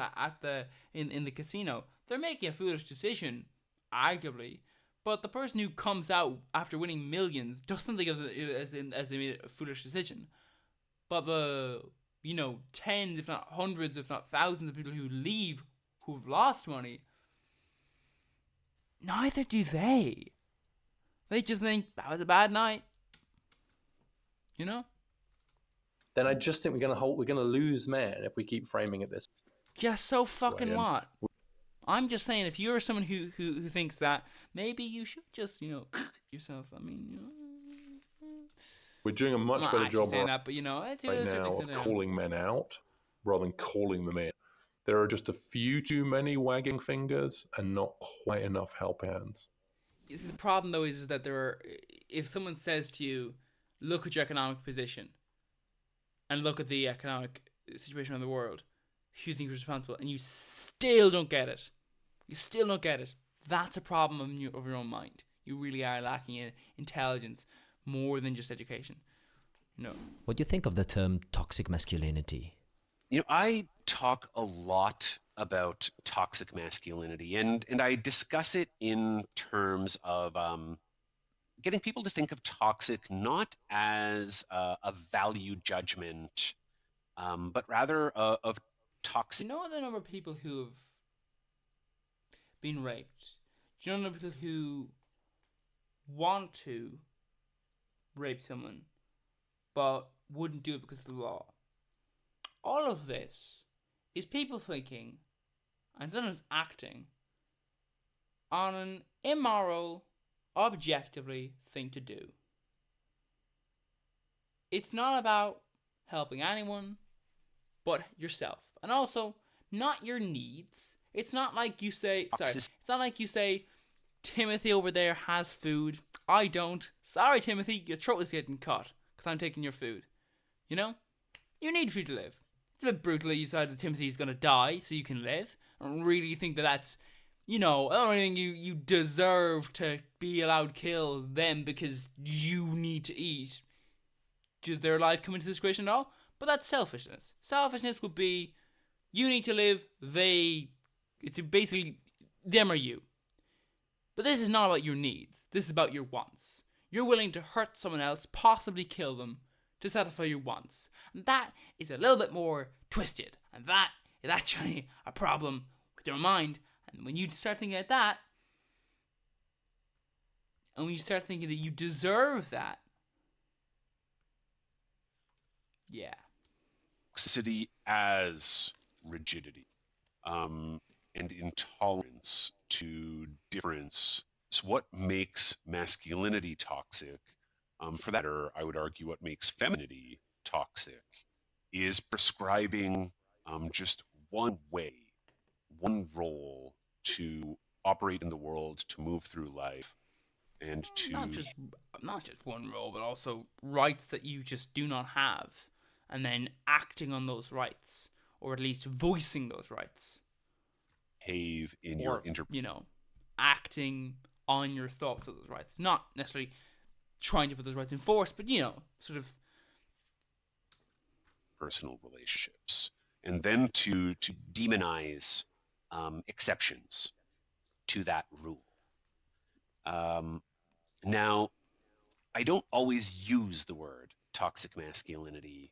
in the casino, they're making a foolish decision, arguably. But the person who comes out after winning millions doesn't think of it as they made a foolish decision. But the, you know, tens, if not hundreds, if not thousands of people who leave, who've lost money, neither do they. They just think, that was a bad night. You know? Then I just think we're gonna lose men if we keep framing it this. Yeah, so fucking what? I'm just saying, if you're someone who thinks that, maybe you should just, you know, yourself. I mean, you know, we're doing a much better job right now of calling men out rather than calling them in. There are just a few too many wagging fingers and not quite enough helping hands. The problem, though, is that if someone says to you, look at your economic position and look at the economic situation in the world, who you think is responsible, and you still don't get it. You still don't get it. That's a problem of your own mind. You really are lacking in intelligence more than just education. You know. What do you think of the term toxic masculinity? You know, I talk a lot about toxic masculinity, and I discuss it in terms of getting people to think of toxic not as a value judgment, but rather of toxic. Do you know the number of people who have been raped? Do you know the number of people who want to rape someone but wouldn't do it because of the law? All of this is people thinking, and sometimes acting, on an immoral, objectively thing to do. It's not about helping anyone but yourself, and also not your needs. It's not like you say, it's not like you say, Timothy over there has food, I don't. Sorry, Timothy, your throat is getting cut because I'm taking your food. You know, you need food to live. It's a bit brutal that you decide that Timothy's gonna die so you can live. I don't really think that's, you know, I don't really think you deserve to be allowed to kill them because you need to eat. Does their life come into this equation at all? But that's selfishness. Selfishness would be, you need to live, it's basically them or you. But this is not about your needs. This is about your wants. You're willing to hurt someone else, possibly kill them, to satisfy your wants. And that is a little bit more twisted. And that is actually a problem with your mind. And when you start thinking like that, and when you start thinking that you deserve that, yeah. Toxicity as rigidity, and intolerance to difference. So what makes masculinity toxic? For that, or I would argue what makes femininity toxic is prescribing just one way, one role to operate in the world, to move through life, and to not just one role, but also rights that you just do not have, and then acting on those rights, or at least voicing those rights. Behave in or, your you know, acting on your thoughts of those rights, not necessarily trying to put those rights in force, but, you know, sort of personal relationships, and then to demonize exceptions to that rule. Now, I don't always use the word toxic masculinity,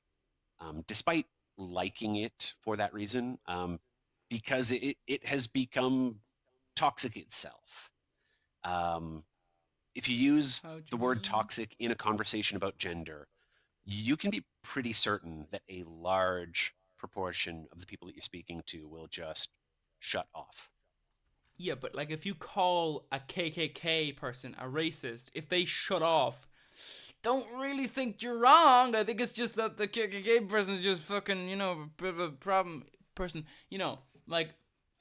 despite liking it for that reason, because it has become toxic itself. If you use the word toxic in a conversation about gender, you can be pretty certain that a large proportion of the people that you're speaking to will just shut off. Yeah, but like if you call a KKK person a racist, if they shut off, don't really think you're wrong. I think it's just that the KKK person is just fucking, a bit of a problem person. Like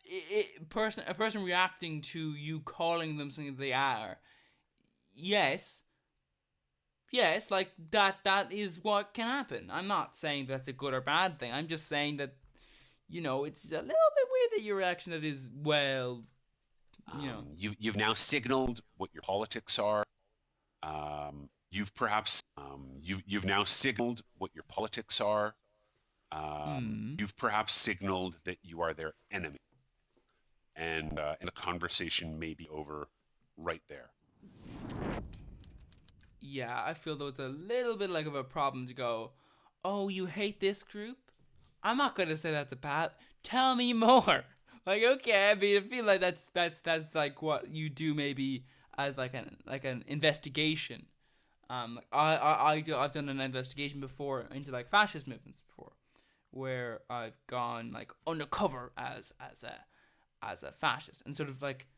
a person reacting to you calling them something they are. Yes, like that is what can happen. I'm not saying that's a good or bad thing. I'm just saying that, it's a little bit weird that your reaction that is, well, You've now signaled what your politics are. You've perhaps you've now signaled what your politics are. You've perhaps signaled that you are their enemy, and the conversation may be over right there. Yeah, I feel though it's a little bit like of a problem to go, oh, you hate this group? I'm not gonna say that's a bad. Tell me more. Like, okay, I mean, I feel like that's like what you do maybe as like an investigation. I've done an investigation before into like fascist movements before, where I've gone like undercover as a fascist and sort of like,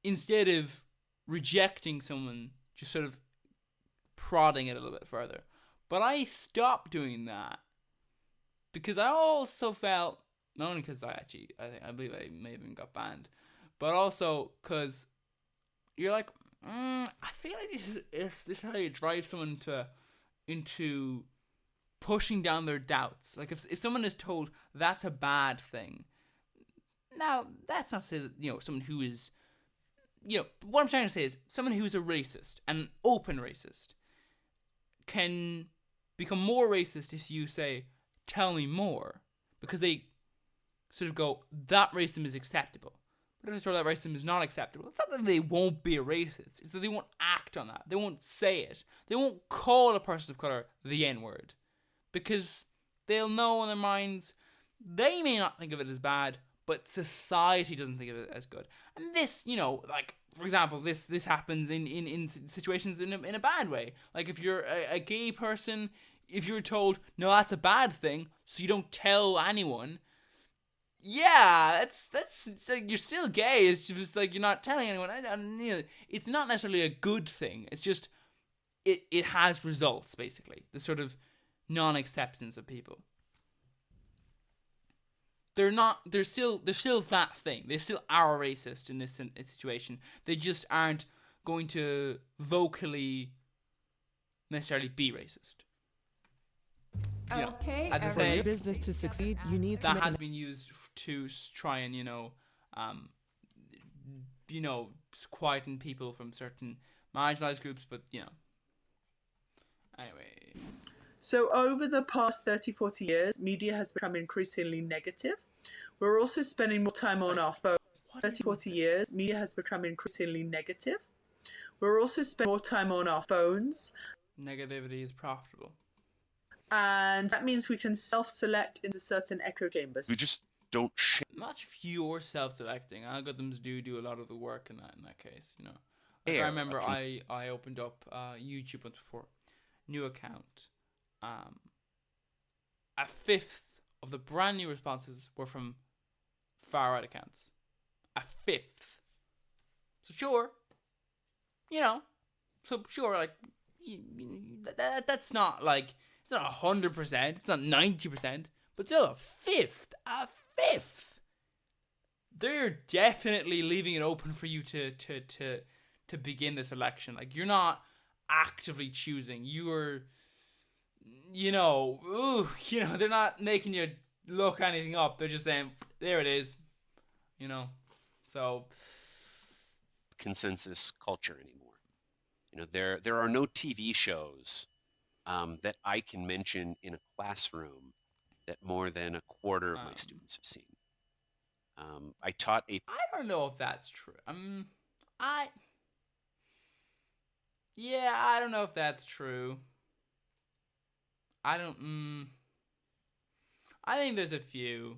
instead of rejecting someone, just sort of prodding it a little bit further. But I stopped doing that because I also felt, not only because I believe I may have even got banned, but also because you're like, I feel like this is how you drive someone into pushing down their doubts. Like if someone is told that's a bad thing, now that's not to say that someone who is, what I'm trying to say is someone who is a racist, an open racist, can become more racist if you say, tell me more, because they sort of go, that racism is acceptable. But if they throw that racism is not acceptable, it's not that they won't be a racist, it's that they won't act on that. They won't say it. They won't call a person of color the N-word, because they'll know in their minds, they may not think of it as bad, but society doesn't think of it as good. And this, like, for example, this happens in situations in a bad way. Like if you're a gay person, if you're told, no, that's a bad thing, so you don't tell anyone, yeah, that's it's like you're still gay. It's just like you're not telling anyone. It's not necessarily a good thing. It's just it has results, basically. The sort of non-acceptance of people. They're still that thing. They still are racist in this situation. They just aren't going to vocally necessarily be racist. Okay, as I say, for your business to succeed, you need to that has been used to try and quieten people from certain marginalized groups, but anyway. So over the past 30, 40 years, media has become increasingly negative. We're also spending more time on our phones. 30, 40 years, media has become increasingly negative. We're also spending more time on our phones. Negativity is profitable. And that means we can self-select into certain echo chambers. We just don't share. Not if you're self-selecting. Algorithms do a lot of the work in that case, Like I remember I opened up YouTube once before. New account. A fifth of the brand new responses were from far right accounts. A fifth. So sure, like that's not like, it's not 100%, it's not 90%, but still a fifth. They're definitely leaving it open for you to begin this election. Like you're not actively choosing. You're they're not making you look anything up. They're just saying, there it is. So Consensus culture anymore. There are no TV shows that I can mention in a classroom that more than a quarter of my students have seen. I taught I don't know if that's true. I don't know if that's true. I don't. I think there's a few.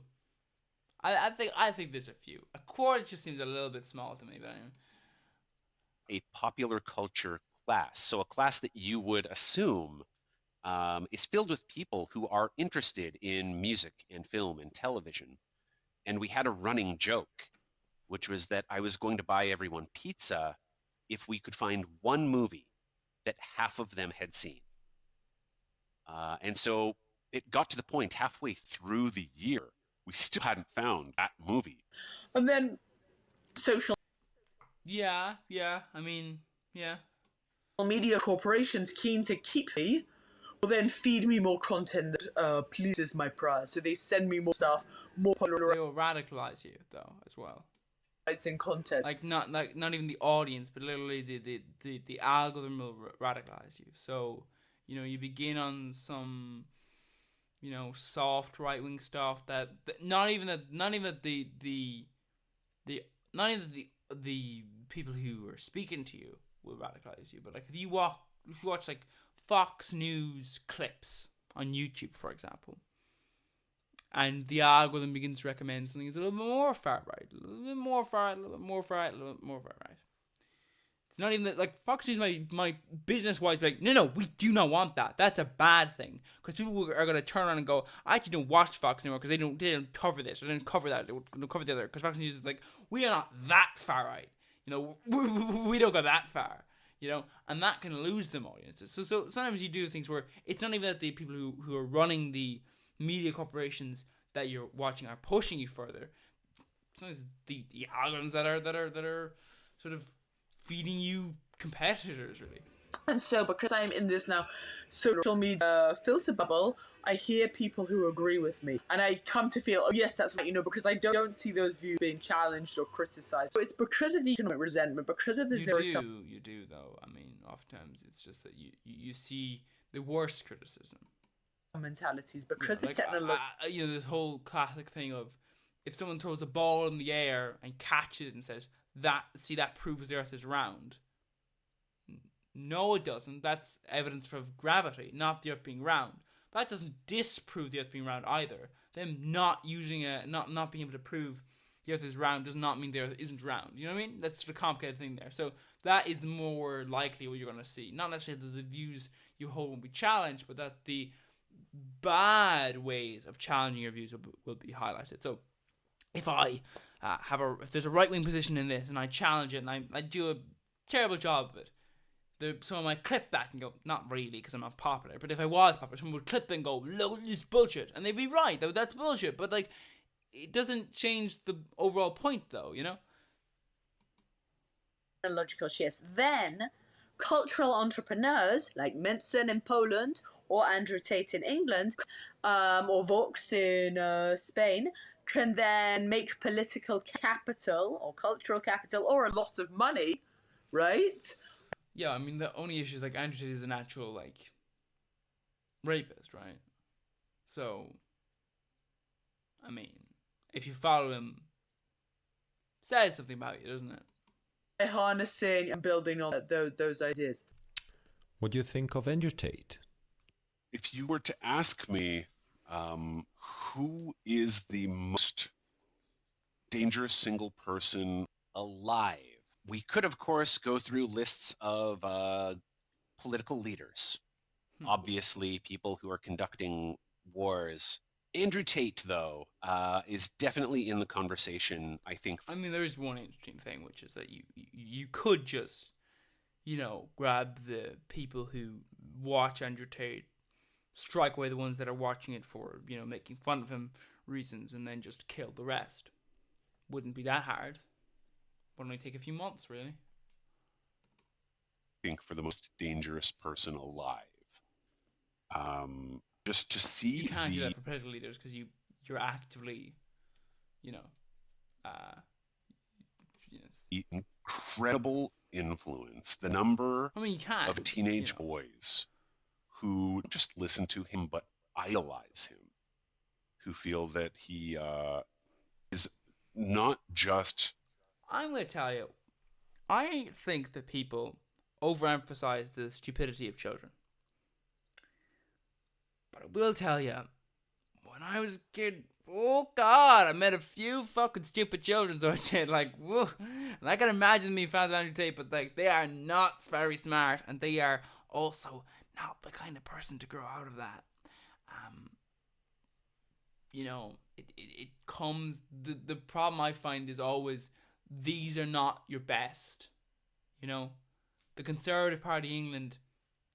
I think there's a few. A quarter just seems a little bit small to me, but anyway. A popular culture class, so a class that you would assume is filled with people who are interested in music and film and television. And we had a running joke, which was that I was going to buy everyone pizza if we could find one movie that half of them had seen. And so it got to the point halfway through the year, we still hadn't found that movie. And then social Yeah, I mean, yeah. media corporations keen to keep me will then feed me more content that pleases my pride. So they send me more stuff, more polarizing. They will radicalize you, though, as well. In content. Like not even the audience, but literally the algorithm will radicalize you. So, you begin on some, soft right-wing stuff that not even the people who are speaking to you will radicalize you. But like if you watch like Fox News clips on YouTube, for example, and the algorithm begins to recommend something that's a little bit more far right, a little bit more far right, a little bit more far right, a little bit more far right. It's not even that, like, Fox News, my business-wise, be like, no, we do not want that. That's a bad thing. Because people are going to turn around and go, I actually don't watch Fox anymore because they don't cover this, or they didn't cover that, they don't cover the other. Because Fox News is like, we are not that far right. We don't go that far. And that can lose them audiences. So sometimes you do things where it's not even that the people who are running the media corporations that you're watching are pushing you further. Sometimes the algorithms that are sort of feeding you competitors, really. And so, because I'm in this now social media filter bubble, I hear people who agree with me, and I come to feel, oh yes, that's right, because I don't see those views being challenged or criticized. So it's because of the economic resentment, because of the You do, though. I mean, oftentimes it's just that you see the worst criticism. Mentalities, because of technology. This whole classic thing of if someone throws a ball in the air and catches it and says, that proves the earth is round. No, it doesn't. That's evidence of gravity, not the earth being round. But that doesn't disprove the earth being round either. Them not using not being able to prove the earth is round does not mean the earth isn't round. You know what I mean? That's the complicated thing there. So that is more likely what you're going to see. Not necessarily that the views you hold will be challenged, but that the bad ways of challenging your views will be highlighted. So if I if there's a right-wing position in this and I challenge it and I do a terrible job of it, someone might clip that and go, not really because I'm not popular, but if I was popular, someone would clip it and go, look, it's bullshit. And they'd be right, though, that's bullshit. But, like, it doesn't change the overall point, though, Logical shifts. Then, cultural entrepreneurs like Menson in Poland or Andrew Tate in England, or Vox in Spain, can then make political capital or cultural capital or a lot of money, right? Yeah, I mean, the only issue is, like, Andrew Tate is an actual, like, rapist, right? So, I mean, if you follow him, says something about you, doesn't it? By harnessing and building on those ideas. What do you think of Andrew Tate? If you were to ask me, who is the most dangerous single person alive? We could, of course, go through lists of political leaders. Obviously, people who are conducting wars. Andrew Tate, though, is definitely in the conversation, I think. I mean, there is one interesting thing, which is that you could just, grab the people who watch Andrew Tate, strike away the ones that are watching it for, making fun of him reasons, and then just kill the rest. Wouldn't be that hard. Would only take a few months, really. I think for the most dangerous person alive. Just to see you can't do that for political leaders because you're actively, the incredible influence, the number of teenage boys who just listen to him but idolize him, who feel that he is not just. I'm going to tell you, I think that people overemphasize the stupidity of children. But But I will tell you, when I was a kid, oh God, I met a few fucking stupid children, so I did, like, whoa. And I can imagine me fans of Andrew Tate, but like, they are not very smart, and they are also not the kind of person to grow out of that. You know, it comes, the problem I find is always, these are not your best. You know, the Conservative Party of England,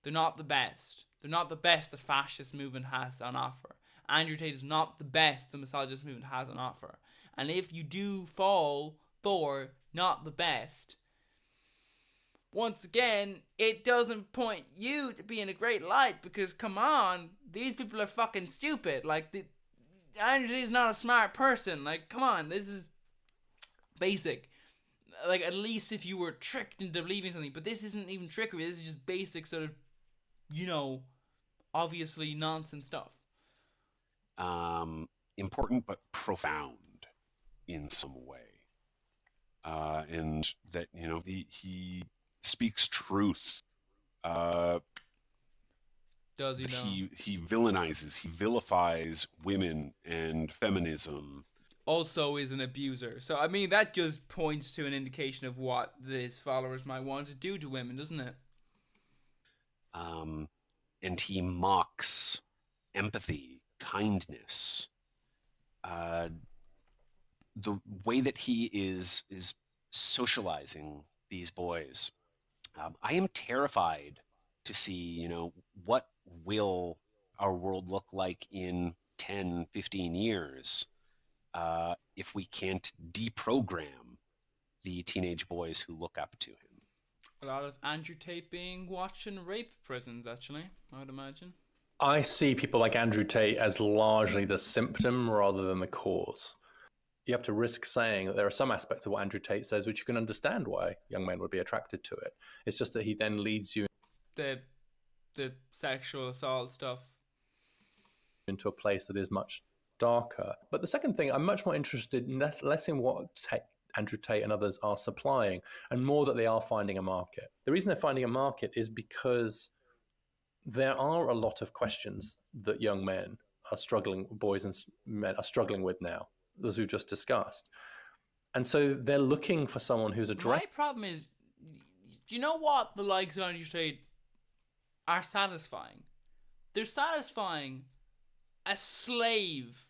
they're not the best. They're not the best the fascist movement has on offer. Andrew Tate is not the best the misogynist movement has on offer. And if you do fall for not the best, once again, it doesn't point you to be in a great light, because come on, these people are fucking stupid. Like, Andrew Tate is not a smart person. Like, come on, this is basic. Like, at least if you were tricked into believing something, but this isn't even trickery, this is just basic sort of, you know, obviously nonsense stuff. Important but profound in some way. And that, you know, he speaks truth. Does he know? He villainizes, he vilifies women and feminism. Also is an abuser. So, I mean, that just points to an indication of what his followers might want to do to women, doesn't it? And he mocks empathy, kindness. The way that he is socializing these boys. I am terrified to see, you know, what will our world look like in 10, 15 years if we can't deprogram the teenage boys who look up to him. A lot of Andrew Tate being watched in rape prisons, actually, I would imagine. I see people like Andrew Tate as largely the symptom rather than the cause. You have to risk saying that there are some aspects of what Andrew Tate says which you can understand why young men would be attracted to it. It's just that he then leads you the sexual assault stuff into a place that is much darker. But the second thing, I'm much more interested in less in what Andrew Tate and others are supplying, and more that they are finding a market. The reason they're finding a market is because there are a lot of questions that young men are struggling, boys and men are struggling with now, as we've just discussed. And so they're looking for someone who's addressing. My problem is, do you know what the likes of Andrew Tate are satisfying? They're satisfying a slave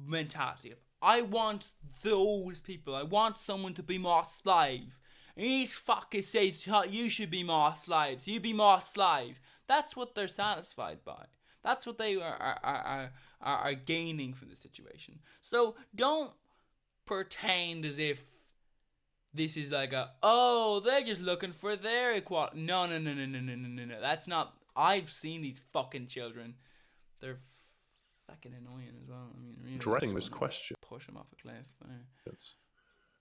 mentality of, I want those people. I want someone to be my slave. And he fucker says, you should be my slave. So you be my slave. That's what they're satisfied by. That's what they are gaining from the situation. So don't pretend as if this is like they're just looking for their equality. No. That's not. I've seen these fucking children. They're fucking annoying as well. I mean, really. Addressing this question. Push them off a cliff.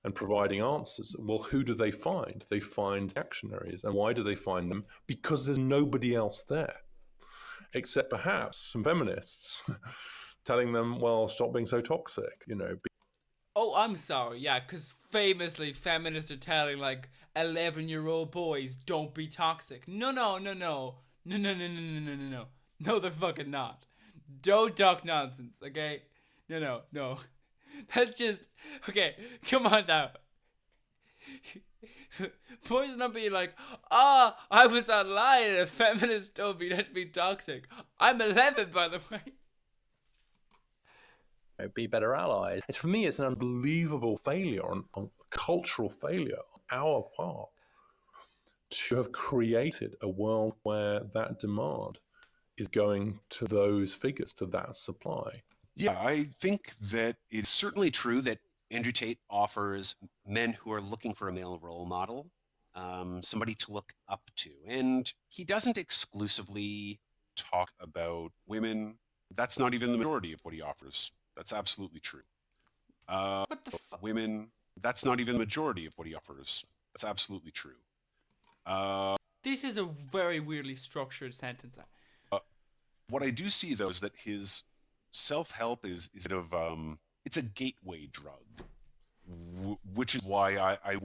And providing answers. Well, who do they find? They find actionaries. And why do they find them? Because there's nobody else there. Except perhaps some feminists telling them, well, stop being so toxic, you know. Oh, I'm sorry, yeah, because famously feminists are telling, like, 11-year-old boys, don't be toxic. No. No, they're fucking not. Don't talk nonsense, okay? No. That's just, okay, come on now. Boys are not being like, I was online and a feminist told me not to be toxic. I'm 11, by the way. Be better allies. For me, it's an unbelievable failure, on cultural failure on our part, to have created a world where that demand is going to those figures, to that supply. Yeah, I think that it's certainly true that Andrew Tate offers men who are looking for a male role model, somebody to look up to. And he doesn't exclusively talk about women. That's not even the majority of what he offers. That's absolutely true. What the fuck? Women, that's not even the majority of what he offers. That's absolutely true. This is a very weirdly structured sentence. What I do see, though, is that his self-help is sort of, it's a gateway drug, which is why I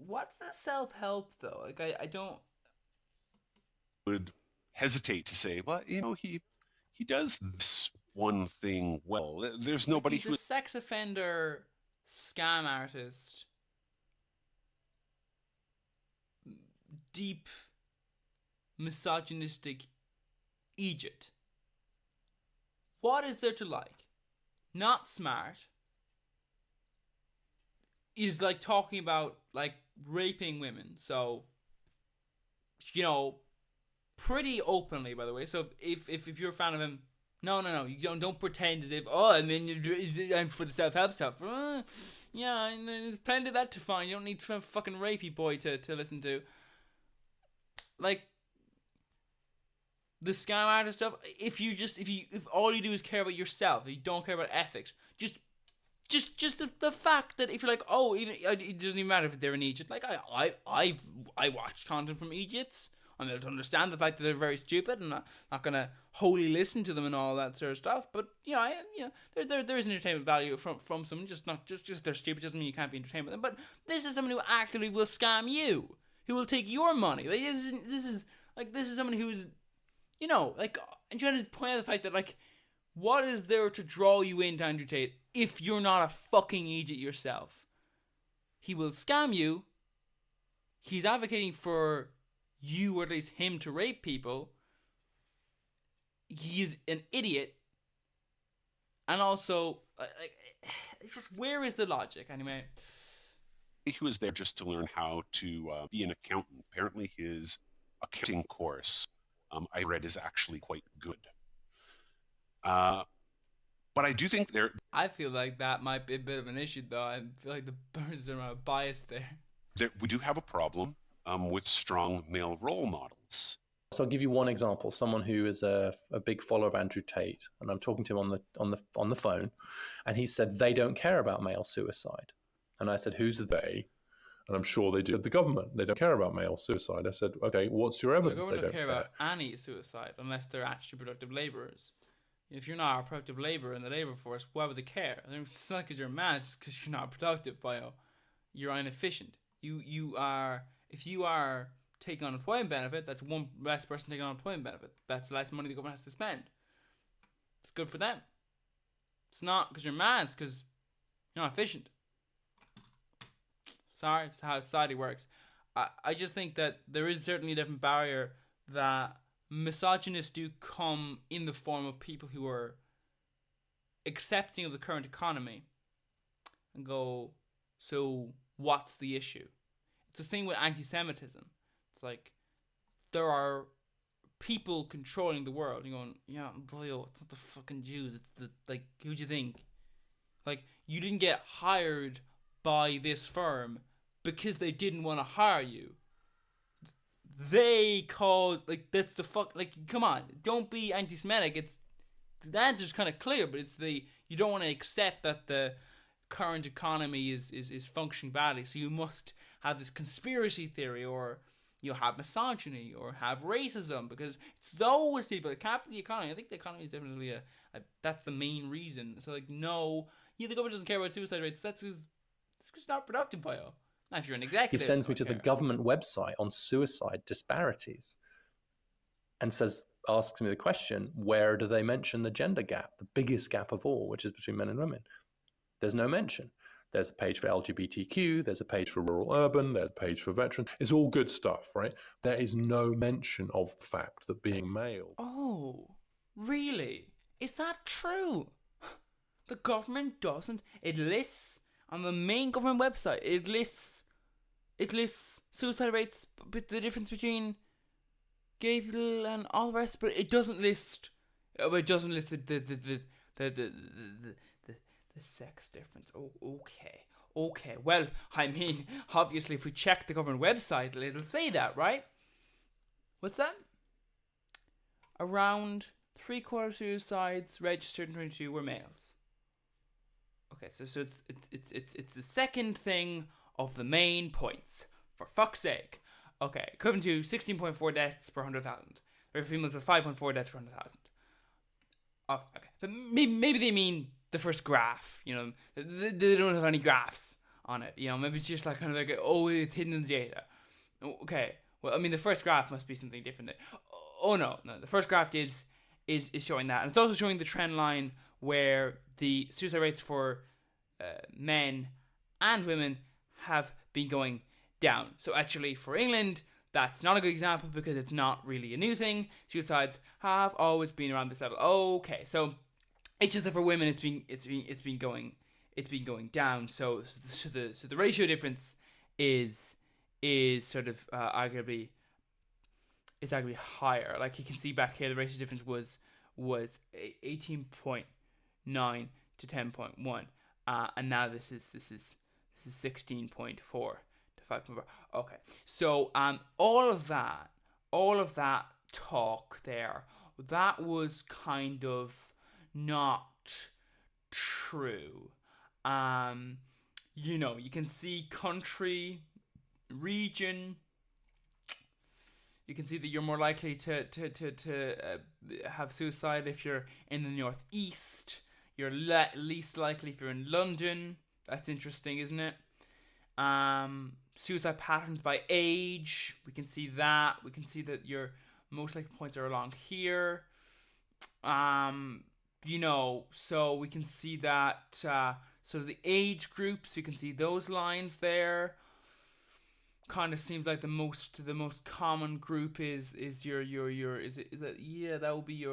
What's the self-help, though? Like, I don't... would hesitate to say, well, you know, he he does this one thing well. There's nobody He's a sex offender, scam artist, deep misogynistic Egypt. What is there to like? Not smart. Is like talking about like raping women. So, you know, pretty openly, by the way. So if you're a fan of him, no, you don't pretend as if I'm for the self-help stuff. Yeah, there's plenty of that to find. You don't need some fucking rapey boy to listen to. Like the scam artist stuff. If all you do is care about yourself, if you don't care about ethics, just the fact that if you're like, oh, even it doesn't even matter if they're in Egypt. Like I watched content from Egypts. I'm able to understand the fact that they're very stupid and not gonna wholly listen to them and all that sort of stuff. But there is entertainment value from someone. Just they're stupid doesn't mean you can't be entertained with them. But this is someone who actively will scam you, who will take your money. Like this is someone who's, I'm trying to point out the fact that like, what is there to draw you into Andrew Tate if you're not a fucking idiot yourself? He will scam you. He's advocating for you, or at least him, to rape people. He's an idiot. And also, where is the logic, anyway? He was there just to learn how to be an accountant. Apparently his accounting course, I read, is actually quite good. But I do think I feel like that might be a bit of an issue, though. I feel like the Burns are biased there. We do have a problem with strong male role models. So I'll give you one example. Someone who is a big follower of Andrew Tate, and I'm talking to him on the phone, and he said they don't care about male suicide. And I said, who's they? And I'm sure they do. The government, they don't care about male suicide. I said, okay, what's your evidence? The government don't care about any suicide unless they're actually productive labourers. If you're not a productive labourer in the labour force, why would they care? It's not because you're a man, it's because you're not productive, bio. You're inefficient. You are, if you are taking on unemployment benefit, that's one less person taking on unemployment benefit. That's less money the government has to spend. It's good for them. It's not because you're mad, it's because you're not efficient. Sorry, it's how society works. I just think that there is certainly a different barrier that misogynists do come in the form of people who are accepting of the current economy and go, so what's the issue? It's the same with anti-Semitism. It's like there are people controlling the world. You're going, yeah, boy, it's not the fucking Jews. It's the, like, who do you think? Like, you didn't get hired by this firm because they didn't want to hire you. They called, like, that's the fuck, like, come on, don't be anti-Semitic. It's, the answer's kind of clear, but it's you don't want to accept that the current economy is functioning badly, so you must have this conspiracy theory, or you have misogyny, or have racism, because it's those people that can't be the economy. I think the economy is definitely that's the main reason. So, like, no, the government doesn't care about suicide rates, that's because it's not productive, bio. Now, if you're an executive, he sends me to the government website on suicide disparities and asks me the question, where do they mention the gender gap, the biggest gap of all, which is between men and women? There's no mention. There's a page for LGBTQ, there's a page for rural urban, there's a page for veterans. It's all good stuff, right? There is no mention of the fact that being male. Oh, really? Is that true? The government doesn't. It lists on the main government website. It lists suicide rates, but the difference between gay people and all the rest. But it doesn't list. It doesn't list the sex difference. Oh, okay. Well, I mean, obviously, if we check the government website, it'll say that, right? What's that? Around 3/4 of suicides registered in 2022 were males. Okay, so it's the second thing of the main points. For fuck's sake. Okay, equivalent to 16.4 deaths per 100,000. There are females with 5.4 deaths per 100,000. Oh, okay, but maybe they mean the first graph. They don't have any graphs on it. Maybe it's just like kind of like, oh, it's hidden in the data. Okay, well, I mean, the first graph must be something different. Oh no, the first graph is is showing that, and it's also showing the trend line where the suicide rates for men and women have been going down. So actually, for England, that's not a good example because it's not really a new thing. Suicides have always been around this level. Okay, so it's just that for women, it's been going down. So the ratio difference is sort of arguably higher. Like you can see back here, the ratio difference was 18.9 to 10.1, and now this is 16.4 to 5.4. Okay, so all of that talk there, that was kind of not true. You can see country, region. You can see that you're more likely to have suicide if you're in the northeast. You're least likely if you're in London. That's interesting, isn't it? Suicide patterns by age. We can see that. We can see that your most likely points are along here. So we can see that. So the age groups, you can see those lines there. Kind of seems like the most common group is your that would be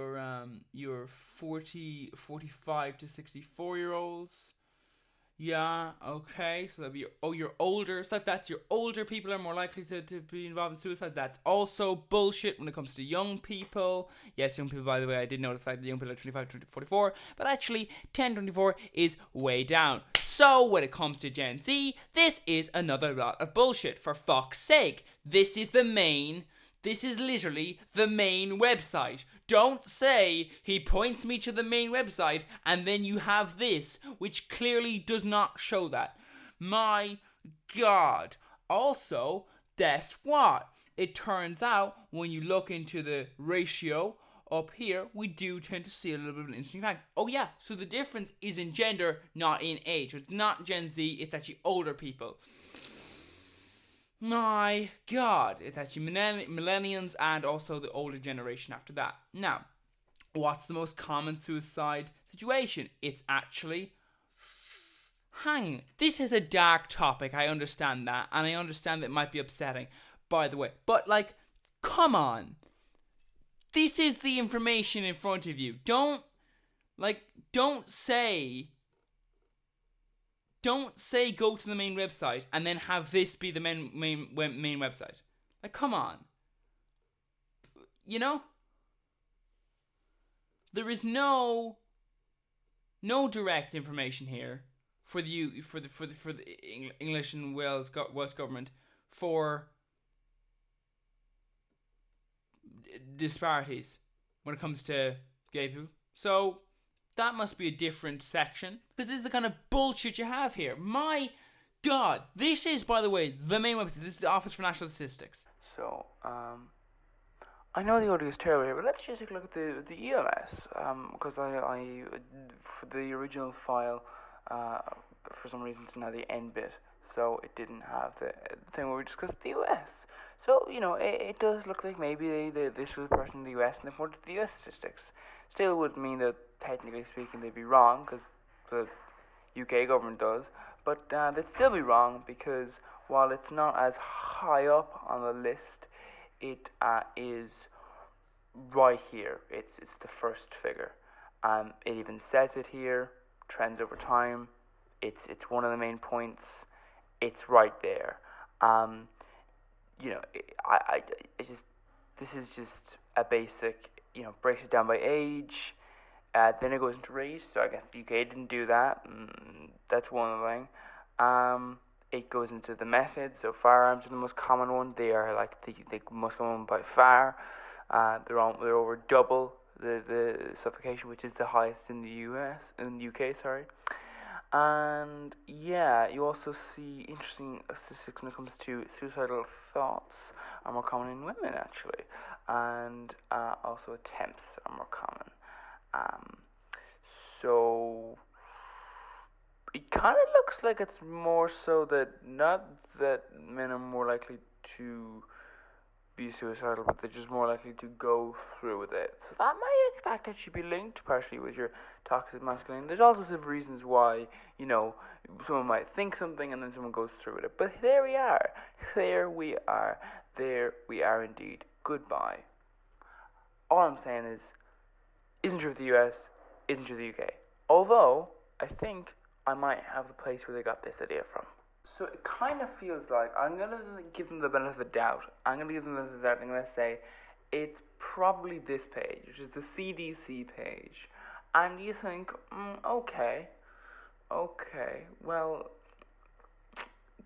your 45 to 64 year olds. Yeah, okay, so that'd be your older, so that's your older people are more likely to be involved in suicide. That's also bullshit when it comes to young people. Yes, young people, by the way, I did notice that the young people are 25 to 44, but actually 10 to 24 is way down. So when it comes to Gen Z, this is another lot of bullshit, for fuck's sake. This is literally the main website. Don't say he points me to the main website and then you have this, which clearly does not show that. My God. Also, guess what? It turns out when you look into the ratio up here, we do tend to see a little bit of an interesting fact. Oh yeah, so the difference is in gender, not in age. It's not Gen Z, it's actually older people. My God, it's actually millennials and also the older generation after that. Now, what's the most common suicide situation? It's actually hanging. This is a dark topic, I understand that, and I understand that it might be upsetting, by the way. But, come on. This is the information in front of you. Don't say go to the main website and then have this be the main website. Come on. There is no direct information here for the English and Welsh government for disparities when it comes to gay people. So that must be a different section, because this is the kind of bullshit you have here. My God, this is, by the way, the main website. This is the Office for National Statistics. So, I know the audio is terrible here, but let's just take a look at the ELS, because I for the original file, for some reason it's now the end bit, so it didn't have the thing where we discussed the US. So, it does look like maybe this was a person in the US and they pointed to the US statistics. Still would mean that, technically speaking, they'd be wrong, because the UK government does, but they'd still be wrong, because while it's not as high up on the list, it is right here. It's the first figure. It even says it here, trends over time. It's one of the main points. It's right there. This is just a basic, breaks it down by age. Then it goes into race, so I guess the UK didn't do that. That's one thing. It goes into the methods, so firearms are the most common one. They are the most common one by far. They're over double the suffocation, which is the highest in the UK, sorry. And yeah, you also see interesting statistics when it comes to suicidal thoughts are more common in women, actually, and also attempts are more common. So it kind of looks like it's more so that not that men are more likely to be suicidal, but they're just more likely to go through with it. So that might in fact actually be linked partially with your toxic masculinity. There's also some reasons why, someone might think something and then someone goes through with it. But there we are. There we are. There we are indeed. Goodbye. All I'm saying is, isn't true of the US, isn't true of the UK. Although, I think I might have the place where they got this idea from. So it kind of feels like I'm going to give them the benefit of the doubt. I'm going to give them the benefit of the doubt. I'm going to say it's probably this page, which is the CDC page. And you think, okay, well,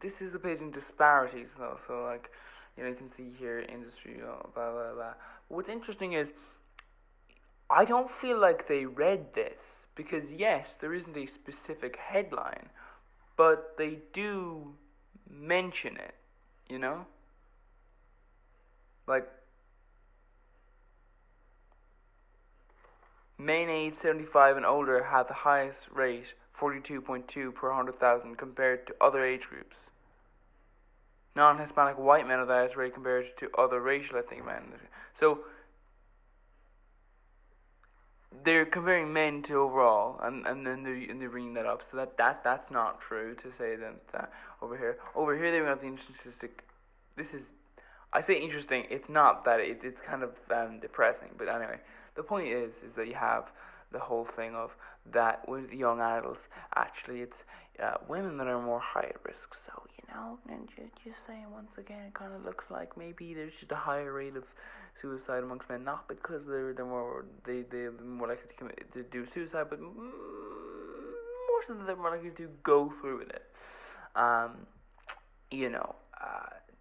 this is a page in disparities, though. So, like, you can see here industry, blah, blah, blah. What's interesting is I don't feel like they read this because, yes, there isn't a specific headline, but they do mention it, Like, men aged 75 and older had the highest rate, 42.2 per 100,000, compared to other age groups. Non-Hispanic white men have the highest rate compared to other racial ethnic men. So, they're comparing men to overall, and then they're bringing that up. So that's not true to say that over here they bring up the interesting statistic. This is, I say interesting. It's not that it's kind of depressing, but anyway, the point is that you have the whole thing of that with young adults. Actually, it's women that are more high at risk. So and just saying once again, it kind of looks like maybe there's just a higher rate of suicide amongst men, not because they're more likely to do suicide, but more so that they're more likely to go through with it.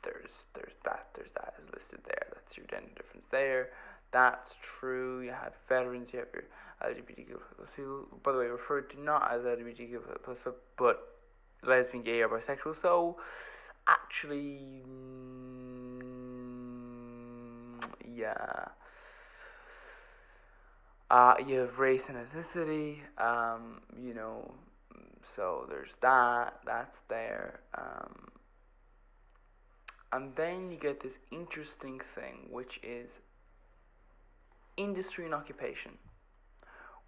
There's that is listed there. That's your gender difference there. That's true. You have veterans. You have your LGBTQ plus people. By the way, referred to not as LGBTQ plus, but lesbian, gay, or bisexual. So actually, yeah. You have race and ethnicity. So there's that. That's there. And then you get this interesting thing, which is industry and occupation,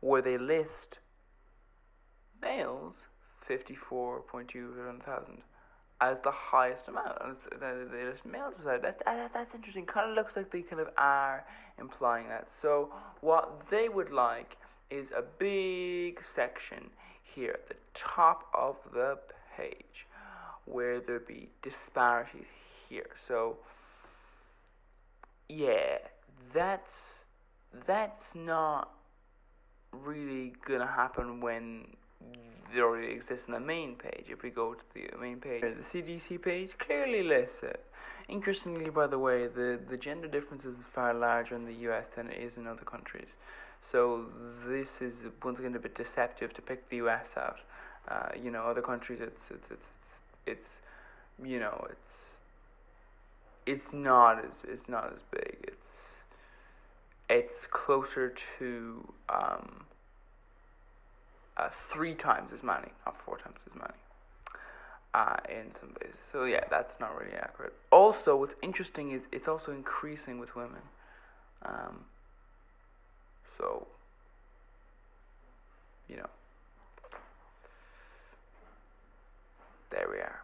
where they list males 54.2 per 100,000 as the highest amount. And they list males beside that's interesting. Kind of looks like they kind of are implying that. So what they would like is a big section here at the top of the page where there be disparities here. So yeah, that's not really gonna happen when they already exist in the main page. If we go to the main page, the CDC page clearly lists it. Interestingly, by the way, the gender difference is far larger in the US than it is in other countries. So this is once again a bit deceptive to pick the US out. Other countries it's not as big. It's closer to 3 times as many, not 4 times as many, in some places. So yeah, that's not really accurate. Also, what's interesting is it's also increasing with women. So there we are.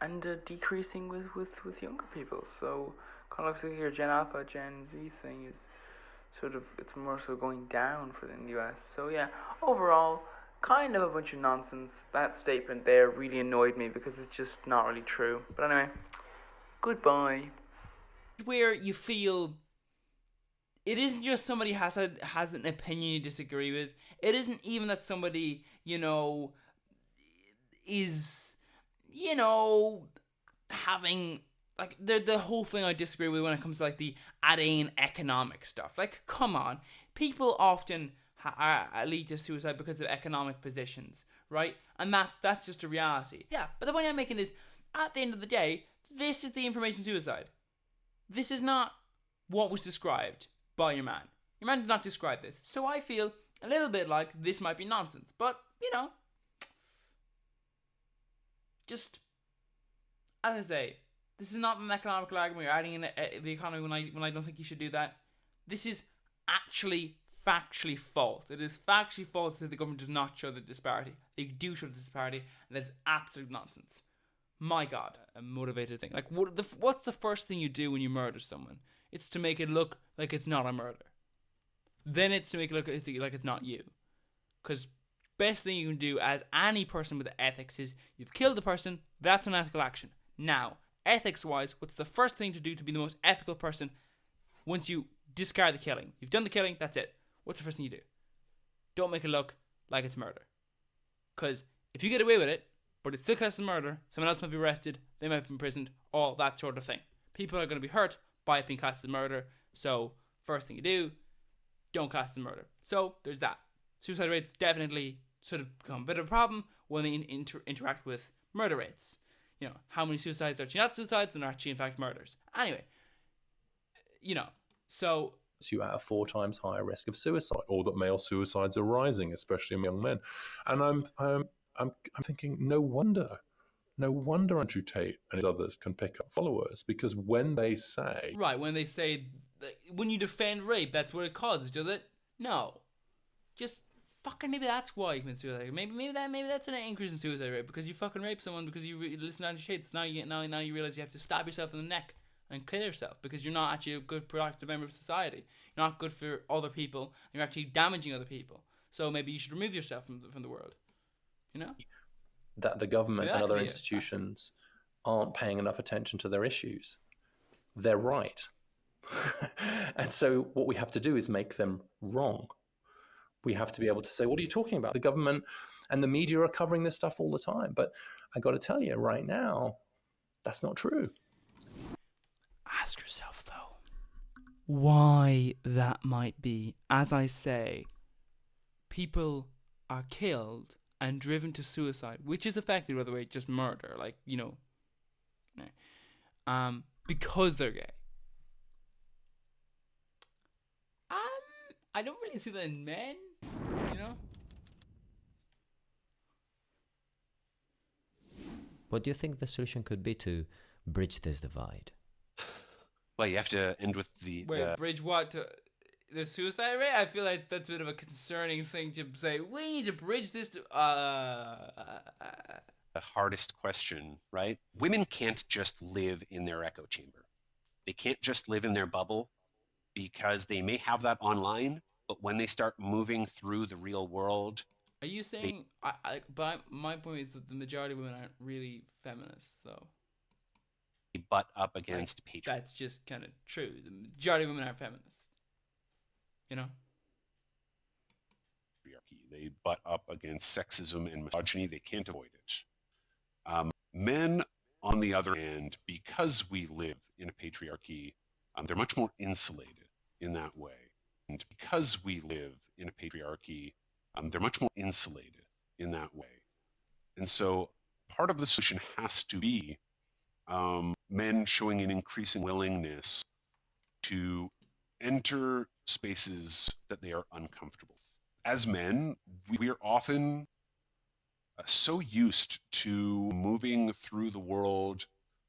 And decreasing with younger people. So kind of looks like your Gen Alpha, Gen Z thing is sort of, it's more so going down for the US. So yeah, overall, kind of a bunch of nonsense. That statement there really annoyed me because it's just not really true. But anyway, goodbye. Where you feel it isn't just somebody has an opinion you disagree with. It isn't even that somebody, is, having, like, the whole thing I disagree with when it comes to, like, the adding economic stuff. Like, come on. People often lead to suicide because of economic positions, right? And that's just a reality. Yeah, but the point I'm making is, at the end of the day, this is the information suicide. This is not what was described by your man. Your man did not describe this. So I feel a little bit like this might be nonsense. But, just, as I say, This is not an economical argument. You're adding in the economy when I don't think you should do that. This is actually factually false. It is factually false that the government does not show the disparity. They do show the disparity, and that's absolute nonsense. My God, a motivated thing. Like, what's the first thing you do when you murder someone? It's to make it look like it's not a murder. Then it's to make it look like it's not you. Because best thing you can do as any person with ethics is you've killed the person, that's an ethical action. Now, ethics-wise, what's the first thing to do to be the most ethical person once you discard the killing? You've done the killing, that's it. What's the first thing you do? Don't make it look like it's murder. Because if you get away with it, but it's still classed as murder, someone else might be arrested, they might be imprisoned, all that sort of thing. People are going to be hurt by it being classed as murder, so first thing you do, don't class it as murder. So there's that. Suicide rates definitely sort of become a bit of a problem when they interact with murder rates. You know, how many suicides are actually not suicides and are actually in fact murders. Anyway, you know, so you at a 4 times higher risk of suicide, or that male suicides are rising, especially among young men. And I'm thinking, no wonder Andrew Tate and his others can pick up followers, because when they say when you defend rape, that's what it causes, does it? No, just fucking maybe that's why you commit suicide. Maybe that's an increase in suicide rate because you fucking rape someone because you listen to Andrew Tate. So now you realize you have to stab yourself in the neck and kill yourself because you're not actually a good productive member of society. You're not good for other people. You're actually damaging other people. So maybe you should remove yourself from the world. You know? That the government and other institutions aren't paying enough attention to their issues. They're right. And so what we have to do is make them wrong. We have to be able to say, what are you talking about? The government and the media are covering this stuff all the time. But I got to tell you right now, that's not true. Ask yourself, though, why that might be. As I say, people are killed and driven to suicide, which is effectively, by the way, just murder, like, you know, because they're gay. I don't really see that in men, you know? What do you think the solution could be to bridge this divide? Well, you have to end with bridge what? The suicide rate? I feel like that's a bit of a concerning thing to say. We need to bridge this to... The hardest question, right? Women can't just live in their echo chamber. They can't just live in their bubble because they may have that online, but when they start moving through the real world... Are you saying... But my point is that the majority of women aren't really feminists, though. They butt up against patriarchy. That's just kind of true. The majority of women aren't feminists. You know? They butt up against sexism and misogyny. They can't avoid it. Men, on the other hand, because we live in a patriarchy, they're much more insulated in that way. And because we live in a patriarchy, they're much more insulated in that way. And so part of the solution has to be men showing an increasing willingness to enter spaces that they are uncomfortable. As men, we are often so used to moving through the world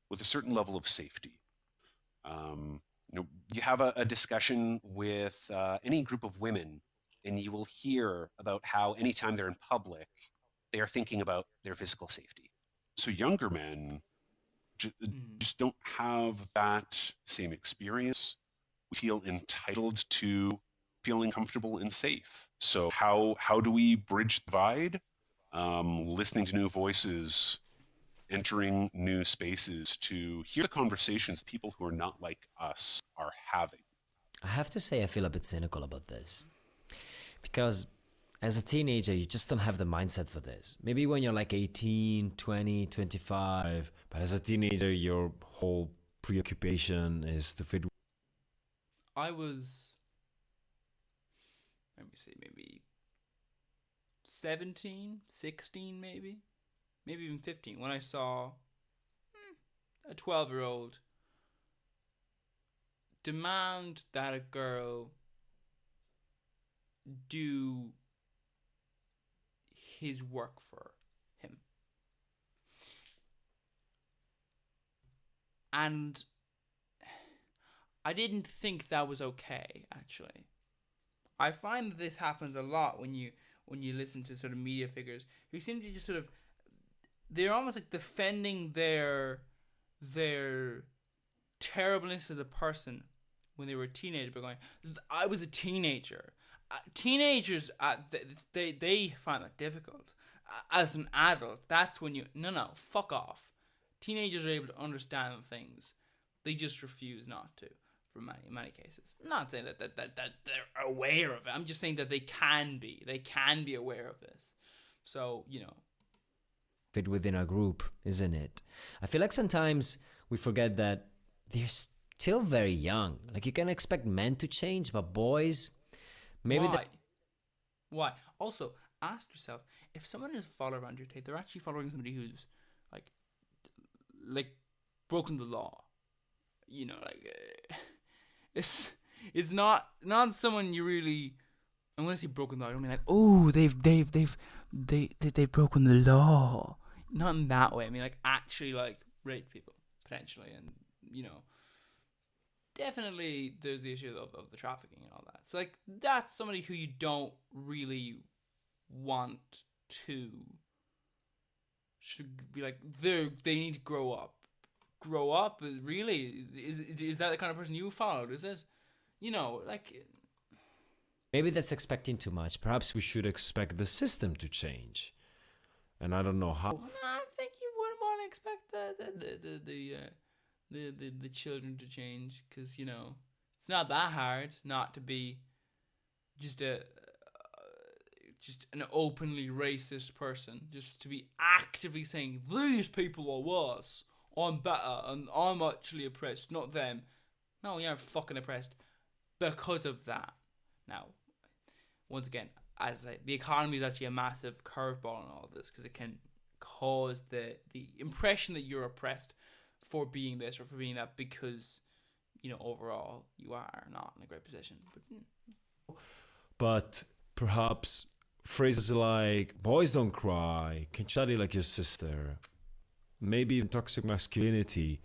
with a certain level of safety. You have a discussion with any group of women, and you will hear about how anytime they're in public, they are thinking about their physical safety. So younger men just don't have that same experience. We feel entitled to feeling comfortable and safe. So how do we bridge the divide? Listening to new voices, entering new spaces to hear the conversations people who are not like us are having. I have to say I feel a bit cynical about this. Because as a teenager, you just don't have the mindset for this. Maybe when you're like 18, 20, 25, but as a teenager, your whole preoccupation is to fit. I was, let me see, maybe 17, 16 maybe even 15, when I saw a 12-year-old demand that a girl do his work for him. And I didn't think that was okay, actually. I find that this happens a lot when you listen to sort of media figures who seem to just sort of, they're almost like defending their terribleness as a person when they were a teenager, but going, I was a teenager. Teenagers, they find that difficult. As an adult, that's when you, no, fuck off. Teenagers are able to understand things. They just refuse not to, for many cases. I'm not saying that they're aware of it. I'm just saying that they can be aware of this. So, fit within a group, isn't it? I feel like sometimes we forget that they're still very young. Like, you can expect men to change, but boys, maybe Why? Also, ask yourself, if someone is following Andrew Tate, they're actually following somebody who's like broken the law. It's not someone you really. I'm gonna say broken the law. I don't mean like, oh, they've broken the law. Not in that way. I mean like actually like rape people potentially, and definitely there's the issue of the trafficking and all that. So like that's somebody who you don't really want to. Should be like they need to grow up. Grow up, really? Is that the kind of person you followed? Is it? Like. Maybe that's expecting too much. Perhaps we should expect the system to change. And I don't know how. I think you wouldn't want to expect the children to change, because it's not that hard not to be just an openly racist person, just to be actively saying these people are worse, I'm better, and I'm actually oppressed, not them. No, you're fucking oppressed because of that. Now, once again, as I say, the economy is actually a massive curveball in all of this, because it can cause the impression that you're oppressed for being this or for being that, because overall you are not in a great position. But perhaps phrases like "boys don't cry," "can you study like your sister," maybe even toxic masculinity,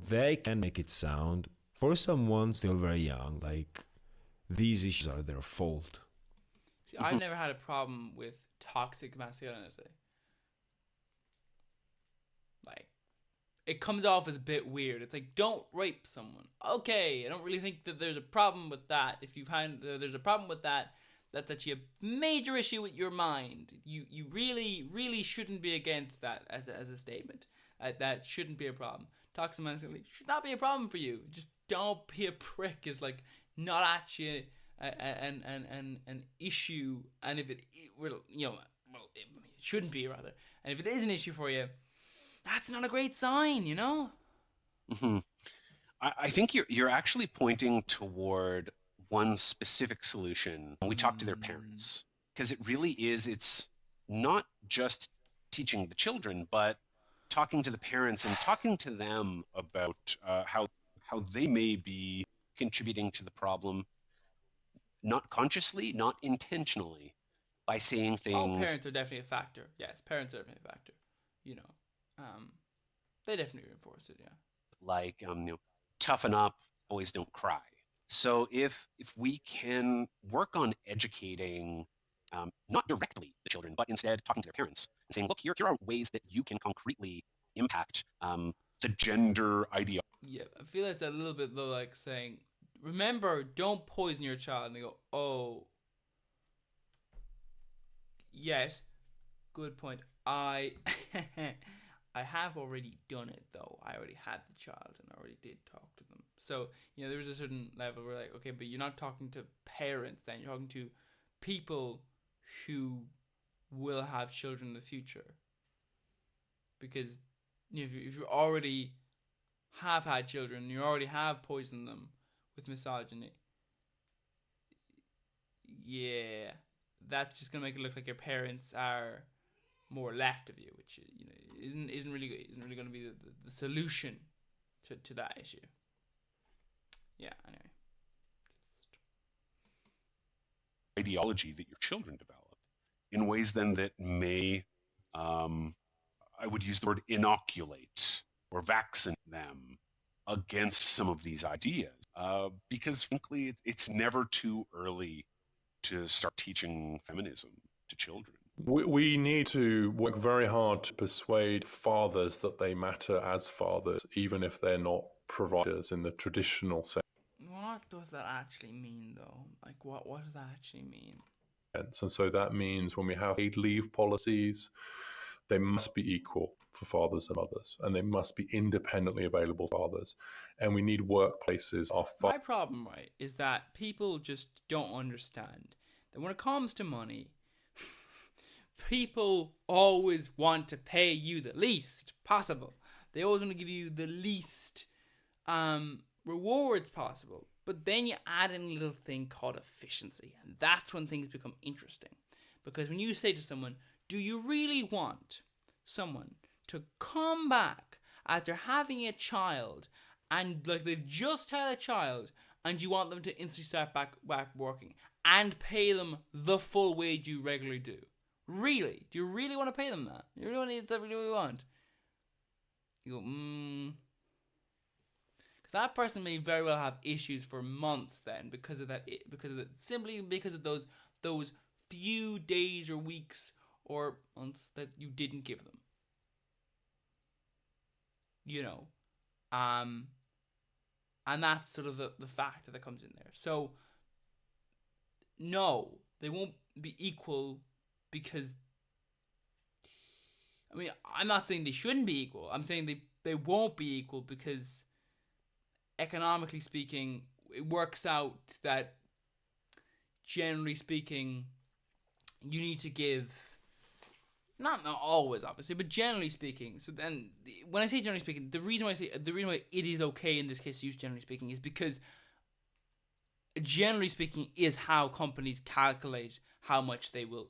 they can make it sound, for someone still very young, like these issues are their fault. See, I've never had a problem with toxic masculinity. Like, it comes off as a bit weird. It's like, don't rape someone. Okay, I don't really think that there's a problem with that. If you find there's a problem with that, that's actually a major issue with your mind. You really, really shouldn't be against that as a statement. That shouldn't be a problem. Toxic masculinity should not be a problem for you. Just don't be a prick. Is like not actually an issue. And if it shouldn't be, rather. And if it is an issue for you, that's not a great sign, Mm-hmm. I think you're actually pointing toward one specific solution. We talk to their parents, because it really is. It's not just teaching the children, but talking to the parents and talking to them about how they may be contributing to the problem, not consciously, not intentionally, by saying things. Oh, parents are definitely a factor. Yes, parents are definitely a factor. They definitely reinforce it. Yeah. Like toughen up, boys don't cry. So if we can work on educating, not directly the children, but instead talking to their parents and saying, look, here are ways that you can concretely impact the gender idea. Yeah, I feel it's a little bit though, like saying, remember, don't poison your child. And they go, oh, yes, good point. I have already done it though. I already had the child and I already did talk to them. So, there was a certain level where like, okay, but you're not talking to parents then. You're talking to people who will have children in the future. Because if you already have had children, you already have poisoned them with misogyny, yeah, that's just gonna make it look like your parents are more left of you, which isn't really going to be the solution to that issue. Yeah, anyway. Ideology that your children develop in ways then that may, I would use the word inoculate or vaccinate them against some of these ideas, because frankly, it's never too early to start teaching feminism to children. We need to work very hard to persuade fathers that they matter as fathers, even if they're not providers in the traditional sense. What does that actually mean, though? Like, what does that actually mean? And so that means when we have paid leave policies, they must be equal for fathers and mothers, and they must be independently available to fathers. And we need workplaces. My problem, right, is that people just don't understand that when it comes to money, people always want to pay you the least possible. They always want to give you the least rewards possible. But then you add in a little thing called efficiency, and that's when things become interesting. Because when you say to someone, do you really want someone to come back after having a child and like they've just had a child and you want them to instantly start back working and pay them the full wage you regularly do? Really? Do you really want to pay them that? You really want to, is that really what you want? You go, because that person may very well have issues for months then because of that, simply because of those few days or weeks or months that you didn't give them. You know, and that's sort of the factor that comes in there. So, no, they won't be equal because, I mean, I'm not saying they shouldn't be equal. I'm saying they won't be equal because, economically speaking, it works out that, generally speaking, you need to give, not always, obviously, but generally speaking. So then, when I say generally speaking, the reason why it is okay in this case to use generally speaking is because generally speaking is how companies calculate how much they will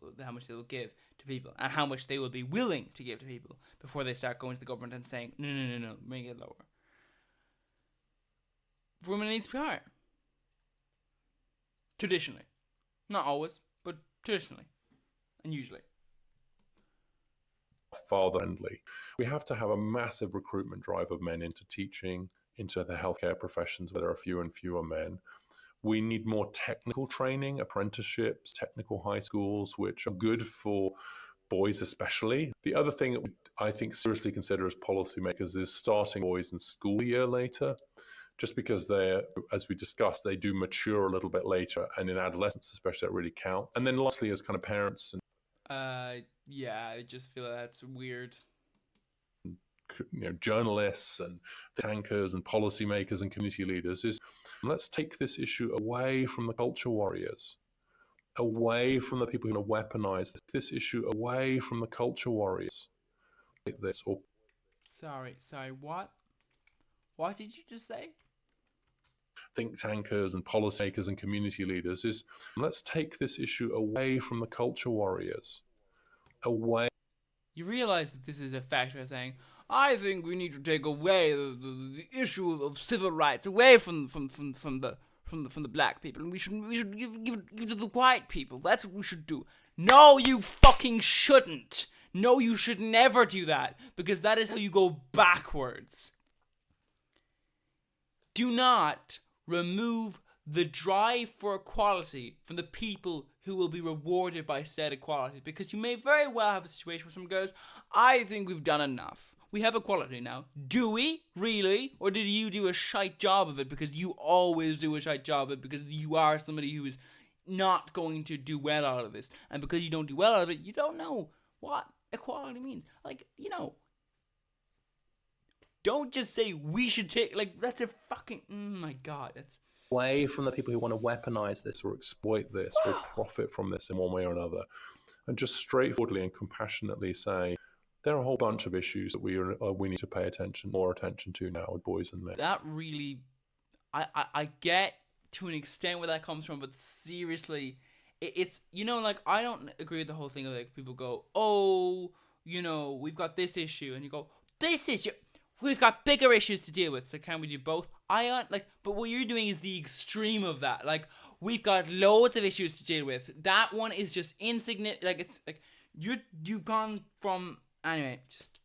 give to people and how much they will be willing to give to people before they start going to the government and saying no, make it lower. For women, it needs to be higher. Traditionally, not always, but traditionally and usually. Father-friendly. We have to have a massive recruitment drive of men into teaching, into the healthcare professions where there are fewer and fewer men. We need more technical training, apprenticeships, technical high schools, which are good for boys especially. The other thing that I think seriously consider as policymakers is starting boys in school a year later, just because they're, as we discussed, they do mature a little bit later, and in adolescence especially that really counts. And then lastly, as kind of parents and yeah, I just feel that's weird. Journalists and thinkers and policymakers and community leaders is, let's take this issue away from the culture warriors, away from the people who are going to weaponize this issue, away from the culture warriors. Like this, or sorry, what did you just say? Think tankers and policymakers and community leaders is, let's take this issue away from the culture warriors, away. You realize that this is a factor of saying, I think we need to take away the issue of civil rights away from the black people, and we should give to the white people. That's what we should do. No, you fucking shouldn't. No, you should never do that, because that is how you go backwards. Do not remove the drive for equality from the people who will be rewarded by said equality, because you may very well have a situation where someone goes, I think we've done enough. We have equality now. Do we? Really? Or did you do a shite job of it because you always do a shite job of it because you are somebody who is not going to do well out of this, and because you don't do well out of it, you don't know what equality means. Like, don't just say we should take, like, that's a fucking, oh my god, that's away from the people who want to weaponize this or exploit this or profit from this in one way or another, and just straightforwardly and compassionately say, there are a whole bunch of issues that we need to pay more attention to now with boys and men. That really, I get to an extent where that comes from, but seriously, it's, like, I don't agree with the whole thing of, like, people go, oh, we've got this issue, and you go, this issue, we've got bigger issues to deal with, so can we do both? But what you're doing is the extreme of that. Like, we've got loads of issues to deal with. That one is just insignificant. Like, it's like you've gone from, anyway, just,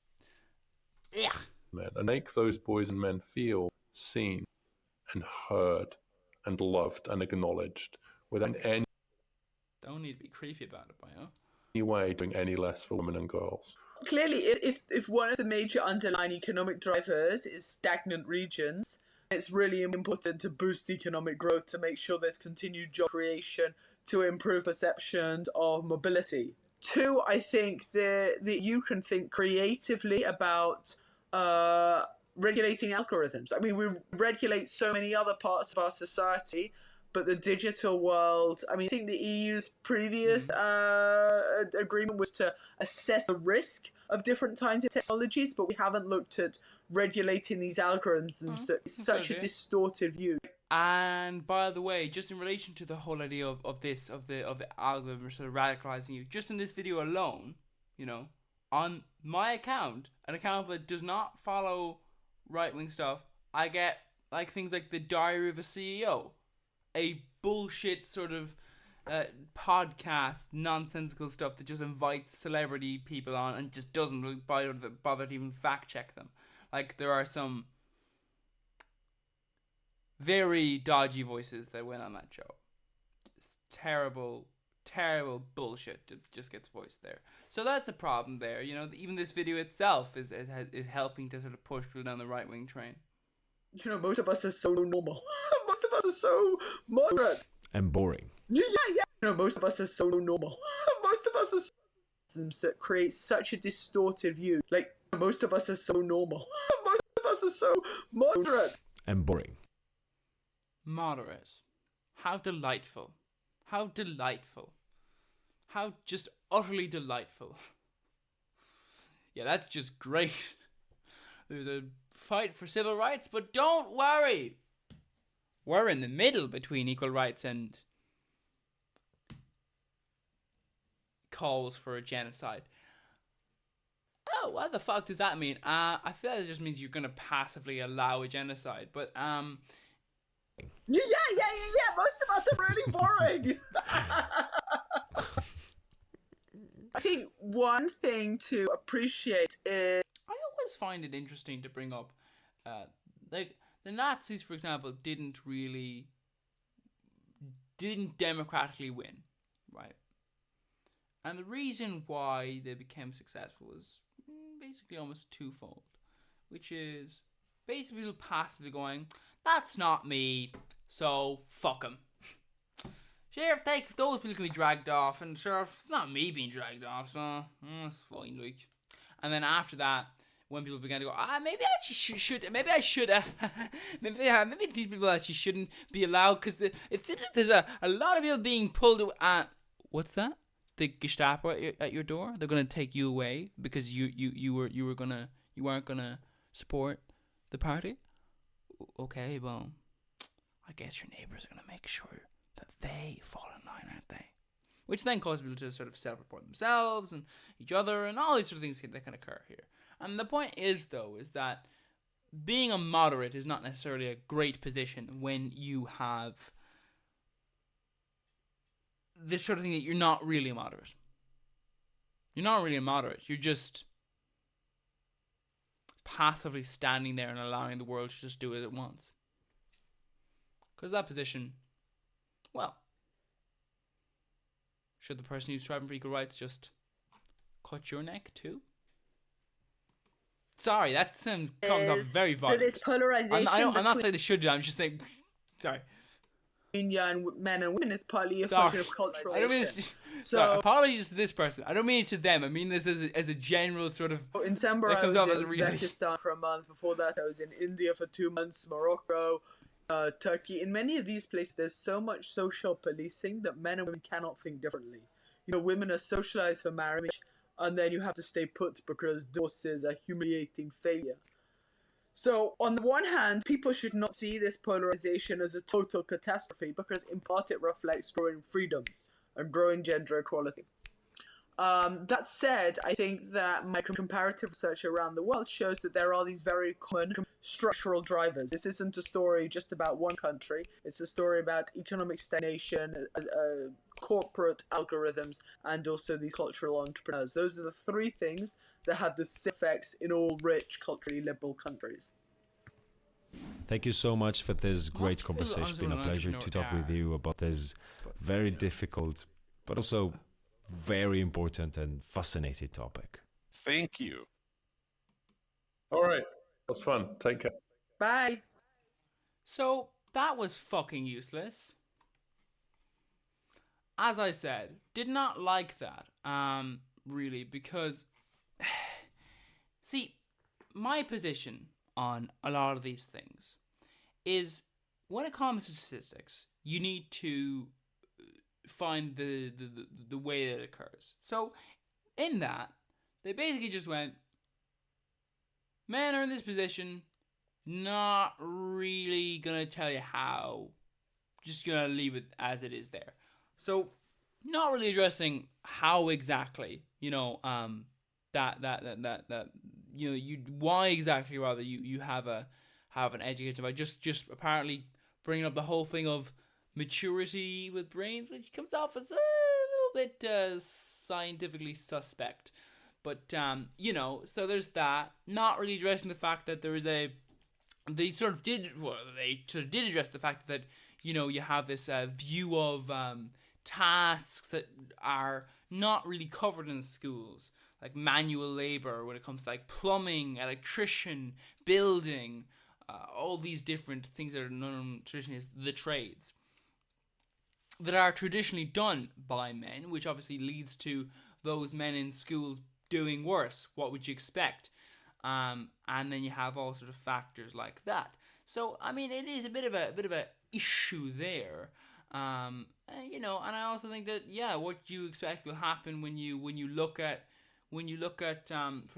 yeah. And make those boys and men feel seen and heard and loved and acknowledged without any Don't need to be creepy about it, boy. way doing any less for women and girls. Clearly, if one of the major underlying economic drivers is stagnant regions, it's really important to boost economic growth to make sure there's continued job creation, to improve perceptions of mobility. Two, I think that you can think creatively about regulating algorithms. I mean, we regulate so many other parts of our society, but the digital world, I mean, I think the EU's previous agreement was to assess the risk of different kinds of technologies, but we haven't looked at regulating these algorithms. That's such a distorted view. And by the way, just in relation to the whole idea of the algorithm sort of radicalizing you, just in this video alone, you know, on my account, an account that does not follow right-wing stuff, I get like things like the Diary of a CEO, a bullshit sort of podcast, nonsensical stuff that just invites celebrity people on and just doesn't really bother to even fact check them. Like, there are some very dodgy voices that went on that show. Just terrible bullshit that just gets voiced there. So that's a problem there. You know, even this video itself is helping to sort of push people down the right-wing train. You know, most of us are so normal. Most of us are so moderate. And boring. Yeah. You know, most of us are so normal. Most of us are that create such a distorted view. Like, most of us are so normal. Most of us are so moderate. And boring. Moderate. How delightful. How delightful. How just utterly delightful. Yeah, that's just great. There's a fight for civil rights, but don't worry. We're in the middle between equal rights and calls for a genocide. Oh, what the fuck does that mean? I feel like it just means you're going to passively allow a genocide, but Yeah. Most of us are really boring. I think one thing to appreciate is, I always find it interesting to bring up, like, the Nazis, for example, didn't democratically win, right? And the reason why they became successful was basically almost twofold, which is basically people passively going, that's not me, so fuck them. Sure, those people can be dragged off, and sure, it's not me being dragged off, so it's fine, like. And then after that, when people began to go, maybe I actually should, maybe these people actually shouldn't be allowed, because it seems like there's a lot of people being pulled. What's that? The Gestapo at your door? They're gonna take you away because you weren't gonna support the party? Okay, well, I guess your neighbors are gonna make sure that they fall in line, aren't they? Which then causes people to sort of self-report themselves and each other and all these sort of things that can occur here. And the point is, though, is that being a moderate is not necessarily a great position when you have this sort of thing that you're not really a moderate. You're not really a moderate. You're just passively standing there and allowing the world to just do as it wants. Because that position, well, should the person who's striving for equal rights just cut your neck too? Sorry, that comes off very violent. This polarization. I'm not saying they should do that, I'm just saying, sorry. Between young men and women is partly a function of cultural. I don't mean sorry, apologies to this person. I don't mean it to them. I mean this as a general sort of. In December, I was in Uzbekistan for a month. Before that, I was in India for 2 months, Morocco, Turkey. In many of these places, there's so much social policing that men and women cannot think differently. You know, women are socialized for marriage, and then you have to stay put because divorce is a humiliating failure. So, on the one hand, people should not see this polarization as a total catastrophe because in part it reflects growing freedoms and growing gender equality. That said, I think that my comparative research around the world shows that there are these very common structural drivers. This isn't a story just about one country. It's a story about economic stagnation, corporate algorithms, and also these cultural entrepreneurs. Those are the three things that have the same effects in all rich, culturally liberal countries. Thank you so much for this great conversation. It's been a pleasure to talk with you about this very difficult, but also very important and fascinating topic. Thank you. All right. That's fun. Take care. Bye. So that was fucking useless. As I said, did not like that, really, because, see, my position on a lot of these things is when it comes to statistics, you need to find the way that it occurs. So, in that, they basically just went, men are in this position, not really gonna tell you how, just gonna leave it as it is there. So, not really addressing how exactly, why exactly rather you have an educated divide. Just apparently bringing up the whole thing of maturity with brains, which comes off as a little bit scientifically suspect. But so there's that. Not really addressing the fact that there is they sort of did address the fact that you have this view of tasks that are not really covered in schools, like manual labor when it comes to like plumbing, electrician, building, all these different things that are known traditionally as the trades, that are traditionally done by men, which obviously leads to those men in schools doing worse. What would you expect? And then you have all sort of factors like that. So I mean, it is a bit of a issue there. And I also think that what you expect will happen when you look at for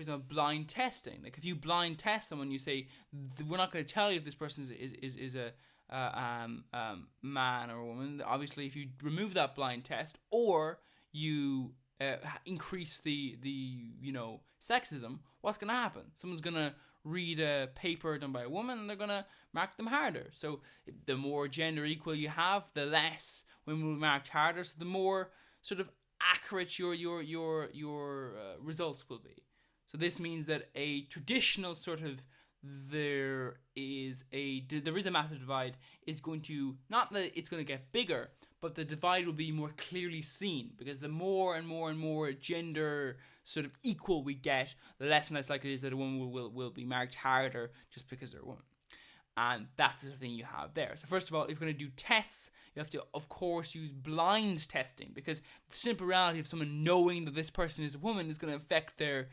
example, blind testing. Like if you blind test someone, you say we're not going to tell you if this person is a man or a woman. Obviously, if you remove that blind test or you increase the sexism, what's going to happen? Someone's going to read a paper done by a woman and they're going to mark them harder. So the more gender equal you have, the less women will be marked harder. So the more sort of accurate your results will be. So this means that a traditional sort of there is a massive divide is going to, not that it's going to get bigger, but the divide will be more clearly seen, because the more and more and more gender sort of equal we get, the less and less likely it is that a woman will be marked harder just because they're a woman. And that's the thing you have there. So first of all, if you're going to do tests, you have to, of course, use blind testing, because the simple reality of someone knowing that this person is a woman is going to affect their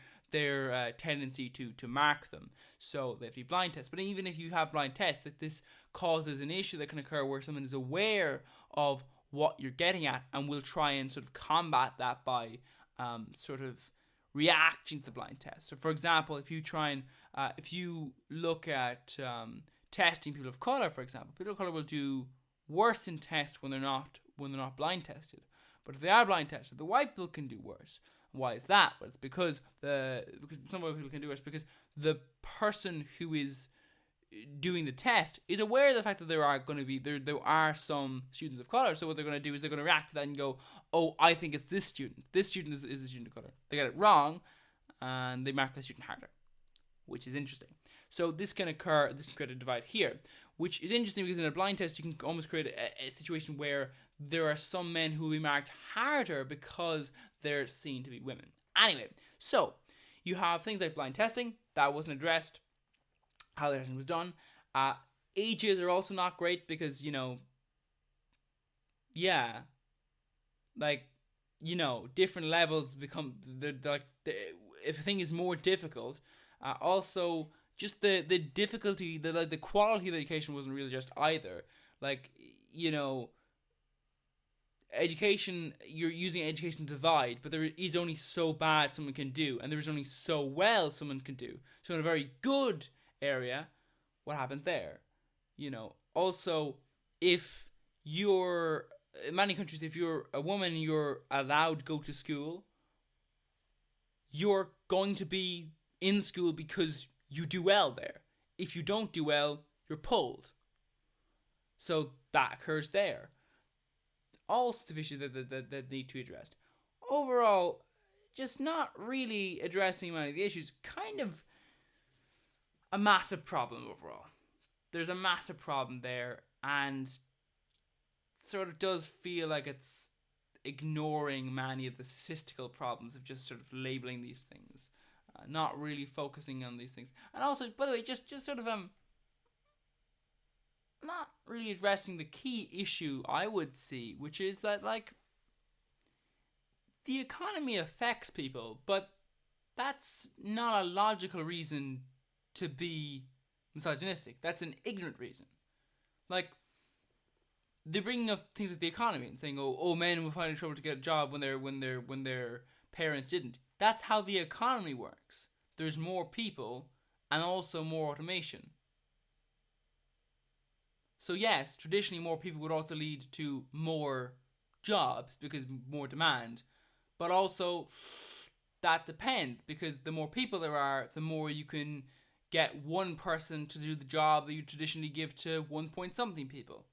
tendency to mark them. So they have to be blind tests. But even if you have blind tests, that this causes an issue that can occur where someone is aware of what you're getting at and will try and sort of combat that by sort of reacting to the blind test. So for example, if you try and if you look at testing people of color, for example, people of color will do worse in tests when they're not blind tested. But if they are blind tested, the white people can do worse. Why is that? Well, it's because some white people can do worse because the person who is doing the test is aware of the fact that there are some students of color. So what they're going to do is they're going to react to that and go, oh, I think it's this student. This student is the student of color. They get it wrong, and they mark that student harder, which is interesting. So this can occur. This can create a divide here, which is interesting because in a blind test you can almost create a situation where there are some men who will be marked harder because they're seen to be women. Anyway, so you have things like blind testing that wasn't addressed. How the testing was done. Ages are also not great because different levels become if a thing is more difficult. Also, just the difficulty, the quality of the education wasn't really addressed either. Education, you're using education divide, but there is only so bad someone can do, and there is only so well someone can do. So in a very good area, what happens there? Also, if you're in many countries, if you're a woman, you're allowed to go to school. You're going to be in school because you do well there. If you don't do well, you're pulled. So that occurs there. All sorts of issues that need to be addressed. Overall, just not really addressing many of the issues. Kind of a massive problem overall. there's a massive problem there, and sort of does feel like it's ignoring many of the statistical problems of just sort of labeling these things, not really focusing on these things, and also, by the way, just sort of not really addressing the key issue I would see, which is that, like, the economy affects people, but that's not a logical reason to be misogynistic. That's an ignorant reason. Like, they're bringing up things like the economy and saying, "Oh, men will find it trouble to get a job when their parents didn't." That's how the economy works. There's more people and also more automation. So yes, traditionally more people would also lead to more jobs because more demand, but also that depends, because the more people there are, the more you can get one person to do the job that you traditionally give to 1 point something people.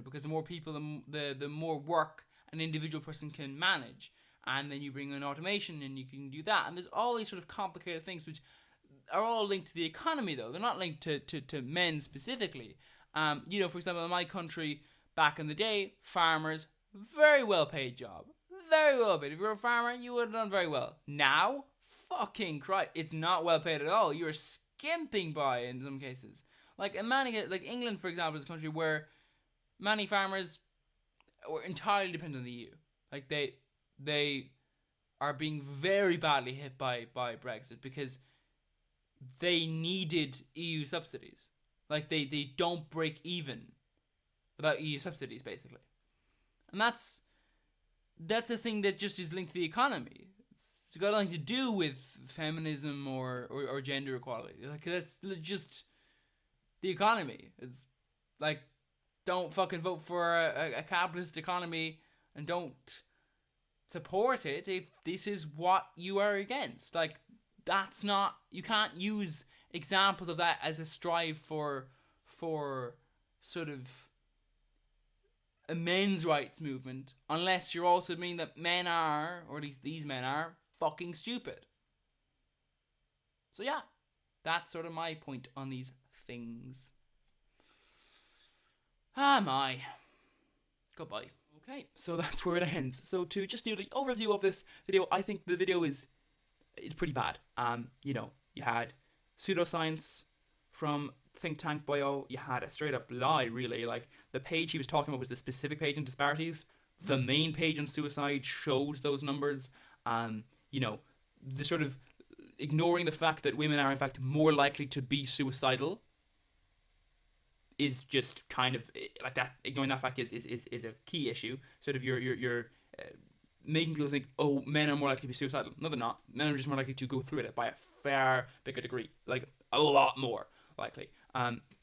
Because the more people, the more work an individual person can manage. And then you bring in automation and you can do that. And there's all these sort of complicated things which are all linked to the economy, though. They're not linked to men specifically. For example, in my country, back in the day, farmers, very well paid job. Very well paid. If you're a farmer, you would have done very well. Now, fucking Christ, it's not well paid at all. You're skimping by in some cases. Like England, for example, is a country where many farmers were entirely dependent on the EU. Like they are being very badly hit by Brexit because they needed EU subsidies. Like they don't break even without EU subsidies, basically. And that's a thing that just is linked to the economy. It's got nothing to do with feminism or gender equality. Like, that's just the economy. It's like, don't fucking vote for a capitalist economy and don't support it if this is what you are against. Like, that's not, you can't use examples of that as a strive for sort of a men's rights movement, unless you're also meaning that men are, or at least these men are, fucking stupid. So yeah, that's sort of my point on these things. My. Goodbye. Okay, so that's where it ends. So to just do the overview of this video, I think the video is pretty bad. You had pseudoscience from Think Tank Bio. You had a straight up lie, really. Like, the page he was talking about was the specific page on disparities. The main page on suicide shows those numbers. The sort of ignoring the fact that women are in fact more likely to be suicidal is just kind of like that. Ignoring that fact is a key issue. Sort of you're making people think, oh, men are more likely to be suicidal. No, they're not. Men are just more likely to go through it by a far bigger degree, like a lot more likely.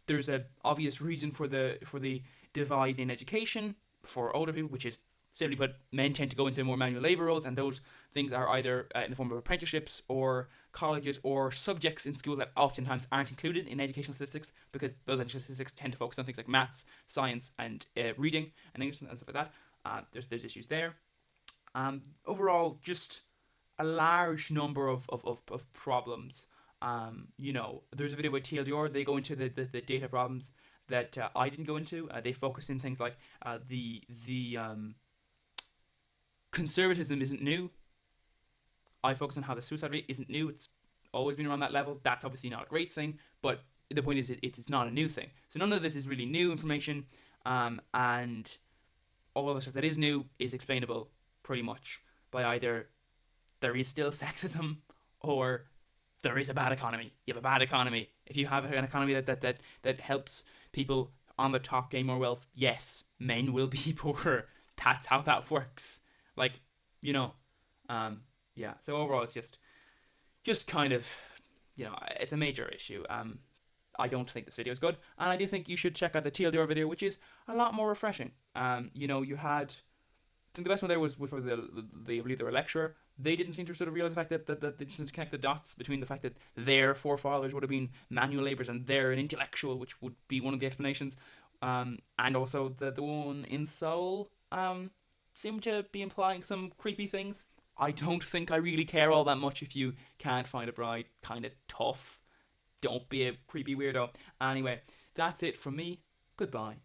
There's an obvious reason for the divide in education for older people, which is, simply put, men tend to go into more manual labour roles, and those things are either in the form of apprenticeships or colleges or subjects in school that oftentimes aren't included in educational statistics, because those educational statistics tend to focus on things like maths, science, and reading and English and stuff like that. There's issues there. Overall, just a large number of problems. There's a video by TLDR. They go into the data problems that I didn't go into. They focus in things like the conservatism isn't new. I focus on how the suicide rate isn't new. It's always been around that level. That's obviously not a great thing, but the point is it's not a new thing. So none of this is really new information, and all of the stuff that is new is explainable pretty much by either there is still sexism or there is a bad economy. You have a bad economy. If you have an economy that helps people on the top gain more wealth, yes, men will be poorer. That's how that works. Like, yeah. So overall, it's just kind of, it's a major issue. I don't think this video is good, and I do think you should check out the TLDR video, which is a lot more refreshing. You had, I think the best one there was probably I believe they were a lecturer. They didn't seem to sort of realize the fact that they didn't connect the dots between the fact that their forefathers would have been manual labourers and they're an intellectual, which would be one of the explanations. And also the one in Seoul seemed to be implying some creepy things. I don't think I really care all that much if you can't find a bride. Kind of tough. Don't be a creepy weirdo. Anyway, that's it from me. Goodbye.